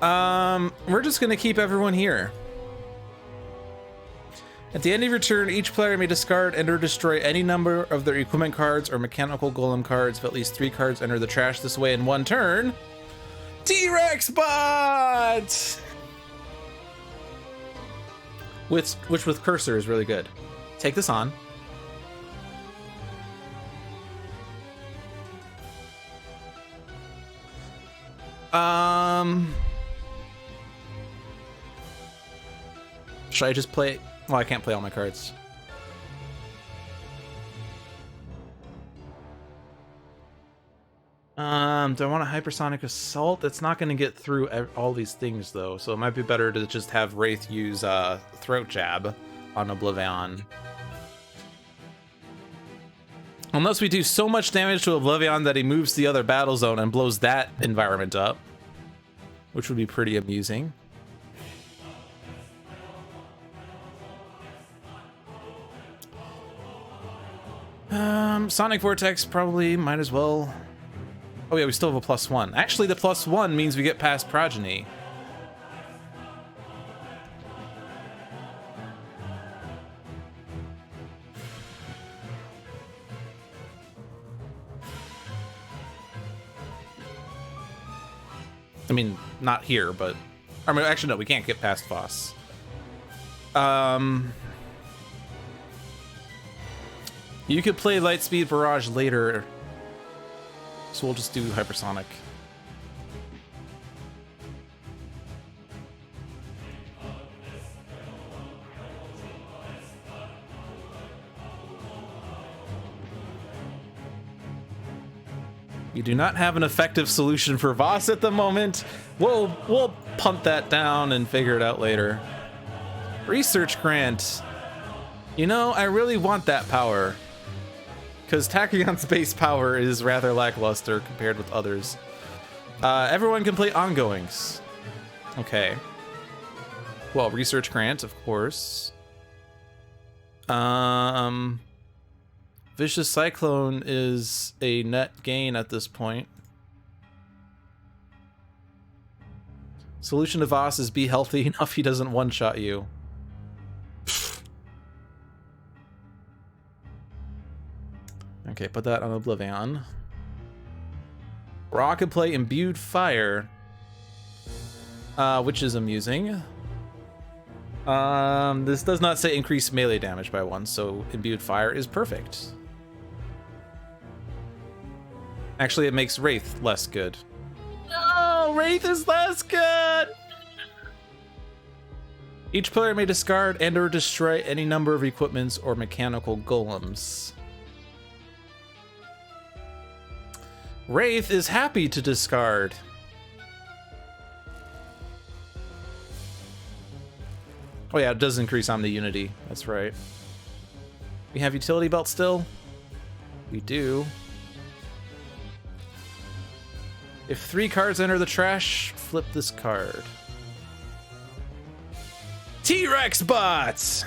We're just gonna keep everyone here. At the end of your turn, each player may discard and or destroy any number of their equipment cards or mechanical golem cards. If at least 3 cards enter the trash this way in 1 turn. T-Rex bot! Which with Cursor is really good. Take this on. Should I just play? Well, I can't play all my cards. Do I want a Hypersonic Assault? It's not going to get through all these things, though, so it might be better to just have Wraith use Throat Jab on OblivAeon. Unless we do so much damage to OblivAeon that he moves to the other battle zone and blows that environment up, which would be pretty amusing. Sonic Vortex probably might as well. Oh yeah, we still have a +1. Actually, the +1 means we get past Progeny. I mean, not here, but... I mean, actually, no, we can't get past Voss. You could play Lightspeed Barrage later, so we'll just do Hypersonic. You do not have an effective solution for Voss at the moment. We'll punt that down and figure it out later. Research grant. You know, I really want that power, because Tachyon's base power is rather lackluster compared with others. Everyone can play ongoings. Okay. Well, research grant, of course. Vicious Cyclone is a net gain at this point. Solution to Voss is be healthy enough he doesn't one-shot you. Okay, put that on OblivAeon. Raw can play Imbued Fire, which is amusing. This does not say increase melee damage by 1, so Imbued Fire is perfect. Actually, it makes Wraith less good. No, Wraith is less good! Each player may discard and or destroy any number of equipments or mechanical golems. Wraith is happy to discard. Oh yeah, it does increase Omni Unity. That's right. We have Utility Belt still? We do. If 3 cards enter the trash, flip this card. T-Rex bots!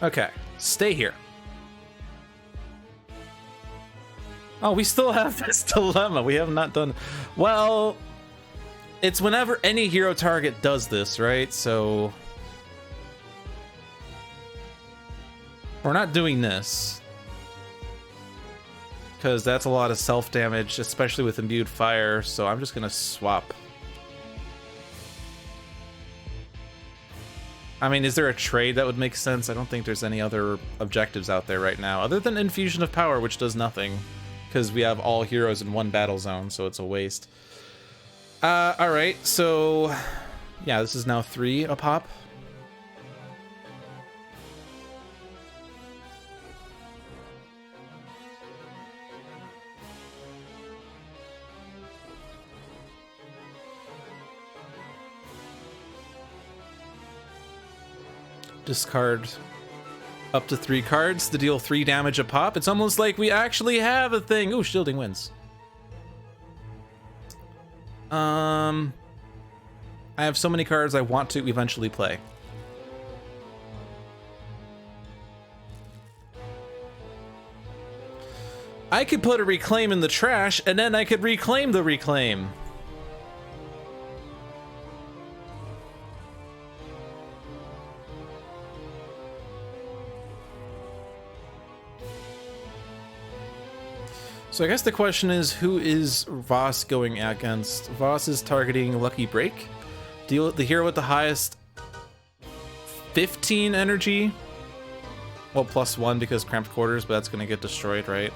Okay, stay here. Oh, we still have this dilemma. We have not done... Well, it's whenever any hero target does this, right? So... we're not doing this, because that's a lot of self-damage, especially with Imbued Fire, so I'm just gonna swap. I mean, is there a trade that would make sense? I don't think there's any other objectives out there right now, other than Infusion of Power, which does nothing, because we have all heroes in one battle zone, so it's a waste. Alright, so... yeah, this is now 3 a pop. Discard up to 3 cards to deal 3 damage a pop. It's almost like we actually have a thing. Ooh, Shielding Winds. I have so many cards I want to eventually play. I could put a Reclaim in the trash, and then I could reclaim the Reclaim. So I guess the question is, who is Voss going against? Voss is targeting Lucky Break. Deal the hero with the highest 15 energy. Well, +1 because Cramped Quarters, but that's going to get destroyed, right?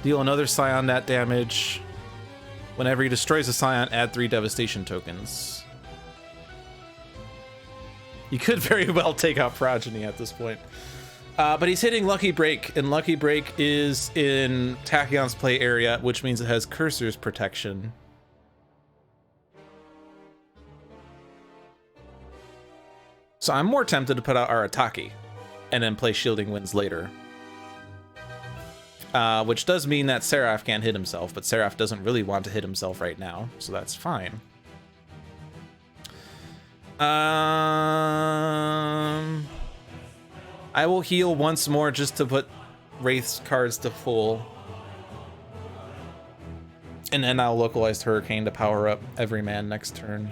Deal another Scion that damage. Whenever he destroys a Scion, add 3 Devastation tokens. You could very well take out Progeny at this point. But he's hitting Lucky Break, and Lucky Break is in Tachyon's play area, which means it has Cursor's protection. So I'm more tempted to put out Arataki, and then play Shielding Winds later. Which does mean that Seraph can't hit himself, but Seraph doesn't really want to hit himself right now, so that's fine. I will heal once more just to put Wraith's cards to full. And then I'll localize Hurricane to power up every man next turn.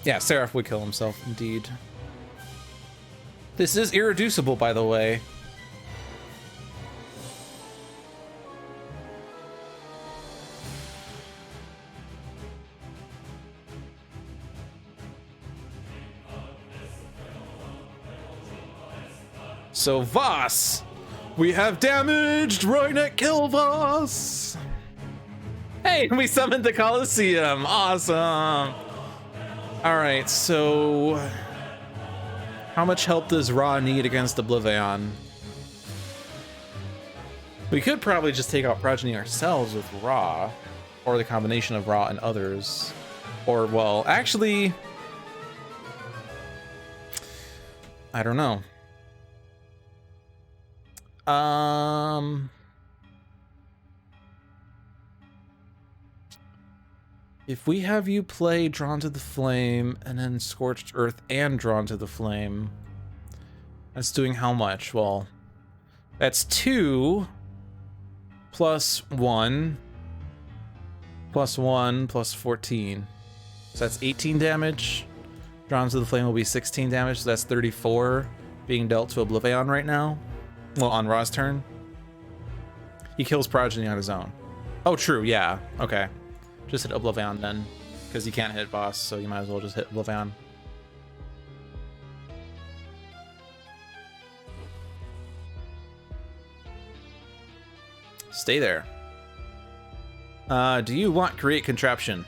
Yeah, Seraph would kill himself, indeed. This is irreducible, by the way. So Voss, we have damaged Roynet kill Voss. Hey, we summoned the Colosseum. Awesome. All right, so how much help does Ra need against OblivAeon? We could probably just take out Progeny ourselves with Ra, or the combination of Ra and others. Or, well, actually, I don't know. If we have you play Drawn to the Flame and then Scorched Earth and Drawn to the Flame, that's doing how much? Well, that's 2 plus 1 plus 1 plus 14. So that's 18 damage. Drawn to the Flame will be 16 damage, so that's 34 being dealt to OblivAeon right now. Well, on Ra's turn. He kills Progeny on his own. Oh, true, yeah. Okay. Just hit OblivAeon then, because you can't hit Boss, so you might as well just hit OblivAeon. Stay there. Do you want Create Contraption?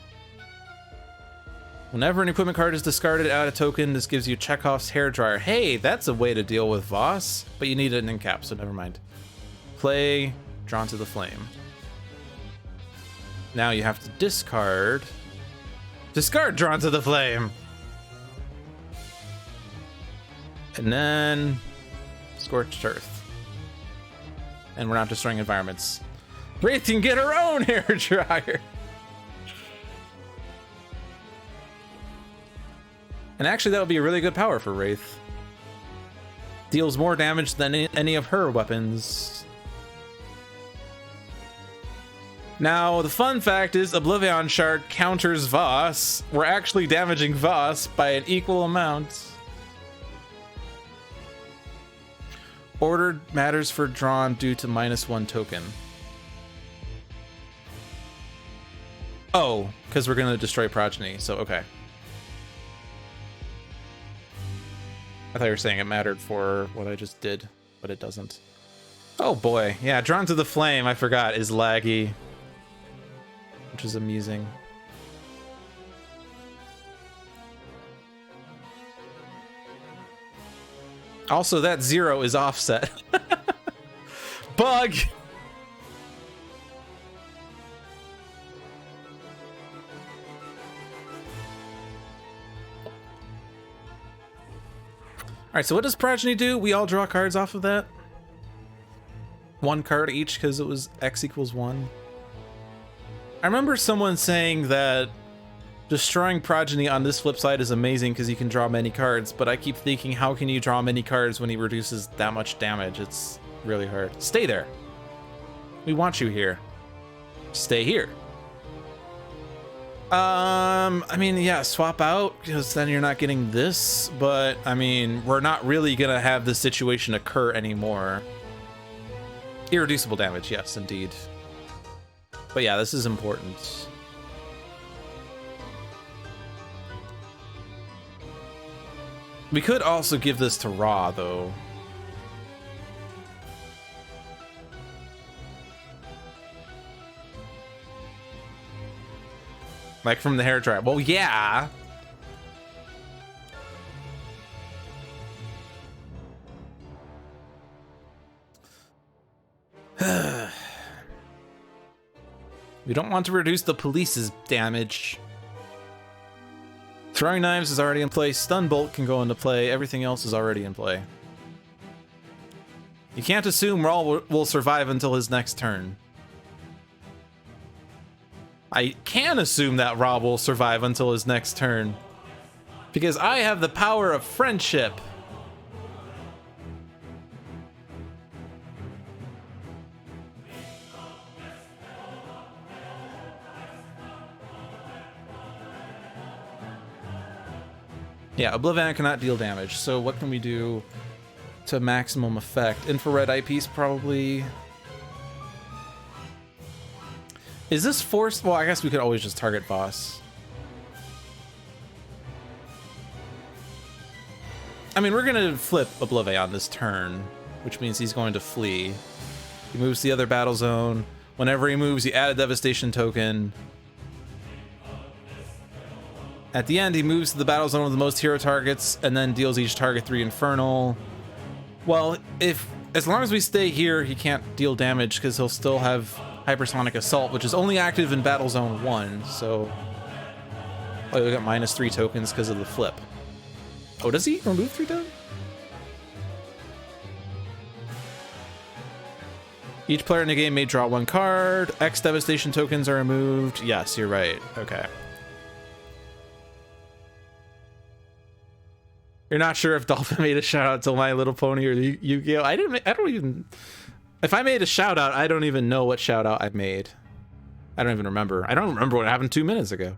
Whenever an equipment card is discarded, add a token. This gives you Chekhov's hairdryer. Hey, that's a way to deal with Voss, but you need an end cap, so never mind. Play Drawn to the Flame. Now you have to discard. Discard Drawn to the Flame. And then Scorched Earth. And we're not destroying environments. Wraith can get her own hairdryer. And actually, that would be a really good power for Wraith. Deals more damage than any of her weapons. Now, the fun fact is OblivAeon Shard counters Voss. We're actually damaging Voss by an equal amount. Ordered matters for drawn due to -1 token. Oh, because we're going to destroy Progeny, so okay. I thought you were saying it mattered for what I just did, but it doesn't. Oh boy, yeah, Drawn to the Flame, I forgot, is laggy. Which is amusing. Also, that 0 is offset. Bug! Alright, so what does Progeny do? We all draw cards off of that? 1 card each because it was X equals 1. I remember someone saying that destroying Progeny on this flip side is amazing because you can draw many cards, but I keep thinking, how can you draw many cards when he reduces that much damage? It's really hard. Stay there. We want you here. Stay here. I mean, yeah, swap out, because then you're not getting this, but, I mean, we're not really gonna have this situation occur anymore. Irreducible damage, yes, indeed. But yeah, this is important. We could also give this to Ra, though. Like from the hairdryer. Well, yeah. We don't want to reduce the police's damage. Throwing knives is already in play. Stun bolt can go into play. Everything else is already in play. You can't assume Rawl will survive until his next turn. I can assume that Raw will survive until his next turn. Because I have the power of friendship. Yeah, OblivAeon cannot deal damage, so what can we do to maximum effect? Infrared eyepiece probably. Is this forced? Well, I guess we could always just target boss. I mean, we're gonna flip OblivAeon this turn, which means he's going to flee. He moves to the other battle zone. Whenever he moves, he add a devastation token. At the end, he moves to the battle zone with the most hero targets and then deals each target 3 Infernal. Well, as long as we stay here, he can't deal damage because he'll still have Hypersonic Assault, which is only active in battle zone 1, so... Oh, we got -3 tokens because of the flip. Oh, does he remove 3 tokens? Each player in the game may draw 1 card. X devastation tokens are removed. Yes, you're right. Okay. You're not sure if Dolphin made a shout out to My Little Pony or Yu-Gi-Oh! I don't even... If I made a shout out, I don't even know what shout out I made. I don't even remember. I don't remember what happened 2 minutes ago.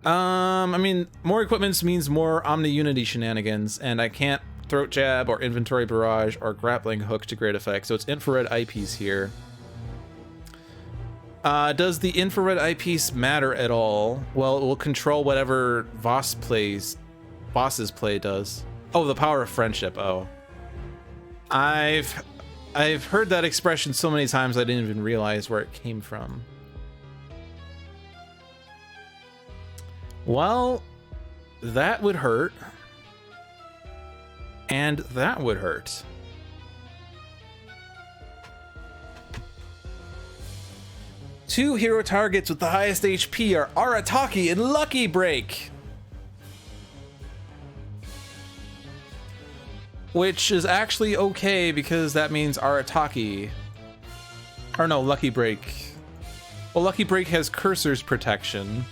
I mean, more equipments means more Omni-Unity shenanigans, and I can't Throat Jab or Inventory Barrage or Grappling Hook to great effect, so it's Infrared Eyepiece here. Does the Infrared Eyepiece matter at all? Well, it will control whatever boss's play does. Oh, the power of friendship. Oh. I've heard that expression so many times I didn't even realize where it came from. Well, that would hurt. And that would hurt. Two hero targets with the highest HP are Arataki and Lucky Break. Which is actually okay because that means Arataki. Or no, Lucky Break. Well, Lucky Break has Cursor's protection.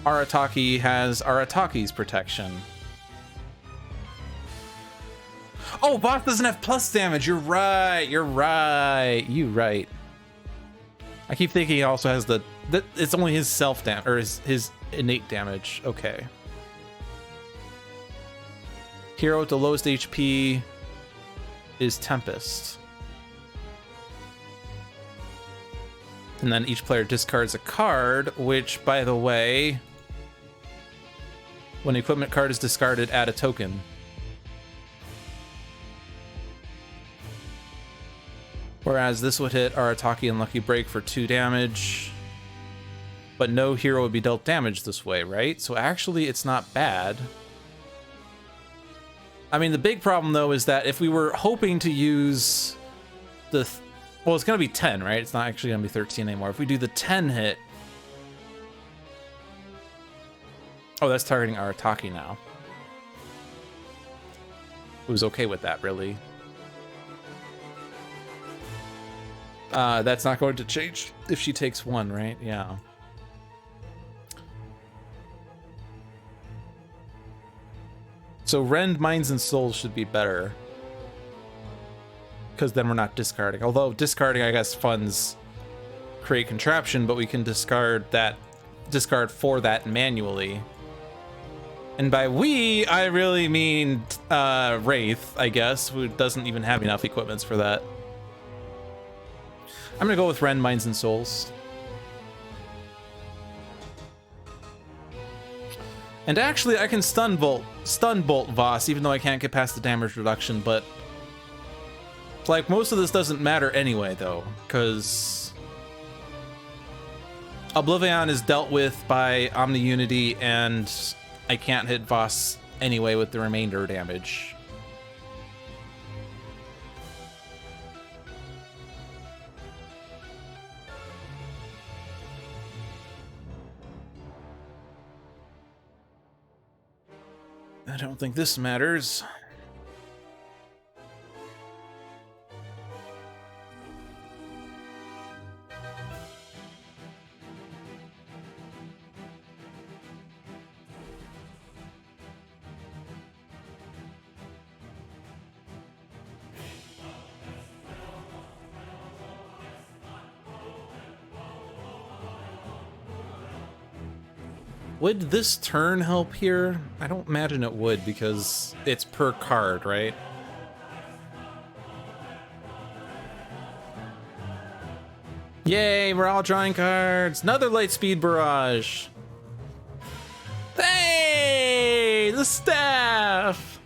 Arataki has Arataki's protection. Oh, boss doesn't have plus damage. You're right. You're right. You're right. I keep thinking he also has it's only his self damage or his innate damage. Okay. Hero with the lowest HP is Tempest. And then each player discards a card, which, by the way, when an equipment card is discarded, add a token. Whereas this would hit Arataki and Lucky Break for 2 damage. But no hero would be dealt damage this way, right? So actually, it's not bad. I mean, the big problem, though, is that if we were hoping to use the... Well, it's going to be 10, right? It's not actually going to be 13 anymore. If we do the 10 hit... Oh, that's targeting Arataki now. Who's okay with that, really? That's not going to change if she takes 1, right? Yeah. So Rend, Minds, and Souls should be better. Because then we're not discarding. Although discarding, I guess, funds create contraption, but we can discard for that manually. And by we, I really mean Wraith, I guess, who doesn't even have enough equipments for that. I'm gonna go with Rend, Minds, and Souls. And actually, I can stun bolt Voss, even though I can't get past the damage reduction, but like most of this doesn't matter anyway, though, because OblivAeon is dealt with by Omni-Unity, and I can't hit Voss anyway with the remainder damage. I don't think this matters. Would this turn help here? I don't imagine it would because it's per card, right? Yay, we're all drawing cards. Another Lightspeed Barrage. Hey, the staff.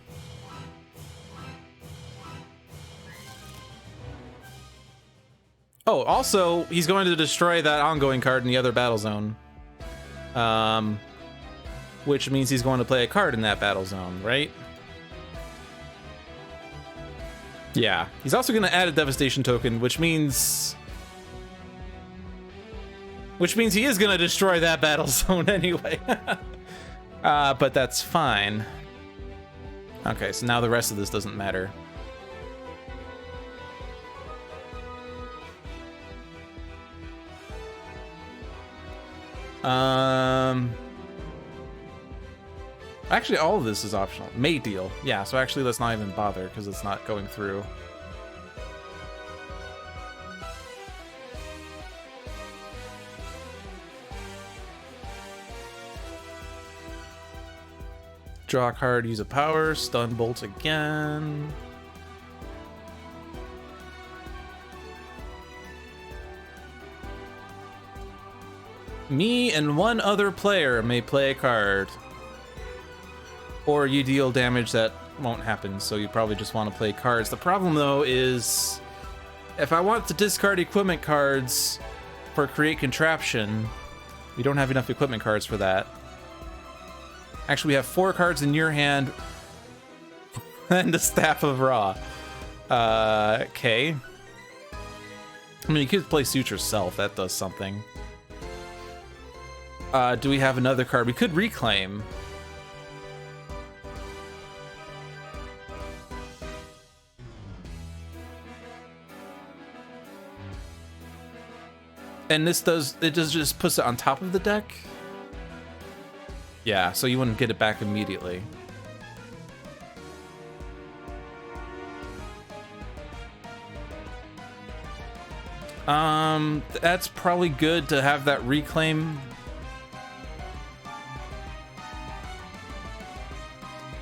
Oh, also, he's going to destroy that ongoing card in the other battle zone. Which means he's going to play a card in that battle zone, right? Yeah, he's also going to add a devastation token, which means he is going to destroy that battle zone anyway. But that's fine. Okay, so now the rest of this doesn't matter. Actually, all of this is optional. May deal. Yeah, so actually let's not even bother because it's not going through. Draw a card, use a power, stun bolt again. Me and one other player may play a card. Or you deal damage that won't happen, so you probably just want to play cards. The problem, though, is if I want to discard equipment cards for Create Contraption, we don't have enough equipment cards for that. Actually, we have 4 cards in your hand and the Staff of Ra. Okay. I mean, you could play Suture Self. That does something. Do we have another card? We could Reclaim. And this does, it just puts it on top of the deck? Yeah, so you wouldn't get it back immediately. That's probably good to have that reclaim.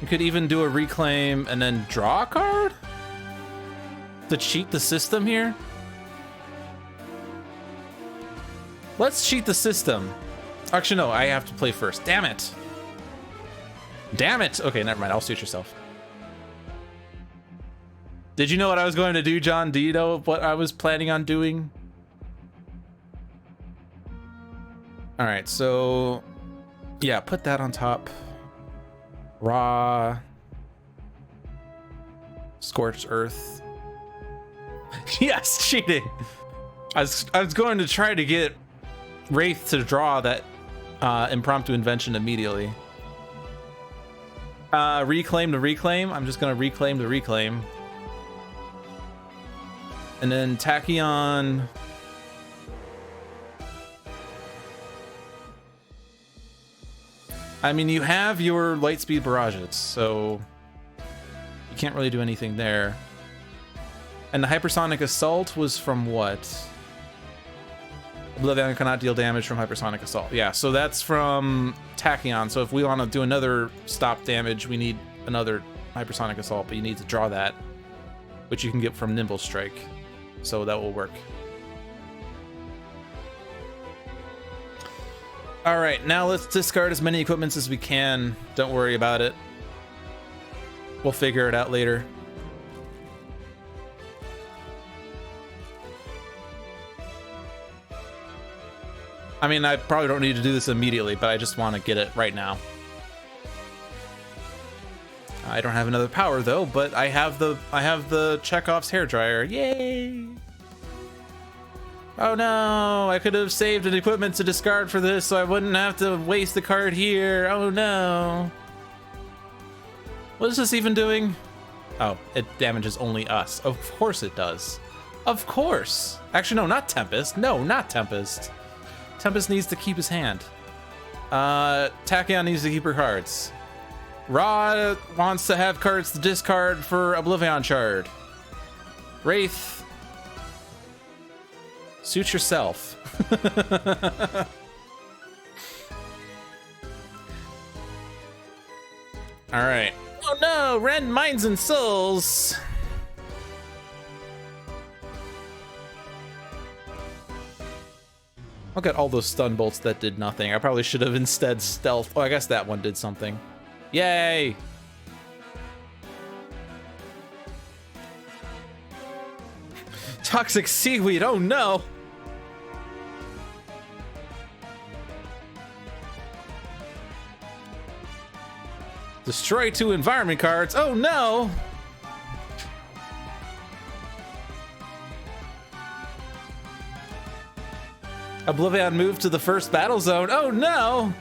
You could even do a reclaim and then draw a card? To cheat the system here? Let's cheat the system. Actually, no, I have to play first. Damn it. Damn it. Okay, never mind. I'll suit yourself. Did you know what I was going to do, John? Do you know what I was planning on doing? All right, so yeah, put that on top. Raw. Scorched Earth. Yes, cheating. I was going to try to get Wraith to draw that impromptu invention immediately. Reclaim the reclaim. I'm just gonna reclaim the reclaim. And then Tachyon. I mean, you have your Lightspeed Barrages, so you can't really do anything there. And the Hypersonic Assault was from what? OblivAeon cannot deal damage from Hypersonic Assault. Yeah, so that's from Tachyon. So if we want to do another stop damage, we need another Hypersonic Assault, but you need to draw that, which you can get from Nimble Strike. So that will work. All right, now let's discard as many equipments as we can. Don't worry about it. We'll figure it out later. I mean, I probably don't need to do this immediately, but I just want to get it right now. I don't have another power though, but I have the Chekhov's hairdryer. Yay! Oh no, I could have saved an equipment to discard for this so I wouldn't have to waste the card here. Oh no. What is this even doing? Oh, it damages only us. Of course it does. Of course. Actually, no, not Tempest. No, not Tempest. Tempest needs to keep his hand. Tachyon needs to keep her cards. Ra wants to have cards to discard for OblivAeon Shard. Wraith, suit yourself. All right. Oh no, Rend Minds and Souls. Look at all those stun bolts that did nothing. I probably should have instead stealth. Oh, I guess that one did something. Yay! Toxic seaweed, oh no! Destroy 2 environment cards, oh no! OblivAeon moved to the first battle zone, oh no!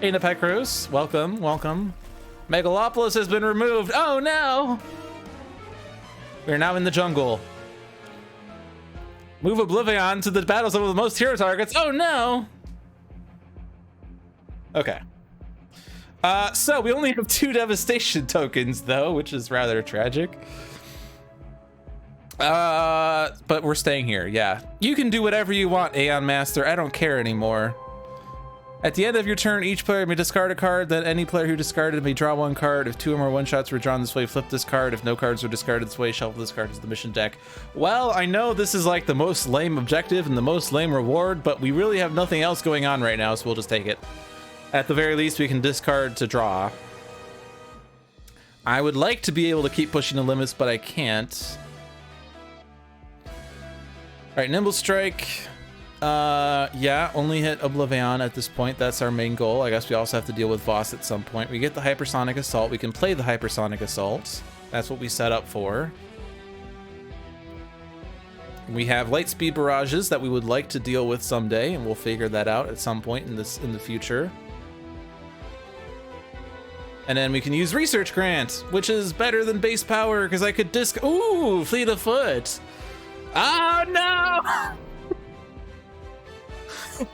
Anapecros, welcome, welcome. Megalopolis has been removed, oh no! We're now in the jungle. Move OblivAeon to the battle zone with the most hero targets. Oh no! Okay. So we only have 2 devastation tokens though, which is rather tragic. But we're staying here, yeah. You can do whatever you want, Aeon Master. I don't care anymore. At the end of your turn, each player may discard a card, then any player who discarded may draw 1 card. If 2 or more one-shots were drawn this way, flip this card. If no cards were discarded this way, shuffle this card to the mission deck. Well, I know this is like the most lame objective and the most lame reward, but we really have nothing else going on right now, so we'll just take it. At the very least, we can discard to draw. I would like to be able to keep pushing the limits, but I can't. All right, Nimble Strike. Yeah, only hit OblivAeon at this point. That's our main goal. I guess we also have to deal with Voss at some point. We get the Hypersonic Assault. We can play the Hypersonic Assault. That's what we set up for. We have Lightspeed Barrages that we would like to deal with someday, and we'll figure that out at some point in the future. And then we can use Research Grant, which is better than base power because I could ooh, Fleet of Foot. Oh no!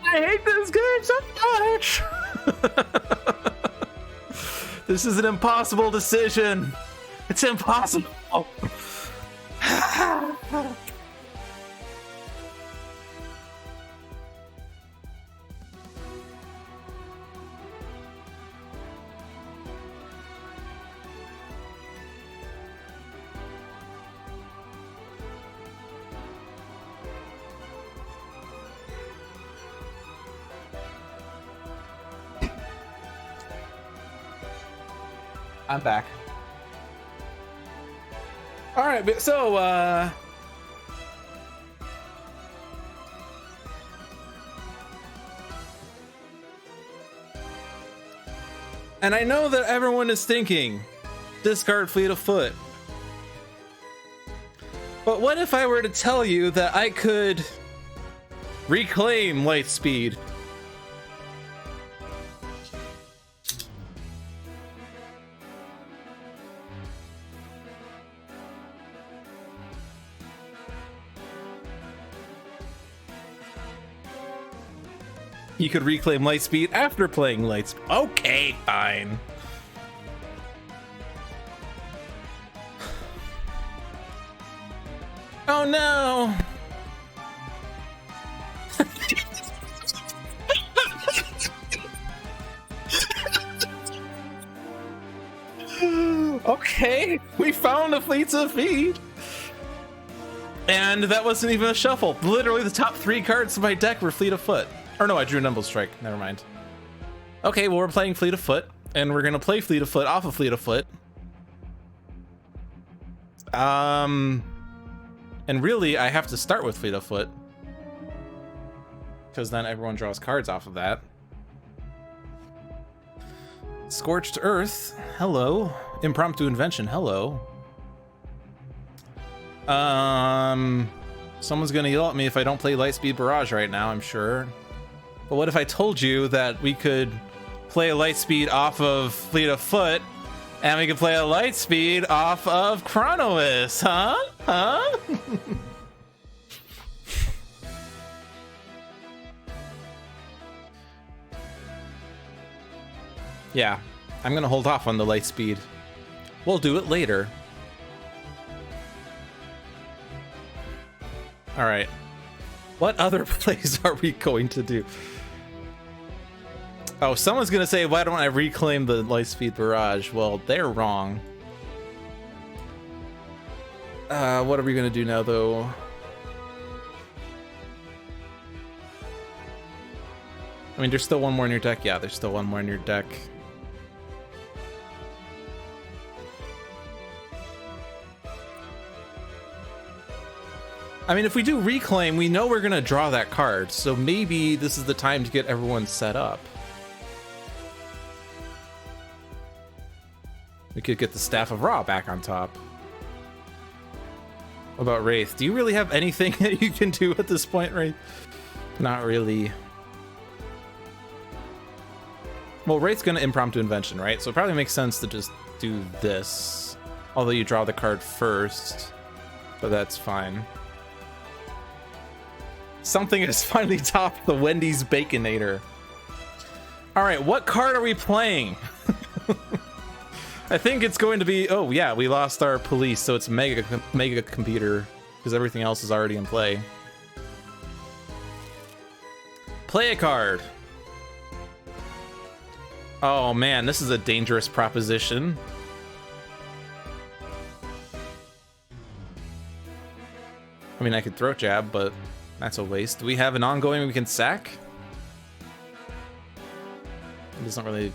I hate this game so much! This is an impossible decision. It's impossible. I'm back. All right, so and I know that everyone is thinking, discard Fleet of Foot. But what if I were to tell you that I could reclaim Lightspeed? You could reclaim Lightspeed after playing Lightspeed. Okay, fine. Oh no! Okay, we found a Fleets of Feet. And that wasn't even a shuffle. Literally the top 3 cards of my deck were Fleet of Foot. Or no, I drew Nimble Strike. Never mind. Okay, well, we're playing Fleet of Foot, and we're gonna play Fleet of Foot off of Fleet of Foot. And really, I have to start with Fleet of Foot, because then everyone draws cards off of that. Scorched Earth, hello. Impromptu Invention, hello. Someone's gonna yell at me if I don't play Lightspeed Barrage right now, I'm sure. But what if I told you that we could play Lightspeed off of Fleet of Foot And we can play a light speed off of Chronois, huh? Huh? Yeah, I'm gonna hold off on the light speed. We'll do it later. All right. What other plays are we going to do? Oh, someone's gonna say, why don't I reclaim the Lightspeed Barrage? Well, they're wrong. What are we gonna do now, though? I mean, there's still one more in your deck. Yeah, there's still one more in your deck. I mean, if we do reclaim, we know we're gonna draw that card, so maybe this is the time to get everyone set up. We could get the Staff of Ra back on top. What about Wraith? Do you really have anything that you can do at this point, Wraith? Not really. Well, Wraith's gonna impromptu invention, right? So it probably makes sense to just do this. Although you draw the card first, but that's fine. Something has finally topped the Wendy's Baconator. All right, what card are we playing? I think it's going to be, oh yeah, we lost our police, so it's mega computer, because everything else is already in play. Play a card. Oh man, this is a dangerous proposition. I mean, I could throat jab, but that's a waste. Do we have an ongoing we can sack? It doesn't really...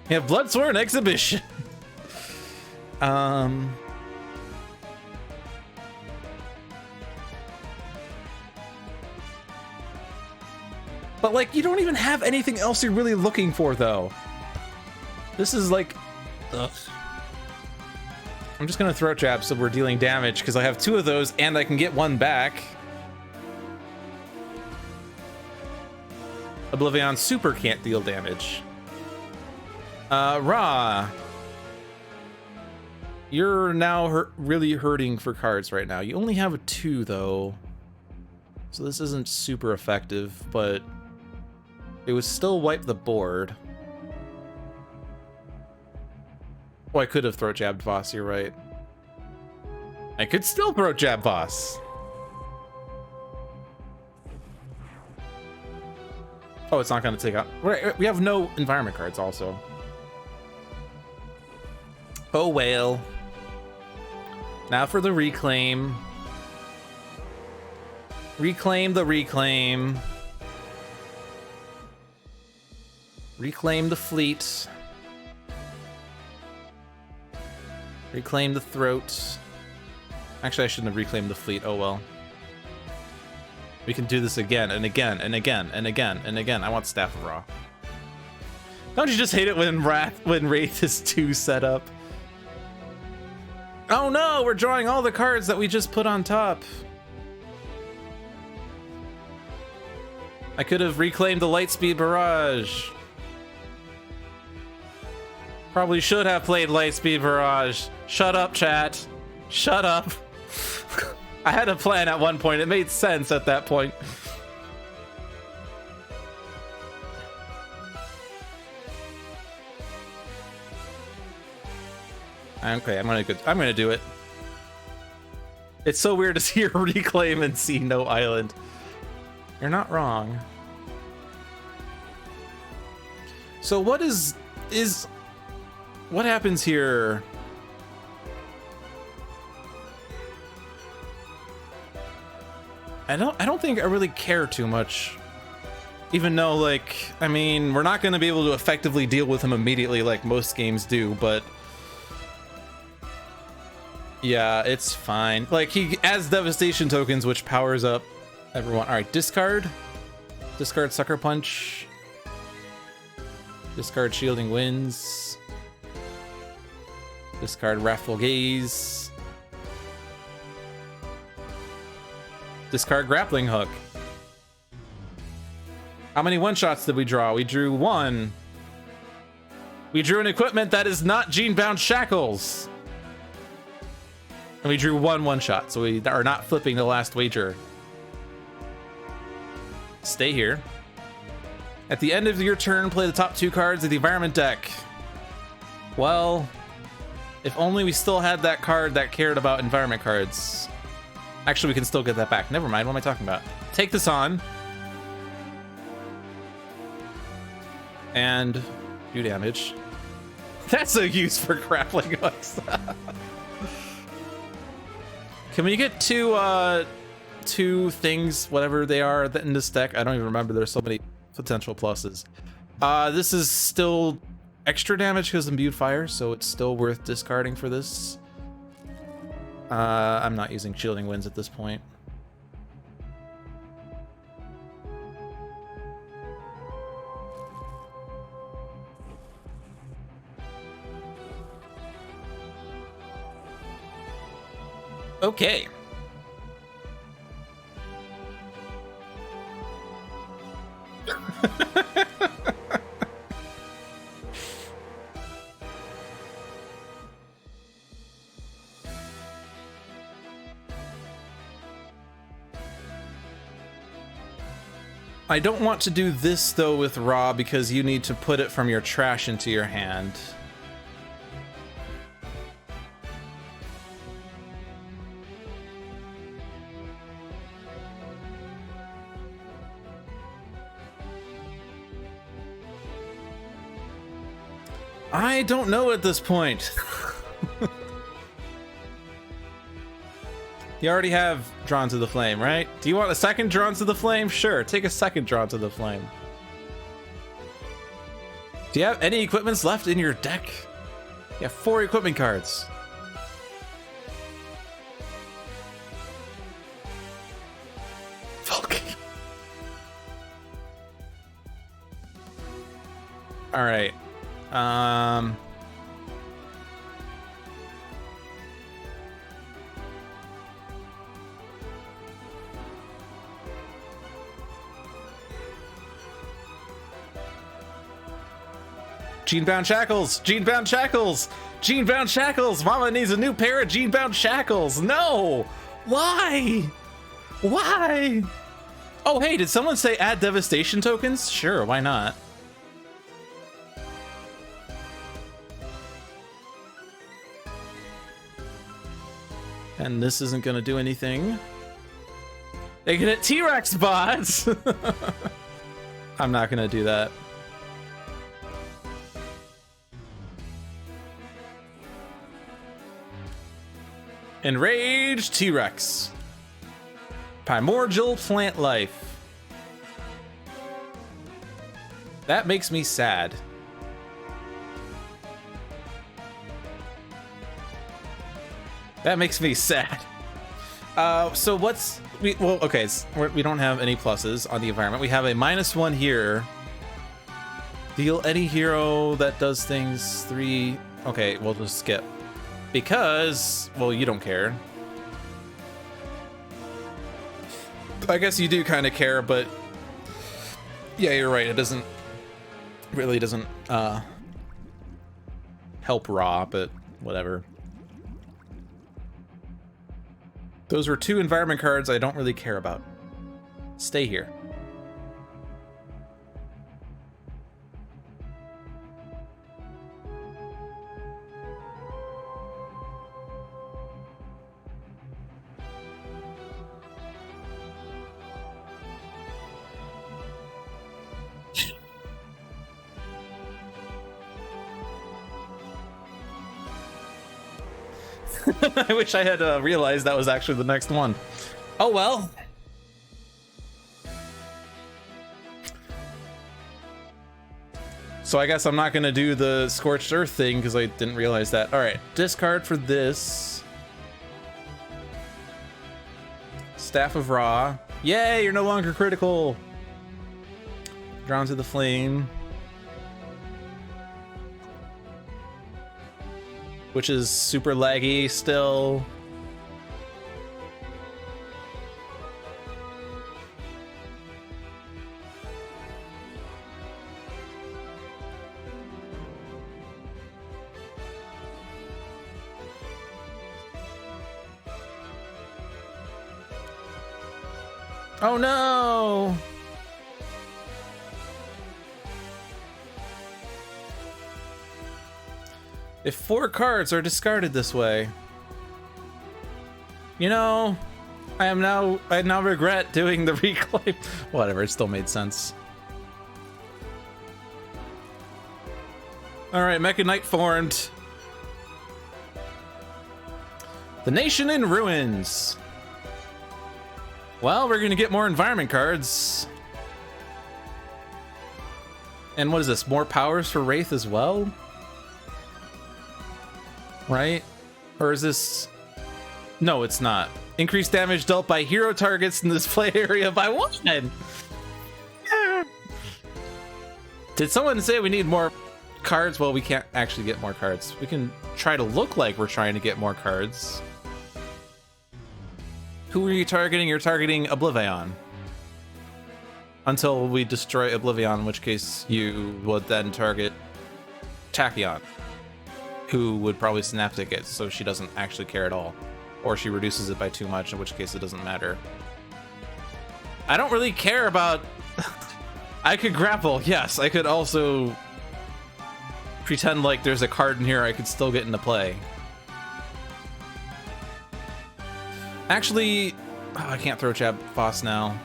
We have Bloodsworn Exhibition. But like, you don't even have anything else you're really looking for, though. This is like... Ugh. I'm just gonna throat jab so we're dealing damage, because I have two of those and I can get one back. OblivAeon super can't deal damage. Ra. You're now really hurting for cards right now. You only have a 2 though. So this isn't super effective, but it would still wipe the board. Oh, I could have throat jabbed Voss, you're right. I could still throat jab Voss. Oh, it's not going to take out... We have no environment cards also. Oh, well. Now for the reclaim. Reclaim the reclaim. Reclaim the fleet. Reclaim the throat. Actually, I shouldn't have reclaimed the fleet. Oh, well. We can do this again and again and again and again and again. I want Staff of Ra. Don't you just hate it when Wraith is 2 set up? Oh no, we're drawing all the cards that we just put on top. I could have reclaimed the Lightspeed Barrage. Probably should have played Lightspeed Barrage. Shut up, chat. Shut up. I had a plan at one point. It made sense at that point. Okay, I'm gonna do it. It's so weird to see her reclaim and see no island. You're not wrong. So what what happens here? I don't think I really care too much. Even though, like, I mean, we're not going to be able to effectively deal with him immediately like most games do, but yeah, it's fine. Like, he adds devastation tokens, which powers up everyone. All right, discard. Discard Sucker Punch. Discard Shielding Winds. Discard Wrathful Gaze. Discard Grappling Hook. How many one-shots did we draw? We drew 1. We drew an equipment that is not gene-bound shackles. And we drew one shot, so we are not flipping the last wager. Stay here. At the end of your turn, play the top 2 cards of the environment deck. Well, if only we still had that card that cared about environment cards. Actually, we can still get that back. Never mind, what am I talking about? Take this on. And do damage. That's a use for grappling hooks. Can we get two things, whatever they are, in this deck? I don't even remember. There's so many potential pluses. This is still extra damage because imbued fire, so it's still worth discarding for this. I'm not using shielding winds at this point. Okay. I don't want to do this though with Raw because you need to put it from your trash into your hand. I don't know at this point. You already have Drawn to the Flame, right? Do you want a second Drawn to the Flame? Sure, take a second Drawn to the Flame. Do you have any equipments left in your deck? You have 4 equipment cards. Fuck. All right. Gene-bound shackles! Gene-bound shackles! Gene-bound shackles! Mama needs a new pair of gene-bound shackles! No! Why? Why? Oh, hey, did someone say add devastation tokens? Sure, why not? And this isn't gonna do anything. They can hit T-Rex bots! I'm not gonna do that. Enraged T-Rex. Primordial plant life. That makes me sad. That makes me sad. So what's well, okay, we don't have any pluses on the environment. We have a -1 here. Deal any hero that does things 3. Okay, we'll just skip. Because, well, you don't care. I guess you do kind of care, but yeah, you're right. It doesn't help Raw, but whatever. Those were 2 environment cards I don't really care about. Stay here. I wish I had realized that was actually the next one. Oh well. So I guess I'm not gonna do the Scorched Earth thing because I didn't realize that. All right, discard for this. Staff of Ra. Yay, you're no longer critical. Drawn to the Flame. Which is super laggy still. Oh no! If 4 cards are discarded this way, you know, I now regret doing the reclaim. Whatever, it still made sense. All right, Mecha Knight formed. The Nation in Ruins. Well, we're gonna get more environment cards. And what is this? More powers for Wraith as well? Right? Or is this... No, it's not. Increased damage dealt by hero targets in this play area by 1. Did someone say we need more cards? Well, we can't actually get more cards. We can try to look like we're trying to get more cards. Who are you targeting? You're targeting OblivAeon. Until we destroy OblivAeon, in which case you would then target Tachyon, who would probably synaptic it, so she doesn't actually care at all. Or she reduces it by too much, in which case it doesn't matter. I don't really care about... I could grapple, yes. I could also pretend like there's a card in here I could still get into play. Actually, oh, I can't throw Jab Boss now.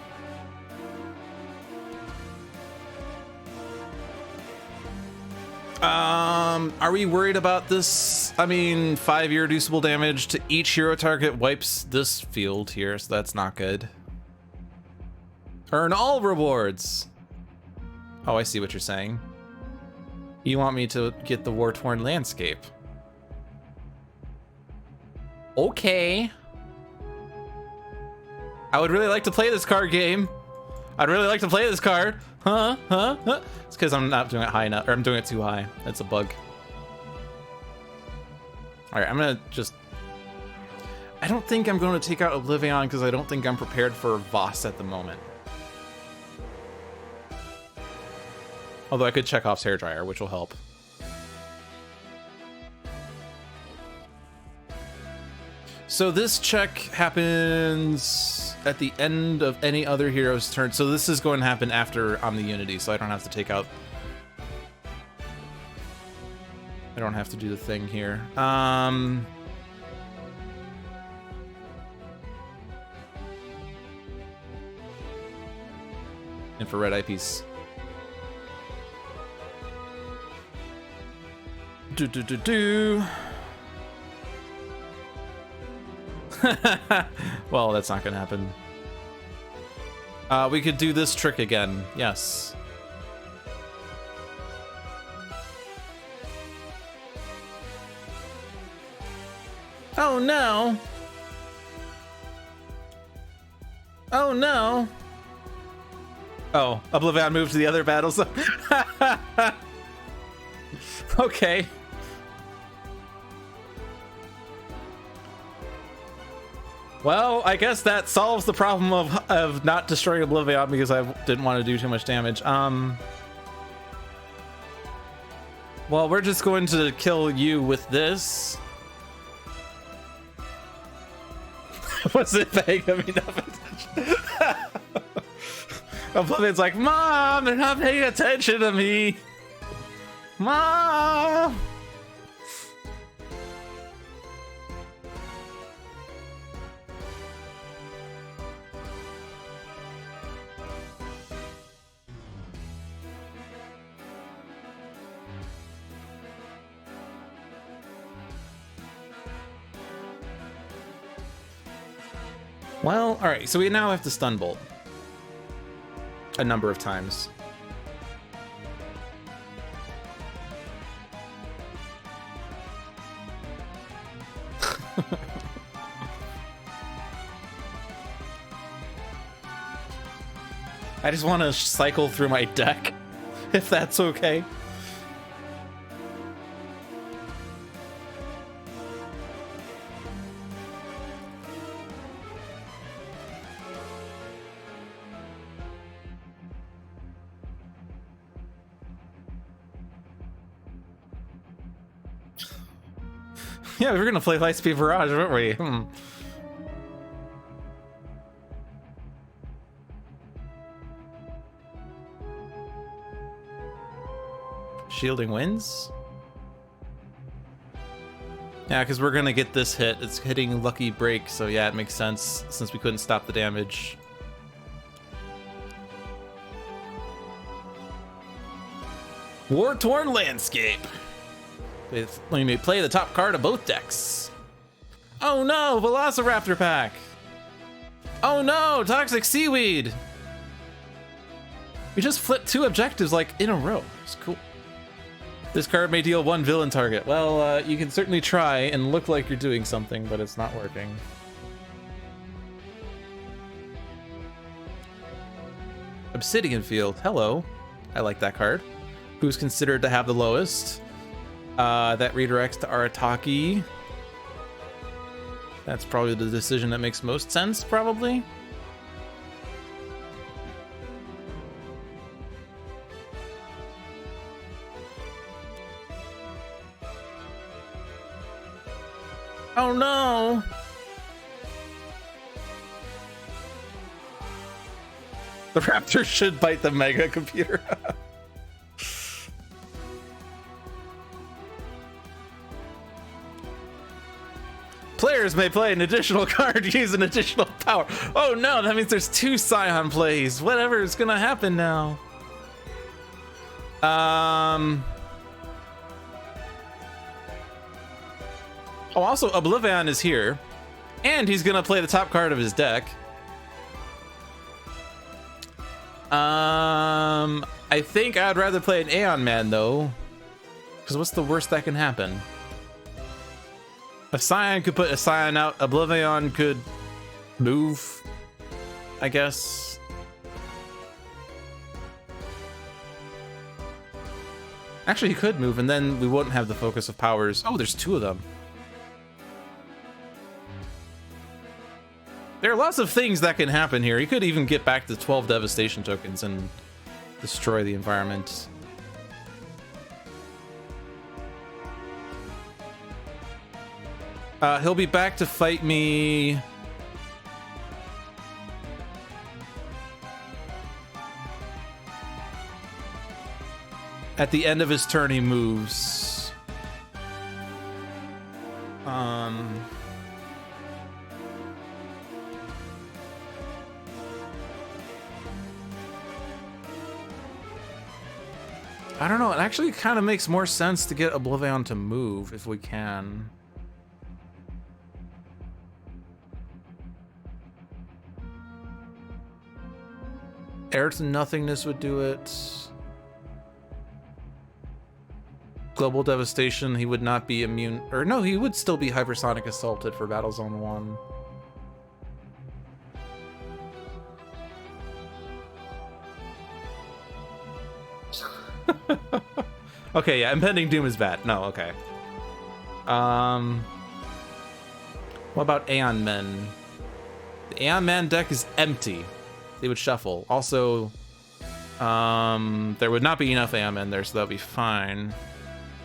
Are we worried about this? I mean, 5 reducible damage to each hero target wipes this field here, so that's not good. Earn all rewards. Oh, I see what you're saying. You want me to get the war-torn landscape. Okay. I would really like to play this card game. I'd really like to play this card. Huh? It's because I'm not doing it high enough, or I'm doing it too high. That's a bug. All right, I'm gonna just... I don't think I'm going to take out OblivAeon because I don't think I'm prepared for Voss at the moment. Although I could check off Hairdryer, which will help. So this check happens at the end of any other hero's turn. So this is going to happen after I'm the Unity, so I don't have to take out... I don't have to do the thing here. And for red eyepiece. Well, that's not gonna happen. We could do this trick again. Yes. Oh no. Oh no. Oh, OblivAeon moved to the other battle zone. Okay. Well, I guess that solves the problem of not destroying OblivAeon because I didn't want to do too much damage. Well, we're just going to kill you with this. Was it paying me enough attention? OblivAeon's like, Mom, they're not paying attention to me. Mom! Well, alright, so we now have to stun bolt a number of times. I just want to cycle through my deck, if that's okay. Yeah, we were gonna play Lightspeed Barrage, weren't we? Shielding wins? Yeah, because we're gonna get this hit. It's hitting Lucky Break, so yeah, it makes sense since we couldn't stop the damage. War-Torn Landscape. Let me play the top card of both decks. Oh no, Velociraptor pack. Oh no, Toxic Seaweed. We just flipped 2 objectives like in a row. It's cool. This card may deal 1 villain target. Well, you can certainly try and look like you're doing something, but it's not working. Obsidian Field. Hello. I like that card. Who's considered to have the lowest? That redirects to Arataki. That's probably the decision that makes most sense, probably. Oh no! The Raptor should bite the Mega Computer. Players may play an additional card to use an additional power. Oh no, that means there's 2 Scion plays. Whatever is gonna happen now. Oh, also, OblivAeon is here, and he's gonna play the top card of his deck. I think I'd rather play an Aeon Man, though, because what's the worst that can happen? A Scion could put a Scion out, OblivAeon could move, I guess. Actually, he could move, and then we wouldn't have the focus of powers. Oh, there's 2 of them. There are lots of things that can happen here. He could even get back to 12 devastation tokens and destroy the environment. He'll be back to fight me. At the end of his turn, he moves. I don't know. It actually kind of makes more sense to get OblivAeon to move if we can. Air to Nothingness would do it. Global Devastation, he would not be immune. Or no, he would still be Hypersonic Assaulted for Battlezone 1. Okay, yeah, Impending Doom is bad. No, okay. What about Aeon Men? The Aeon Man deck is empty. They would shuffle. Also, there would not be enough Aeon Men there, so that'll be fine.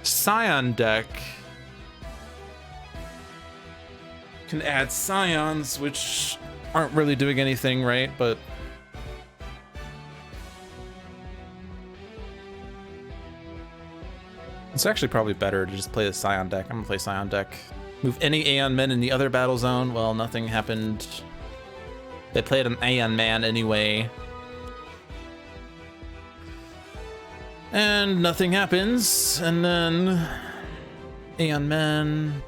Scion deck can add Scions, which aren't really doing anything, right? But it's actually probably better to just play the Scion deck. I'm gonna play Scion deck. Move any Aeon Men in the other battle zone. Well, nothing happened. They played an Aeon Man anyway. And nothing happens. And then Aeon Men.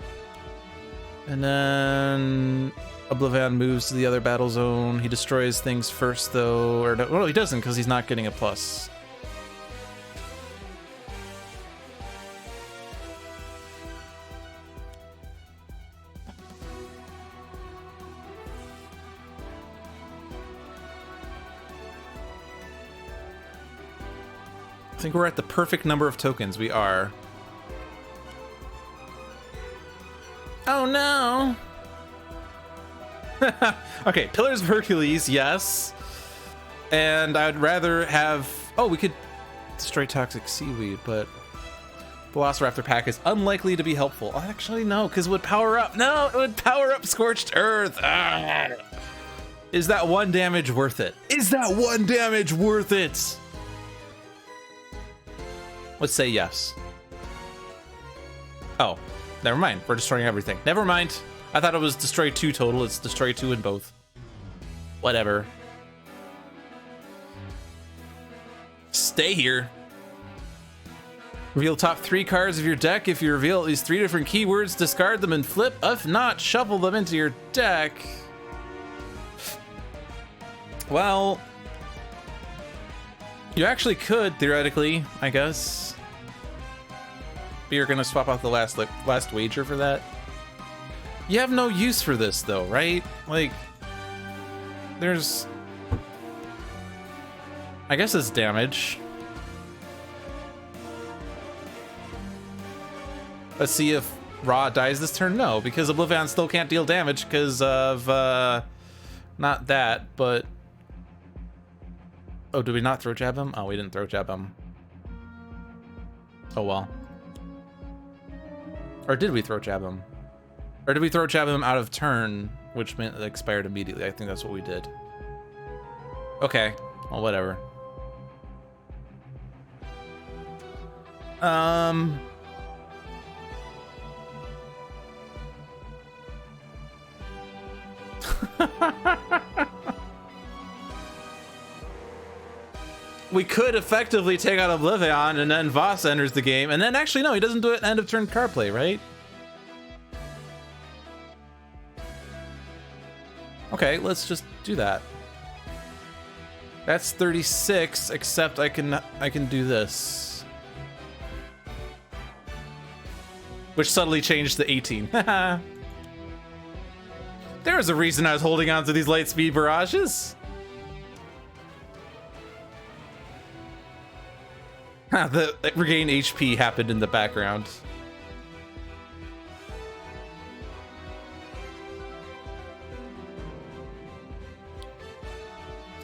And then OblivAeon moves to the other battle zone. He destroys things first, though. Or no, well, he doesn't, because he's not getting a plus. I think we're at the perfect number of tokens. We are. Oh no! Okay, Pillars of Hercules, yes. And I'd rather have... Oh, we could destroy Toxic Seaweed, but... Velociraptor pack is unlikely to be helpful. Oh, actually, no, because it would power up. No, it would power up Scorched Earth. Ah. Is that 1 damage worth it? Is that 1 damage worth it? Let's say yes. Oh, never mind. We're destroying everything. Never mind. I thought it was destroy 2 total. It's destroy 2 in both. Whatever. Stay here. Reveal top 3 cards of your deck. If you reveal at least 3 different keywords, discard them and flip. If not, shuffle them into your deck. Well, you actually could, theoretically, I guess. But you're gonna swap out the last wager for that. You have no use for this, though, right? Like, there's... I guess it's damage. Let's see if Ra dies this turn. No, because OblivAeon still can't deal damage because of, not that, but... Oh, did we not throw jab him? Oh, we didn't throw jab him. Oh, well. Or did we throw jab him? Or did we throw jab him out of turn, which meant it expired immediately? I think that's what we did. Okay, well, whatever. We could effectively take out OblivAeon and then Voss enters the game, and then actually no, he doesn't do it end of turn card play, right? Okay, let's just do that. That's 36, except I can do this. Which subtly changed to 18. There was a reason I was holding on to these light speed barrages. The regain HP happened in the background.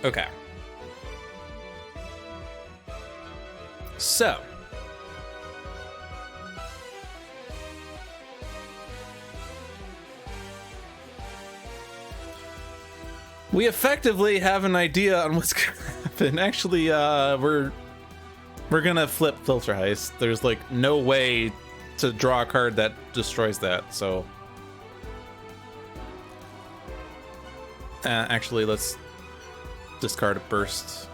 Okay. So. We effectively have an idea on what's gonna happen. Actually, we're gonna flip Filter Heist. There's like no way to draw a card that destroys that, so... actually, let's discard a Burst.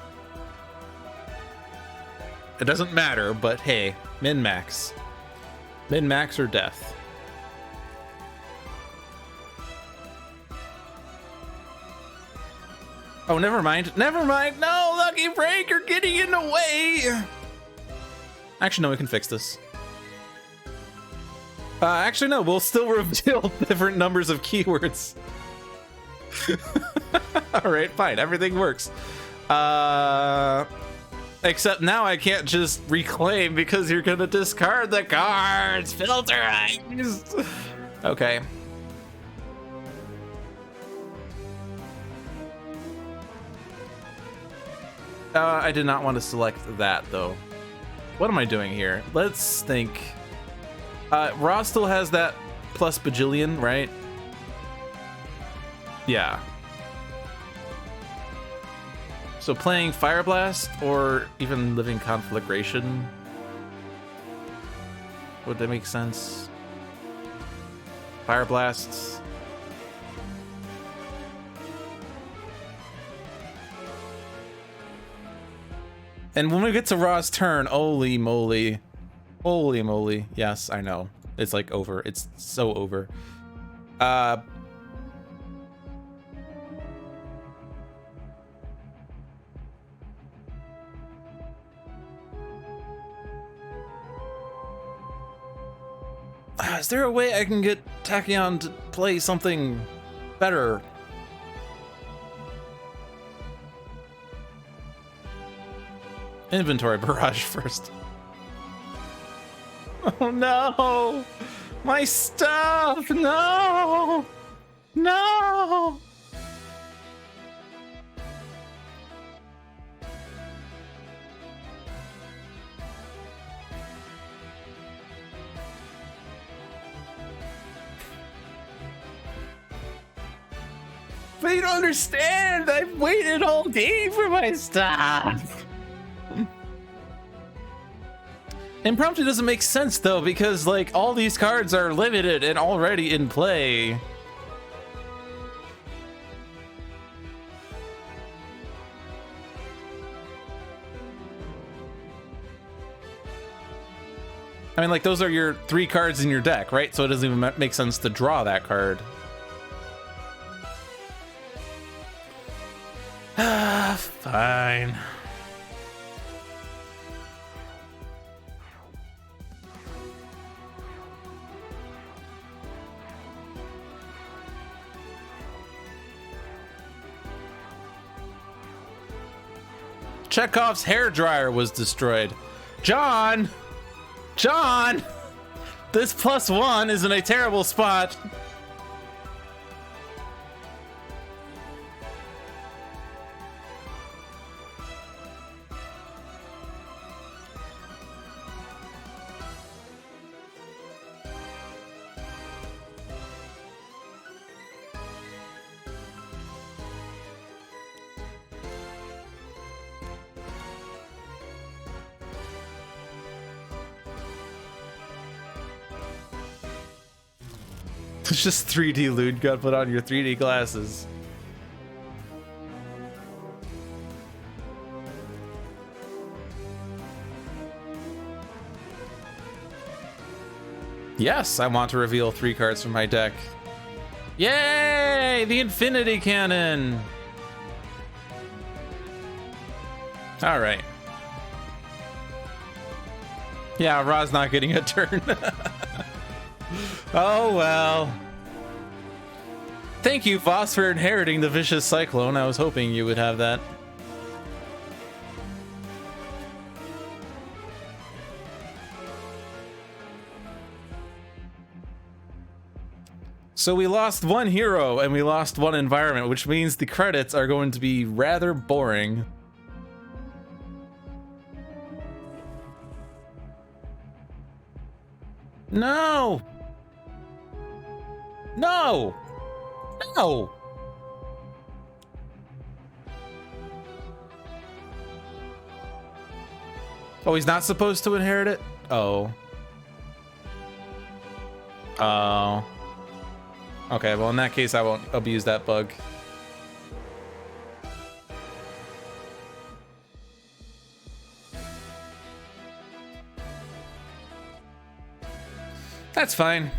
It doesn't matter, but hey, min-max. Min-max or death. Oh, never mind. Never mind. No, Lucky Break, you're getting in the way. Actually, no, we can fix this. Actually, no, we'll still reveal different numbers of keywords. All right, fine. Everything works. Except now I can't just reclaim because you're gonna discard the cards. Filter Heist. Okay. I did not want to select that, though. What am I doing here? Let's think. Ra still has that plus bajillion, right? Yeah. So playing Fire Blast or even Living Conflagration. Would that make sense? Fire Blasts. And when we get to Ra's turn, holy moly. Holy moly. Yes, I know. It's like over. It's so over. Is there a way I can get Tachyon to play something better? Inventory barrage first. Oh no! My stuff! No! No! But you don't understand! I've waited all day for my stuff! Impromptu doesn't make sense though, because like all these cards are limited and already in play. I mean, like, those are your 3 cards in your deck, right? So it doesn't even make sense to draw that card. Fine. Chekhov's hairdryer was destroyed. John! John! This +1 is in a terrible spot. It's just 3D loot got put on your 3D glasses. Yes, I want to reveal 3 cards from my deck. Yay! The Infinity Cannon! Alright. Yeah, Ra's not getting a turn. Oh well. Thank you, Voss, for inheriting the Vicious Cyclone. I was hoping you would have that. So we lost 1 hero and we lost 1 environment, which means the credits are going to be rather boring. No! No! No! Oh, he's not supposed to inherit it? Oh. Oh. Okay, well in that case I won't abuse that bug. That's fine.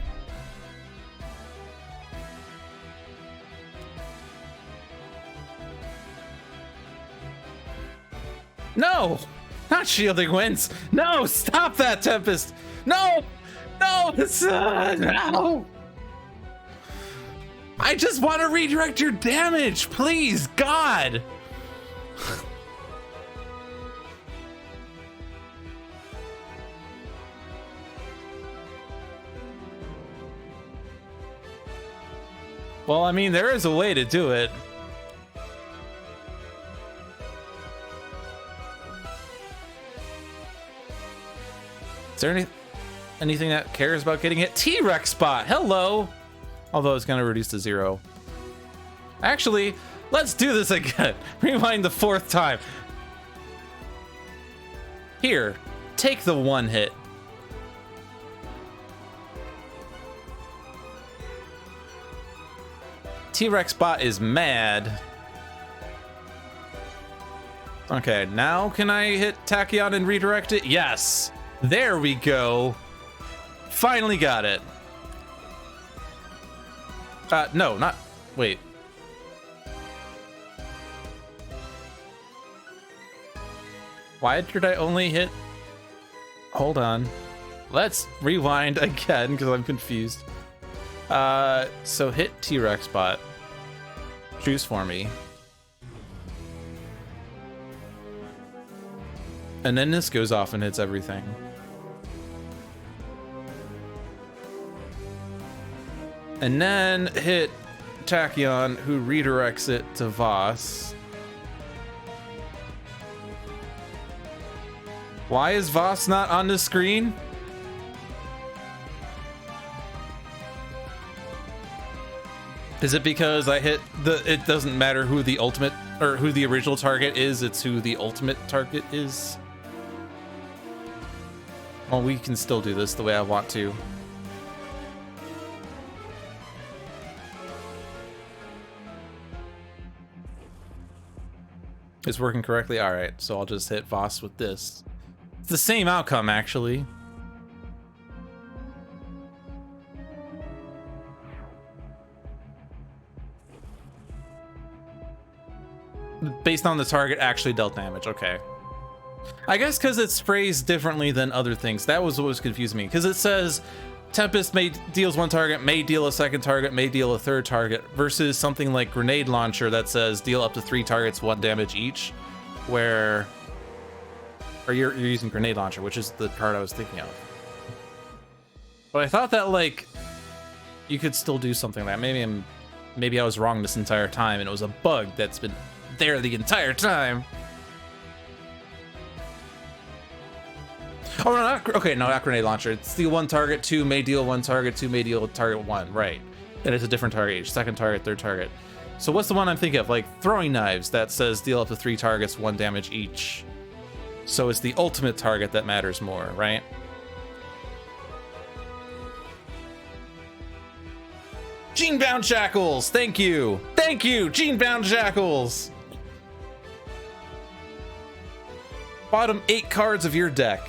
No! Not shielding wins! No! Stop that, Tempest! No! No! No! I just want to redirect your damage! Please, God! Well, I mean, there is a way to do it. Is there anything that cares about getting hit? T-Rex spot, hello! Although it's gonna reduce to 0. Actually, let's do this again. Rewind the 4th time. Here, take the 1 hit. T-Rex bot is mad. Okay, now can I hit Tachyon and redirect it? Yes! There we go. Finally got it. No, not... Wait. Why did I only hit... Hold on. Let's rewind again, because I'm confused. So hit T-Rex bot. Choose for me. And then this goes off and hits everything. And then hit Tachyon, who redirects it to Voss. Why is Voss not on the screen? Is it because I hit the... It doesn't matter who the ultimate... Or who the original target is, it's who the ultimate target is? Well, we can still do this the way I want to. It's working correctly? Alright, so I'll just hit Voss with this. It's the same outcome, actually. Based on the target actually dealt damage, okay. I guess because it's phrased differently than other things. That was what was confusing me. Because it says Tempest deals one target, may deal a second target, may deal a third target, versus something like Grenade Launcher that says deal up to 3 targets, 1 damage each, where... Or you're using Grenade Launcher, which is the card I was thinking of. But I thought that, like, you could still do something like that. Maybe I was wrong this entire time, and it was a bug that's been there the entire time. Oh, no, not Grenade Launcher. It's deal 1 target, 2 may deal 1 target, 2 may deal target 1, right. And it's a different target each, second target, third target. So what's the one I'm thinking of? Like Throwing Knives that says deal up to 3 targets, 1 damage each. So it's the ultimate target that matters more, right? Gene-bound Shackles, thank you! Thank you, Gene-bound Shackles! Bottom 8 cards of your deck.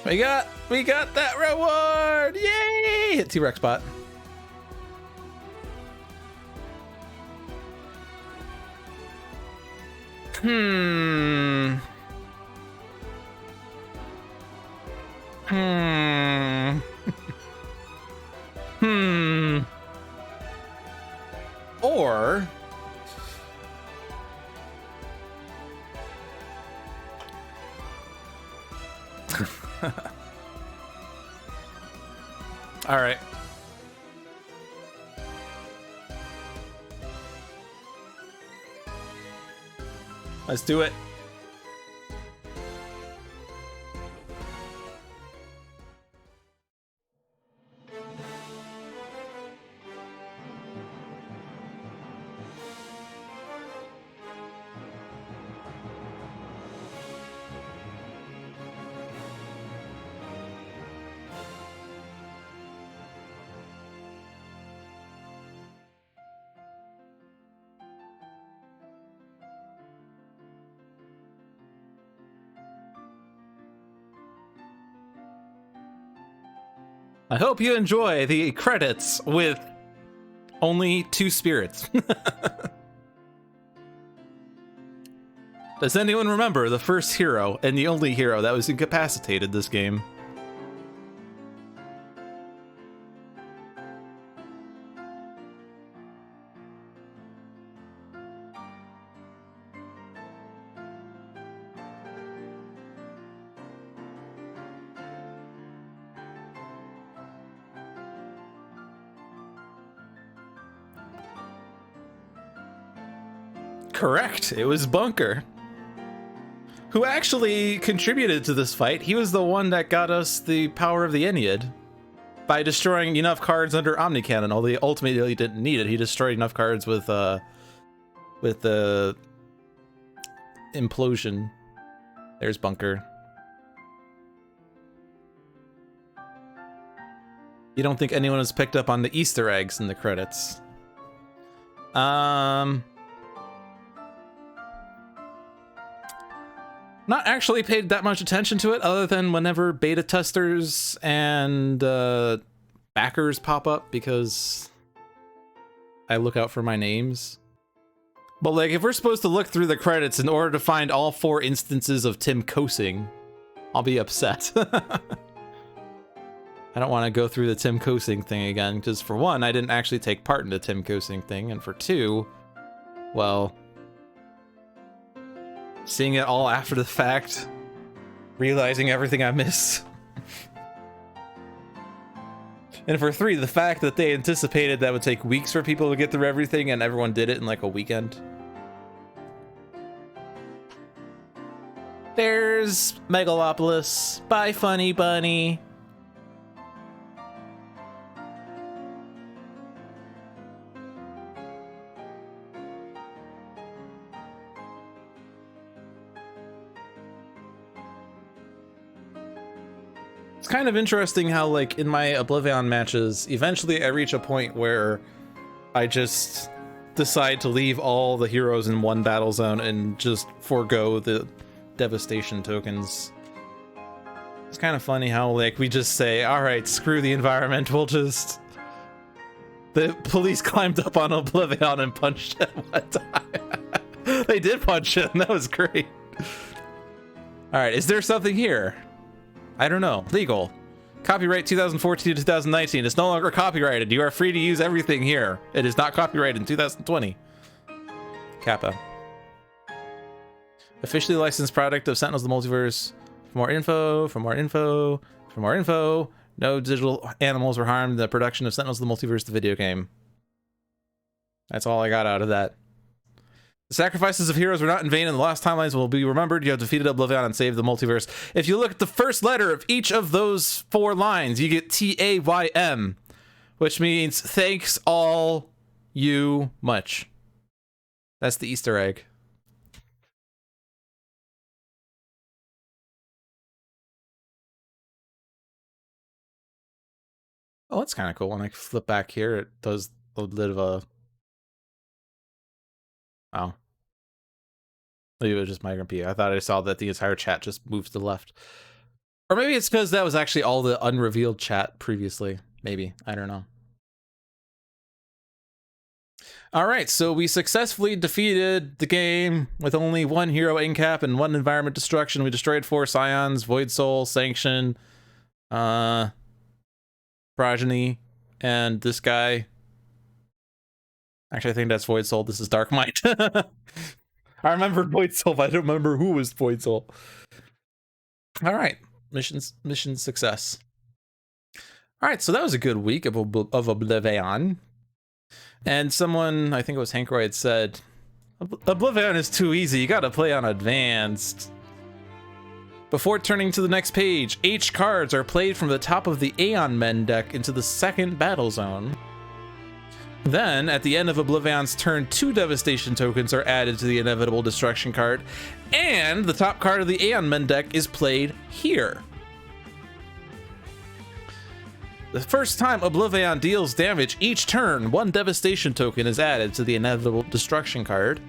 We got that reward! Yay! Hit T-Rex bot. Or all right. Let's do it. I hope you enjoy the credits with only 2 spirits. Does anyone remember the first hero and the only hero that was incapacitated this game? Correct, it was Bunker, who actually contributed to this fight. He was the one that got us the power of the Ennead by destroying enough cards under Omnicannon, although ultimately he didn't need it. He destroyed enough cards with the implosion. There's Bunker. You don't think anyone has picked up on the Easter eggs in the credits? Not actually paid that much attention to it, other than whenever beta testers and backers pop up, because I look out for my names. But like, if we're supposed to look through the credits in order to find all 4 instances of Tim Kosing, I'll be upset. I don't want to go through the Tim Kosing thing again, because for one, I didn't actually take part in the Tim Kosing thing, and for 2, well, seeing it all after the fact, realizing everything I missed. And for 3, the fact that they anticipated that would take weeks for people to get through everything and everyone did it in like a weekend. There's Megalopolis. Bye, Funny Bunny. It's kind of interesting how, like, in my OblivAeon matches, eventually I reach a point where I just decide to leave all the heroes in one battle zone and just forego the devastation tokens. It's kind of funny how, like, we just say, all right, screw the environment, we'll just... The police climbed up on OblivAeon and punched it one time. They did punch it, and that was great. All right, is there something here? I don't know. Legal. Copyright 2014 to 2019. It's no longer copyrighted. You are free to use everything here. It is not copyrighted in 2020. Kappa. Officially licensed product of Sentinels of the Multiverse. For more info, for more info, for more info. No digital animals were harmed in the production of Sentinels of the Multiverse, the video game. That's all I got out of that. The sacrifices of heroes were not in vain, and the lost timelines will be remembered. You have defeated OblivAeon and saved the multiverse. If you look at the first letter of each of those 4 lines, you get TAYM, which means thanks all you much. That's the Easter egg. Oh, that's kind of cool. When I flip back here, it does a bit of a... Oh. Maybe it was just Migrant P. I thought I saw that the entire chat just moved to the left. Or maybe it's because that was actually all the unrevealed chat previously. Maybe. I don't know. Alright, so we successfully defeated the game with only 1 hero incap and 1 environment destruction. We destroyed 4 Scions, Void Soul, Sanction, Progeny, and this guy. Actually, I think that's Void Soul. This is Dark Might. I remember Void Soul, but I don't remember who was Void Soul. Alright, mission success. Alright, so that was a good week of OblivAeon. And someone, I think it was Hankroyd, said, OblivAeon is too easy, you gotta play on advanced. Before turning to the next page, H cards are played from the top of the Aeon Men deck into the 2nd battle zone. Then, at the end of OblivAeon's turn, 2 Devastation tokens are added to the Inevitable Destruction card, and the top card of the Aeon Men deck is played here. The first time OblivAeon deals damage each turn, 1 Devastation token is added to the Inevitable Destruction card.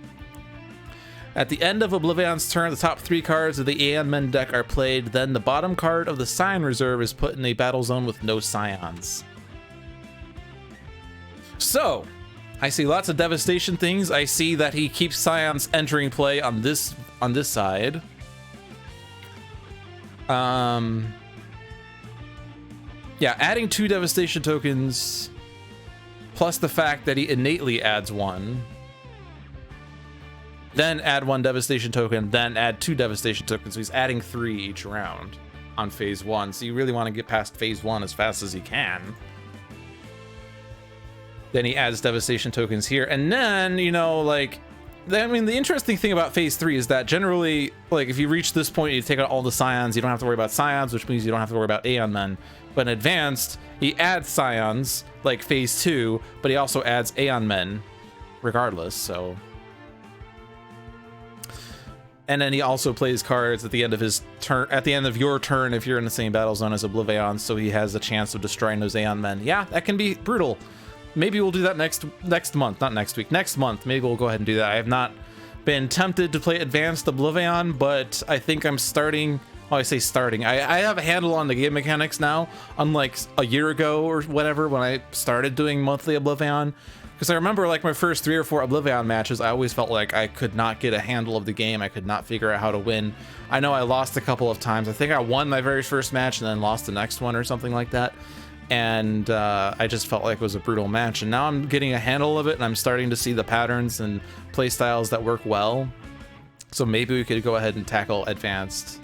At the end of OblivAeon's turn, the top 3 cards of the Aeon Men deck are played, then the bottom card of the Scion Reserve is put in a battle zone with no Scions. So, I see lots of devastation things. I see that he keeps Scions entering play on this side. Yeah, adding 2 devastation tokens, plus the fact that he innately adds 1. Then add 1 devastation token, then add 2 devastation tokens. So he's adding 3 each round on phase 1. So you really want to get past phase 1 as fast as you can. Then he adds devastation tokens here, and then, you know, like, I mean, the interesting thing about phase 3 is that generally, like, if you reach this point, you take out all the Scions, you don't have to worry about Scions, which means you don't have to worry about Aeon Men. But in advanced, he adds Scions, like phase 2, but he also adds Aeon Men, regardless, so. And then he also plays cards at the end of his turn, at the end of your turn, if you're in the same battle zone as OblivAeon, so he has a chance of destroying those Aeon Men. Yeah, that can be brutal. Maybe we'll do that next month, not next week. Next month, maybe we'll go ahead and do that. I have not been tempted to play Advanced OblivAeon, but I think I'm starting. Well, I say starting. I have a handle on the game mechanics now, unlike a year ago or whatever when I started doing monthly OblivAeon. Because I remember, like, my first 3 or 4 OblivAeon matches, I always felt like I could not get a handle of the game. I could not figure out how to win. I know I lost a couple of times. I think I won my very first match and then lost the next one or something like that. And I just felt like it was a brutal match, and now I'm getting a handle of it, and I'm starting to see the patterns and play styles that work well. So maybe we could go ahead and tackle Advanced.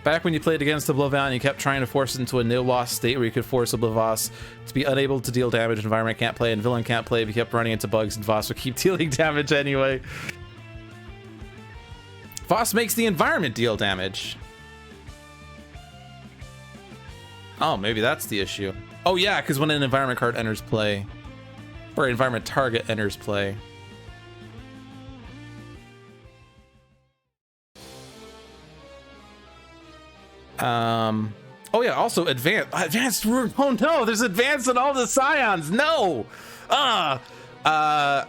Back when you played against OblivAeon, you kept trying to force it into a no-loss state where you could force OblivAeon to be unable to deal damage, environment can't play, and villain can't play, but you kept running into bugs, and Voss would keep dealing damage anyway. Voss makes the environment deal damage. Oh, maybe that's the issue. Oh yeah, because when an environment card enters play, or environment target enters play. Oh yeah, also advanced rune. Oh no, there's advanced in all the scions. No.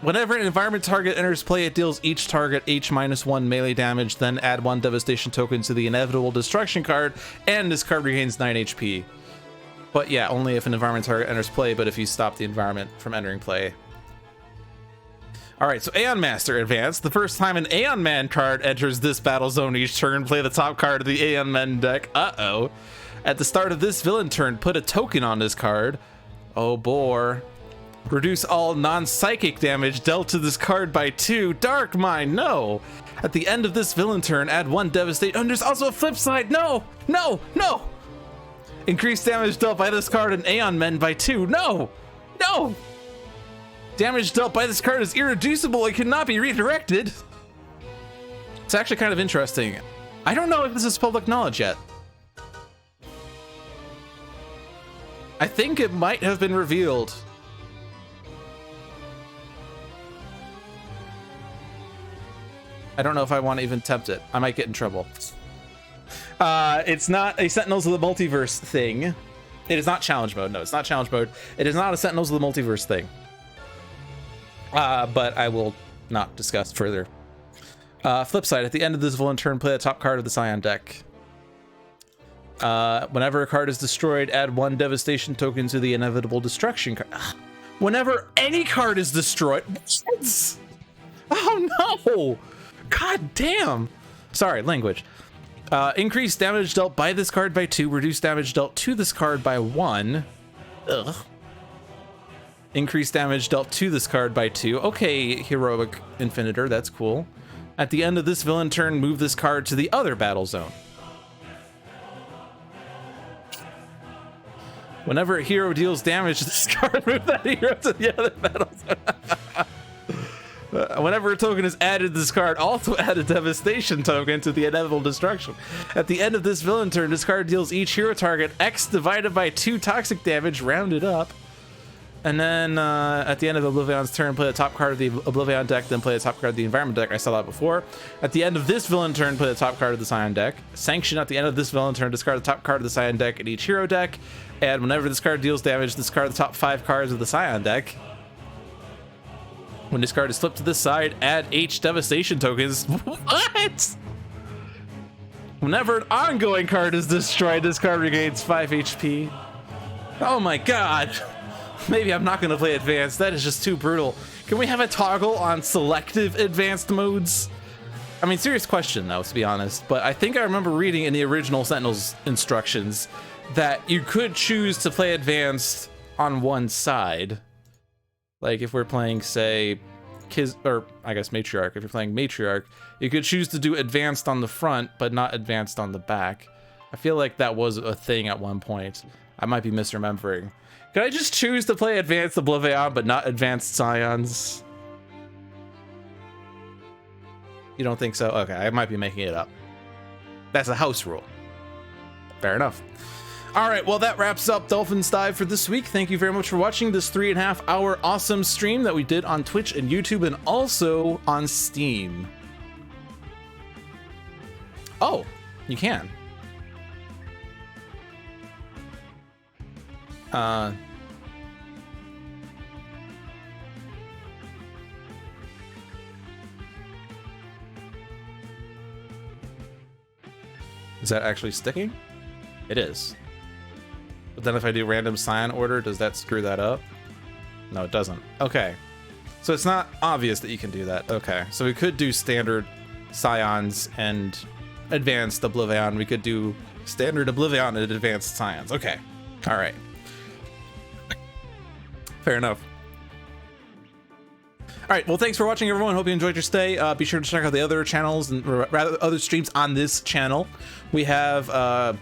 Whenever an environment target enters play, it deals each target H-1 melee damage, then add 1 devastation token to the inevitable destruction card, and this card regains 9 HP. But yeah, only if an environment target enters play, but if you stop the environment from entering play. Alright, so Aeon Master advanced. The first time an Aeon Man card enters this battle zone each turn, play the top card of the Aeon Man deck. Uh-oh. At the start of this villain turn, put a token on this card. Oh boy. Reduce all non-psychic damage dealt to this card by 2. Dark Mind, no! At the end of this villain turn, add 1 devastate. And there's also a flip side. No! No! No! Increase damage dealt by this card and Aeon Men by 2. No! No! Damage dealt by this card is irreducible and cannot be redirected. It's actually kind of interesting. I don't know if this is public knowledge yet. I think it might have been revealed. I don't know if I want to even attempt it. I might get in trouble. It's not a Sentinels of the Multiverse thing. It is not challenge mode. No, it's not challenge mode. It is not a Sentinels of the Multiverse thing. But I will not discuss further. Flip side, at the end of this villain turn, play the top card of the Scion deck. Whenever a card is destroyed, add 1 devastation token to the inevitable destruction card. Whenever any card is destroyed. Oh no! God damn! Sorry, language. Increase damage dealt by this card by 2. Reduce damage dealt to this card by 1. Ugh. Increase damage dealt to this card by 2. Okay, Heroic Infinitor, that's cool. At the end of this villain turn, move this card to the other battle zone. Whenever a hero deals damage to this card, move that hero to the other battle zone. Whenever a token is added to this card, also add a devastation token to the inevitable destruction. At the end of this villain turn, this card deals each hero target X divided by 2 toxic damage, rounded up. And then at the end of OblivAeon's turn, play the top card of the OblivAeon deck, then play the top card of the environment deck. I saw that before. At the end of this villain turn, play the top card of the Scion deck. Sanction at the end of this villain turn, discard the top card of the Scion deck in each hero deck. And whenever this card deals damage, discard the top 5 cards of the Scion deck. When this card is flipped to this side, add H devastation tokens. What? Whenever an ongoing card is destroyed, this card regains 5 HP. Oh my god. Maybe I'm not going to play advanced. That is just too brutal. Can we have a toggle on selective advanced modes? I mean, serious question though, to be honest. But I think I remember reading in the original Sentinels instructions that you could choose to play advanced on one side. Like if we're playing, say, or I guess Matriarch. If you're playing Matriarch, you could choose to do advanced on the front, but not advanced on the back. I feel like that was a thing at one point. I might be misremembering. Could I just choose to play advanced OblivAeon, but not advanced Scions? You don't think so? Okay, I might be making it up. That's a house rule. Fair enough. All right, well, that wraps up Dolphin's Dive for this week. Thank you very much for watching this 3.5-hour awesome stream that we did on Twitch and YouTube and also on Steam. Oh, you can. Is that actually sticking? It is. But then if I do random Scion order, does that screw that up? No, it doesn't. Okay. So it's not obvious that you can do that. Okay. So we could do standard Scions and advanced OblivAeon. We could do standard OblivAeon and advanced Scions. Okay. All right. Fair enough. All right, well, thanks for watching, everyone. Hope you enjoyed your stay. Be sure to check out the other channels and rather other streams on this channel. We have I'm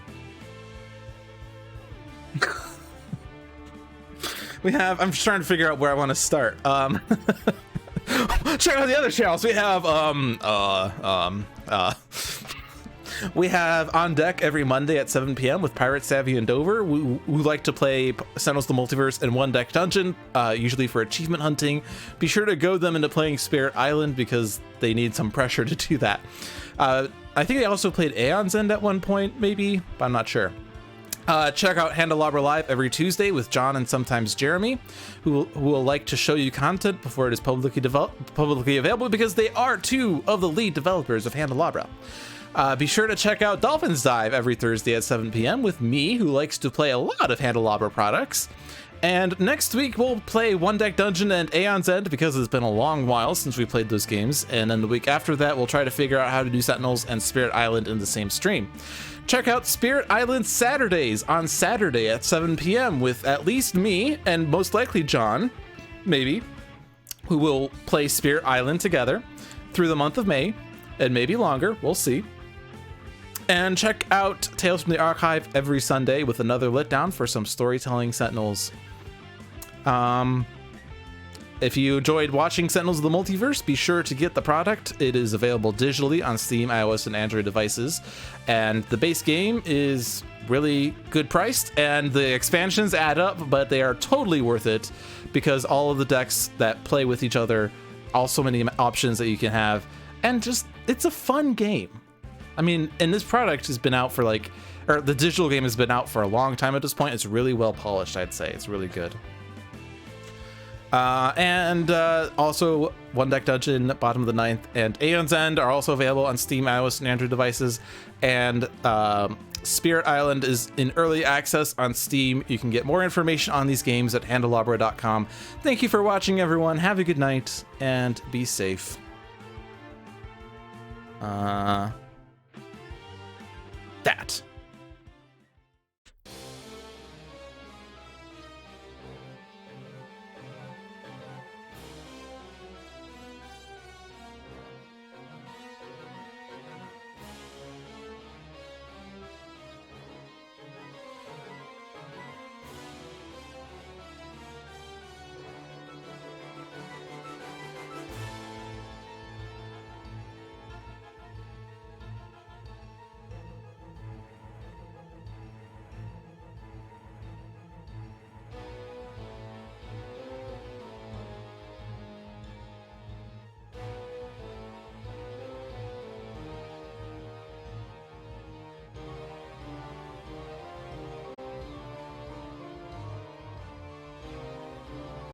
just trying to figure out where I want to start. Check out the other channels. We have we have On Deck every Monday at 7 p.m. with Pirate Savvy and Dover. We like to play Sentinels of the Multiverse in one deck dungeon, usually for achievement hunting. Be sure to goad them into playing Spirit Island because they need some pressure to do that. I think they also played Aeon's End at one point, maybe, but I'm not sure. Check out Handelabra Live every Tuesday with John and sometimes Jeremy, who will like to show you content before it is publicly available, because they are two of the lead developers of Handelabra. Be sure to check out Dolphin's Dive every Thursday at 7 p.m. with me, who likes to play a lot of Handelabra products. And next week we'll play One Deck Dungeon and Aeon's End, because it's been a long while since we played those games. And then the week after that we'll try to figure out how to do Sentinels and Spirit Island in the same stream. Check out Spirit Island Saturdays on Saturday at 7 p.m. with at least me and most likely John, maybe, who will play Spirit Island together through the month of May, and maybe longer, we'll see. And check out Tales from the Archive every Sunday with another lit down for some storytelling Sentinels. If you enjoyed watching Sentinels of the Multiverse, be sure to get the product. It is available digitally on Steam, iOS, and Android devices. And the base game is really good priced, and the expansions add up, but they are totally worth it because all of the decks that play with each other, also many options that you can have, and just, it's a fun game. I mean, and this product has been out for the digital game has been out for a long time at this point. It's really well polished, I'd say. It's really good. Also One Deck Dungeon, Bottom of the Ninth, and Aeon's End are also available on Steam, iOS, and Android devices. And Spirit Island is in early access on Steam. You can get more information on these games at Handelabra.com. Thank you for watching, everyone. Have a good night and be safe. That.